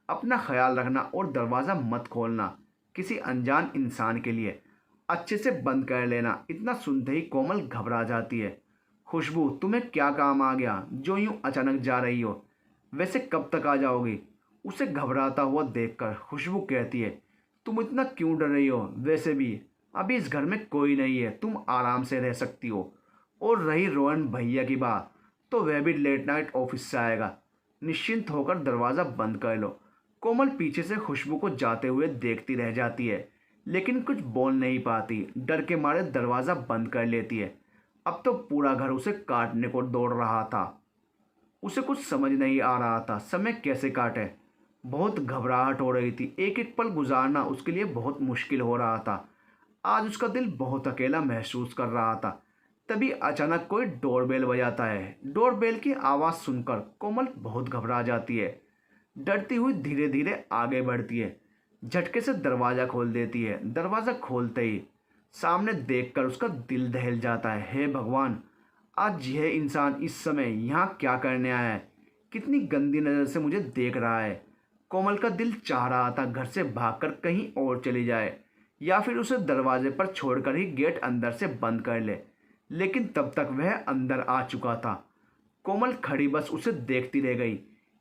अपना ख्याल रखना और दरवाज़ा मत खोलना किसी अनजान इंसान के लिए, अच्छे से बंद कर लेना। इतना सुनते ही कोमल घबरा जाती है। खुशबू तुम्हें क्या काम आ गया जो यूं अचानक जा रही हो? वैसे कब तक आ जाओगी? उसे घबराता हुआ देखकर खुशबू कहती है, तुम इतना क्यों डर रही हो? वैसे भी अभी इस घर में कोई नहीं है, तुम आराम से रह सकती हो। और रही रोहन भैया की बात, तो वह भी लेट नाइट ऑफिस से आएगा। निश्चिंत होकर दरवाज़ा बंद कर लो। कोमल पीछे से खुशबू को जाते हुए देखती रह जाती है, लेकिन कुछ बोल नहीं पाती। डर के मारे दरवाज़ा बंद कर लेती है। अब तो पूरा घर उसे काटने को दौड़ रहा था। उसे कुछ समझ नहीं आ रहा था समय कैसे काटे। बहुत घबराहट हो रही थी। एक एक पल गुजारना उसके लिए बहुत मुश्किल हो रहा था। आज उसका दिल बहुत अकेला महसूस कर रहा था। तभी अचानक कोई डोरबेल बजाता है। डोरबेल की आवाज़ सुनकर कोमल बहुत घबरा जाती है। डरती हुई धीरे धीरे आगे बढ़ती है। झटके से दरवाज़ा खोल देती है। दरवाज़ा खोलते ही सामने देखकर उसका दिल दहल जाता है। हे भगवान, आज यह इंसान इस समय यहाँ क्या करने आया है? कितनी गंदी नज़र से मुझे देख रहा है। कोमल का दिल चाह रहा था घर से भागकर कहीं और चली जाए, या फिर उसे दरवाजे पर छोड़कर ही गेट अंदर से बंद कर ले, लेकिन तब तक वह अंदर आ चुका था। कोमल खड़ी बस उसे देखती रह गई।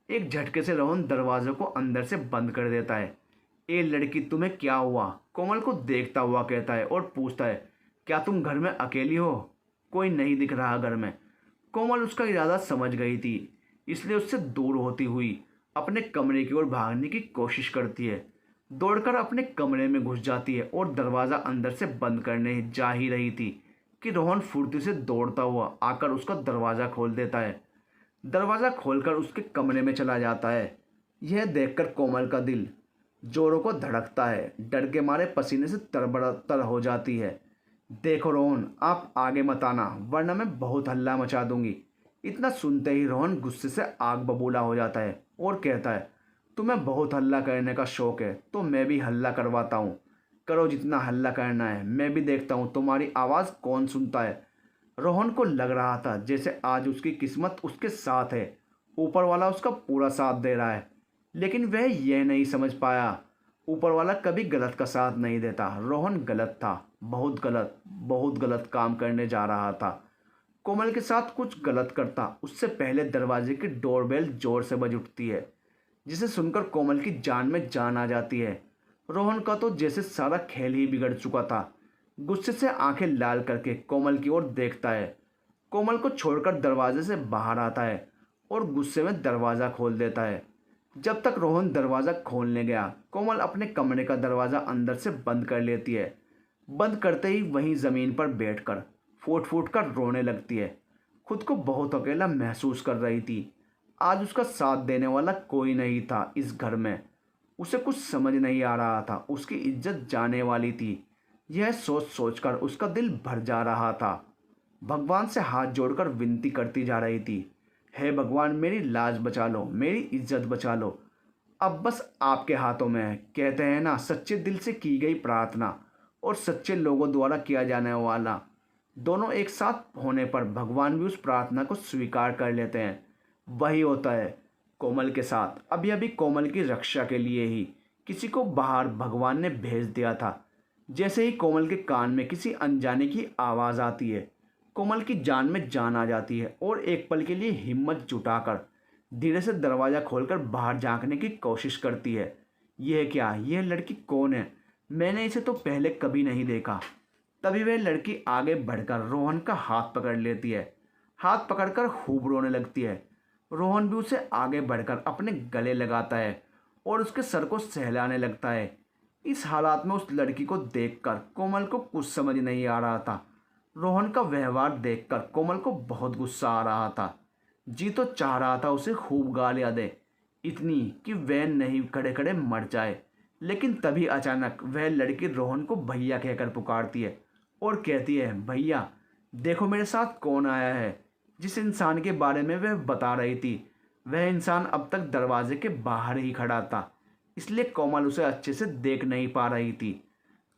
एक झटके से रोहन दरवाजे को अंदर से बंद कर देता है। ए लड़की, तुम्हें क्या हुआ? कोमल को देखता हुआ कहता है और पूछता है, क्या तुम घर में अकेली हो? कोई नहीं दिख रहा घर में। कोमल उसका इरादा समझ गई थी, इसलिए उससे दूर होती हुई अपने कमरे की ओर भागने की कोशिश करती है। दौड़कर अपने कमरे में घुस जाती है और दरवाज़ा अंदर से बंद करने जा ही रही थी कि रोहन फुर्ती से दौड़ता हुआ आकर उसका दरवाज़ा खोल देता है। दरवाज़ा खोलकर उसके कमरे में चला जाता है। यह देखकर कोमल का दिल जोरों को धड़कता है। डर के मारे पसीने से तरबतर हो जाती है। देखो रोहन, आप आगे मत आना, वरना मैं बहुत हल्ला मचा दूंगी। इतना सुनते ही रोहन गुस्से से आग बबूला हो जाता है और कहता है, तुम्हें बहुत हल्ला करने का शौक है तो मैं भी हल्ला करवाता हूँ। करो जितना हल्ला करना है, मैं भी देखता हूँ तुम्हारी आवाज़ कौन सुनता है। रोहन को लग रहा था जैसे आज उसकी किस्मत उसके साथ है, ऊपर वाला उसका पूरा साथ दे रहा है। लेकिन वह यह नहीं समझ पाया, ऊपर वाला कभी गलत का साथ नहीं देता। रोहन गलत था, बहुत गलत काम करने जा रहा था। कोमल के साथ कुछ गलत करता उससे पहले दरवाजे की डोरबेल जोर से बज उठती है, जिसे सुनकर कोमल की जान में जान आ जाती है। रोहन का तो जैसे सारा खेल ही बिगड़ चुका था। गुस्से से आंखें लाल करके कोमल की ओर देखता है। कोमल को छोड़कर दरवाजे से बाहर आता है और गुस्से में दरवाज़ा खोल देता है। जब तक रोहन दरवाज़ा खोलने गया, कोमल अपने कमरे का दरवाज़ा अंदर से बंद कर लेती है। बंद करते ही वहीं ज़मीन पर बैठकर फूट फूट कर रोने लगती है। खुद को बहुत अकेला महसूस कर रही थी। आज उसका साथ देने वाला कोई नहीं था इस घर में। उसे कुछ समझ नहीं आ रहा था, उसकी इज्जत जाने वाली थी। यह सोच सोचकर उसका दिल भर जा रहा था। भगवान से हाथ जोड़कर विनती करती जा रही थी, हे भगवान, मेरी लाज बचा लो, मेरी इज्जत बचा लो। अब बस आपके हाथों में है। कहते हैं ना, सच्चे दिल से की गई प्रार्थना और सच्चे लोगों द्वारा किया जाने वाला दोनों एक साथ होने पर भगवान भी उस प्रार्थना को स्वीकार कर लेते हैं। वही होता है कोमल के साथ। अभी अभी कोमल की रक्षा के लिए ही किसी को बाहर भगवान ने भेज दिया था। जैसे ही कोमल के कान में किसी अनजाने की आवाज़ आती है, कोमल की जान में जान आ जाती है और एक पल के लिए हिम्मत जुटाकर धीरे से दरवाज़ा खोलकर बाहर झांकने की कोशिश करती है। यह क्या? यह लड़की कौन है? मैंने इसे तो पहले कभी नहीं देखा। तभी वह लड़की आगे बढ़कर रोहन का हाथ पकड़ लेती है। हाथ पकड़कर खूब रोने लगती है। रोहन भी उसे आगे बढ़कर अपने गले लगाता है और उसके सर को सहलाने लगता है। इस हालात में उस लड़की को देखकर कोमल को कुछ समझ नहीं आ रहा था। रोहन का व्यवहार देखकर कोमल को बहुत गुस्सा आ रहा था। जी तो चाह रहा था उसे खूब गालियां दे, इतनी कि वह नहीं खड़े खड़े मर जाए। लेकिन तभी अचानक वह लड़की रोहन को भैया कहकर पुकारती है और कहती है, भैया देखो मेरे साथ कौन आया है। जिस इंसान के बारे में वह बता रही थी, वह इंसान अब तक दरवाजे के बाहर ही खड़ा था, इसलिए कोमल उसे अच्छे से देख नहीं पा रही थी।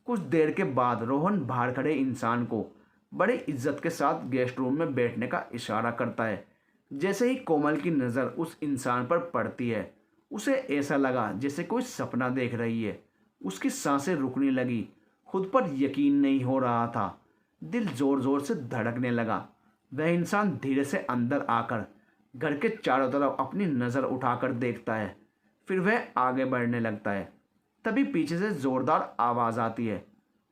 कुछ देर के बाद रोहन बाहर खड़े इंसान को बड़े इज्जत के साथ गेस्ट रूम में बैठने का इशारा करता है। जैसे ही कोमल की नज़र उस इंसान पर पड़ती है, उसे ऐसा लगा जैसे कोई सपना देख रही है। उसकी सांसें रुकने लगी, खुद पर यकीन नहीं हो रहा था। दिल ज़ोर ज़ोर से धड़कने लगा। वह इंसान धीरे से अंदर आकर घर के चारों तरफ अपनी नज़र उठाकर देखता है, फिर वह आगे बढ़ने लगता है। तभी पीछे से ज़ोरदार आवाज़ आती है,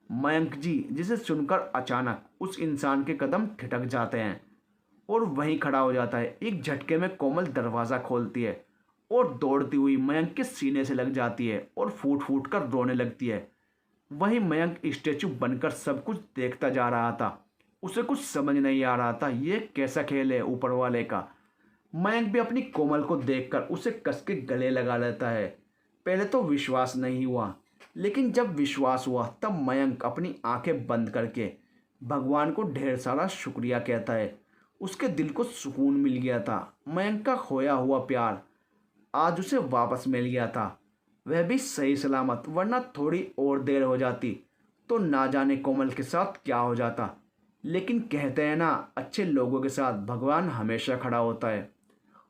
मयंक जी, जिसे सुनकर अचानक उस इंसान के कदम ठिठक जाते हैं। और वहीं खड़ा हो जाता है। एक झटके में कोमल दरवाज़ा खोलती है और दौड़ती हुई मयंक के सीने से लग जाती है और फूट फूट कर रोने लगती है। वहीं मयंक स्टेचू बनकर सब कुछ देखता जा रहा था। उसे कुछ समझ नहीं आ रहा था ये कैसा खेल है ऊपर वाले का। मयंक भी अपनी कोमल को देखकर उसे कस के गले लगा लेता है। पहले तो विश्वास नहीं हुआ, लेकिन जब विश्वास हुआ तब मयंक अपनी आंखें बंद करके भगवान को ढेर सारा शुक्रिया कहता है। उसके दिल को सुकून मिल गया था। मयंक का खोया हुआ प्यार आज उसे वापस मिल गया था, वह भी सही सलामत, वरना थोड़ी और देर हो जाती तो ना जाने कोमल के साथ क्या हो जाता। लेकिन कहते हैं ना, अच्छे लोगों के साथ भगवान हमेशा खड़ा होता है।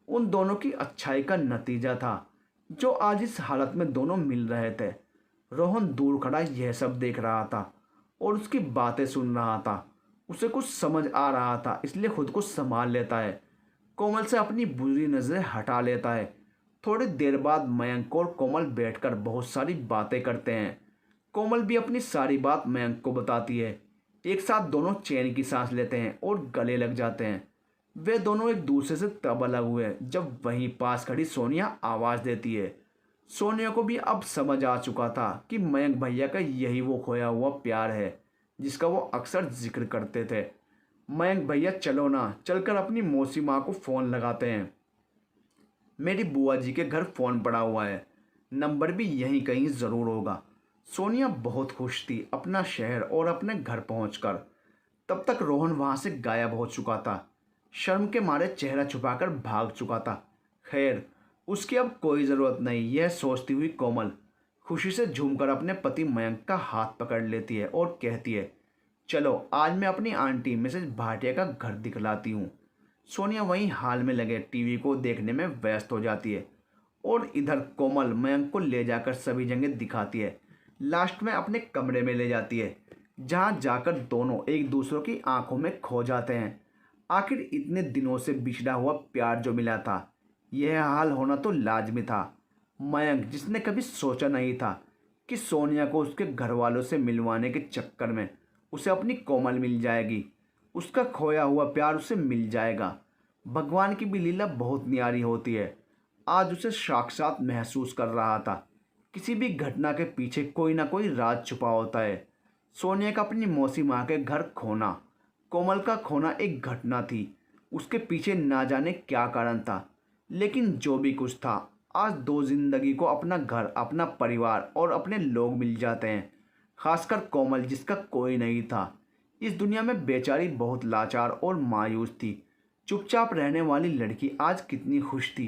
उन दोनों की अच्छाई का नतीजा था जो आज इस हालत में दोनों मिल रहे थे। रोहन दूर खड़ा यह सब देख रहा था और उसकी बातें सुन रहा था। उसे कुछ समझ आ रहा था, इसलिए खुद को संभाल लेता है। कोमल से अपनी बुरी नज़रें हटा लेता है। थोड़ी देर बाद मयंक और कोमल बैठकर बहुत सारी बातें करते हैं। कोमल भी अपनी सारी बात मयंक को बताती है। एक साथ दोनों चैन की सांस लेते हैं और गले लग जाते हैं। वे दोनों एक दूसरे से तब अलग हुए जब वहीं पास खड़ी सोनिया आवाज़ देती है। सोनिया को भी अब समझ आ चुका था कि मयंक भैया का यही वो खोया हुआ प्यार है जिसका वो अक्सर जिक्र करते थे। मयंक भैया चलो ना, चलकर अपनी मौसी माँ को फ़ोन लगाते हैं। मेरी बुआ जी के घर फ़ोन पड़ा हुआ है, नंबर भी यहीं कहीं ज़रूर होगा। सोनिया बहुत खुश थी अपना शहर और अपने घर पहुंचकर। तब तक रोहन वहां से गायब हो चुका था। शर्म के मारे चेहरा छुपाकर भाग चुका था। खैर, उसकी अब कोई ज़रूरत नहीं, यह सोचती हुई कोमल खुशी से झूमकर अपने पति मयंक का हाथ पकड़ लेती है और कहती है, चलो आज मैं अपनी आंटी मिसेज भाटिया का घर दिखलाती हूँ। सोनिया वहीं हाल में लगे टीवी को देखने में व्यस्त हो जाती है और इधर कोमल मयंक को ले जाकर सभी जगह दिखाती है। लास्ट में अपने कमरे में ले जाती है, जहाँ जाकर दोनों एक दूसरों की आंखों में खो जाते हैं। आखिर इतने दिनों से बिछड़ा हुआ प्यार जो मिला था, यह हाल होना तो लाजमी था। मयंक, जिसने कभी सोचा नहीं था कि सोनिया को उसके घर वालों से मिलवाने के चक्कर में उसे अपनी कोमल मिल जाएगी, उसका खोया हुआ प्यार उसे मिल जाएगा। भगवान की भी लीला बहुत न्यारी होती है। आज उसे साक्षात महसूस कर रहा था। किसी भी घटना के पीछे कोई ना कोई राज छुपा होता है। सोनिया का अपनी मौसी माँ के घर खोना, कोमल का खोना एक घटना थी। उसके पीछे ना जाने क्या कारण था, लेकिन जो भी कुछ था, आज दो जिंदगी को अपना घर, अपना परिवार और अपने लोग मिल जाते हैं। खासकर कोमल, जिसका कोई नहीं था। इस दुनिया में बेचारी बहुत लाचार और मायूस थी। चुपचाप रहने वाली लड़की आज कितनी खुश थी,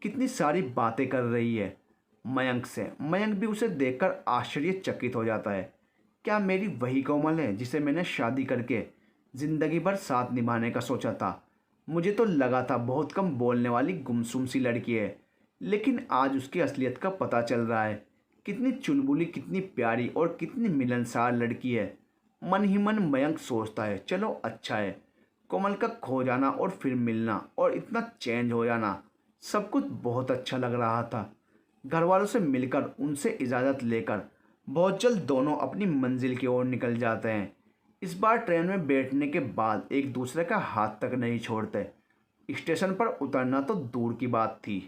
कितनी सारी बातें कर रही है मयंक से। मयंक भी उसे देखकर आश्चर्यचकित हो जाता है। क्या मेरी वही कोमल है जिसे मैंने शादी करके ज़िंदगी भर साथ निभाने का सोचा था? मुझे तो लगा था बहुत कम बोलने वाली गुमसुम सी लड़की है, लेकिन आज उसकी असलियत का पता चल रहा है। कितनी चुलबुली, कितनी प्यारी और कितनी मिलनसार लड़की है। मन ही मन मयंक सोचता है, चलो अच्छा है, कोमल का खो जाना और फिर मिलना और इतना चेंज हो जाना, सब कुछ बहुत अच्छा लग रहा था। घर वालों से मिलकर, उनसे इजाज़त लेकर बहुत जल्द दोनों अपनी मंजिल की ओर निकल जाते हैं। इस बार ट्रेन में बैठने के बाद एक दूसरे का हाथ तक नहीं छोड़ते। स्टेशन पर उतरना तो दूर की बात थी,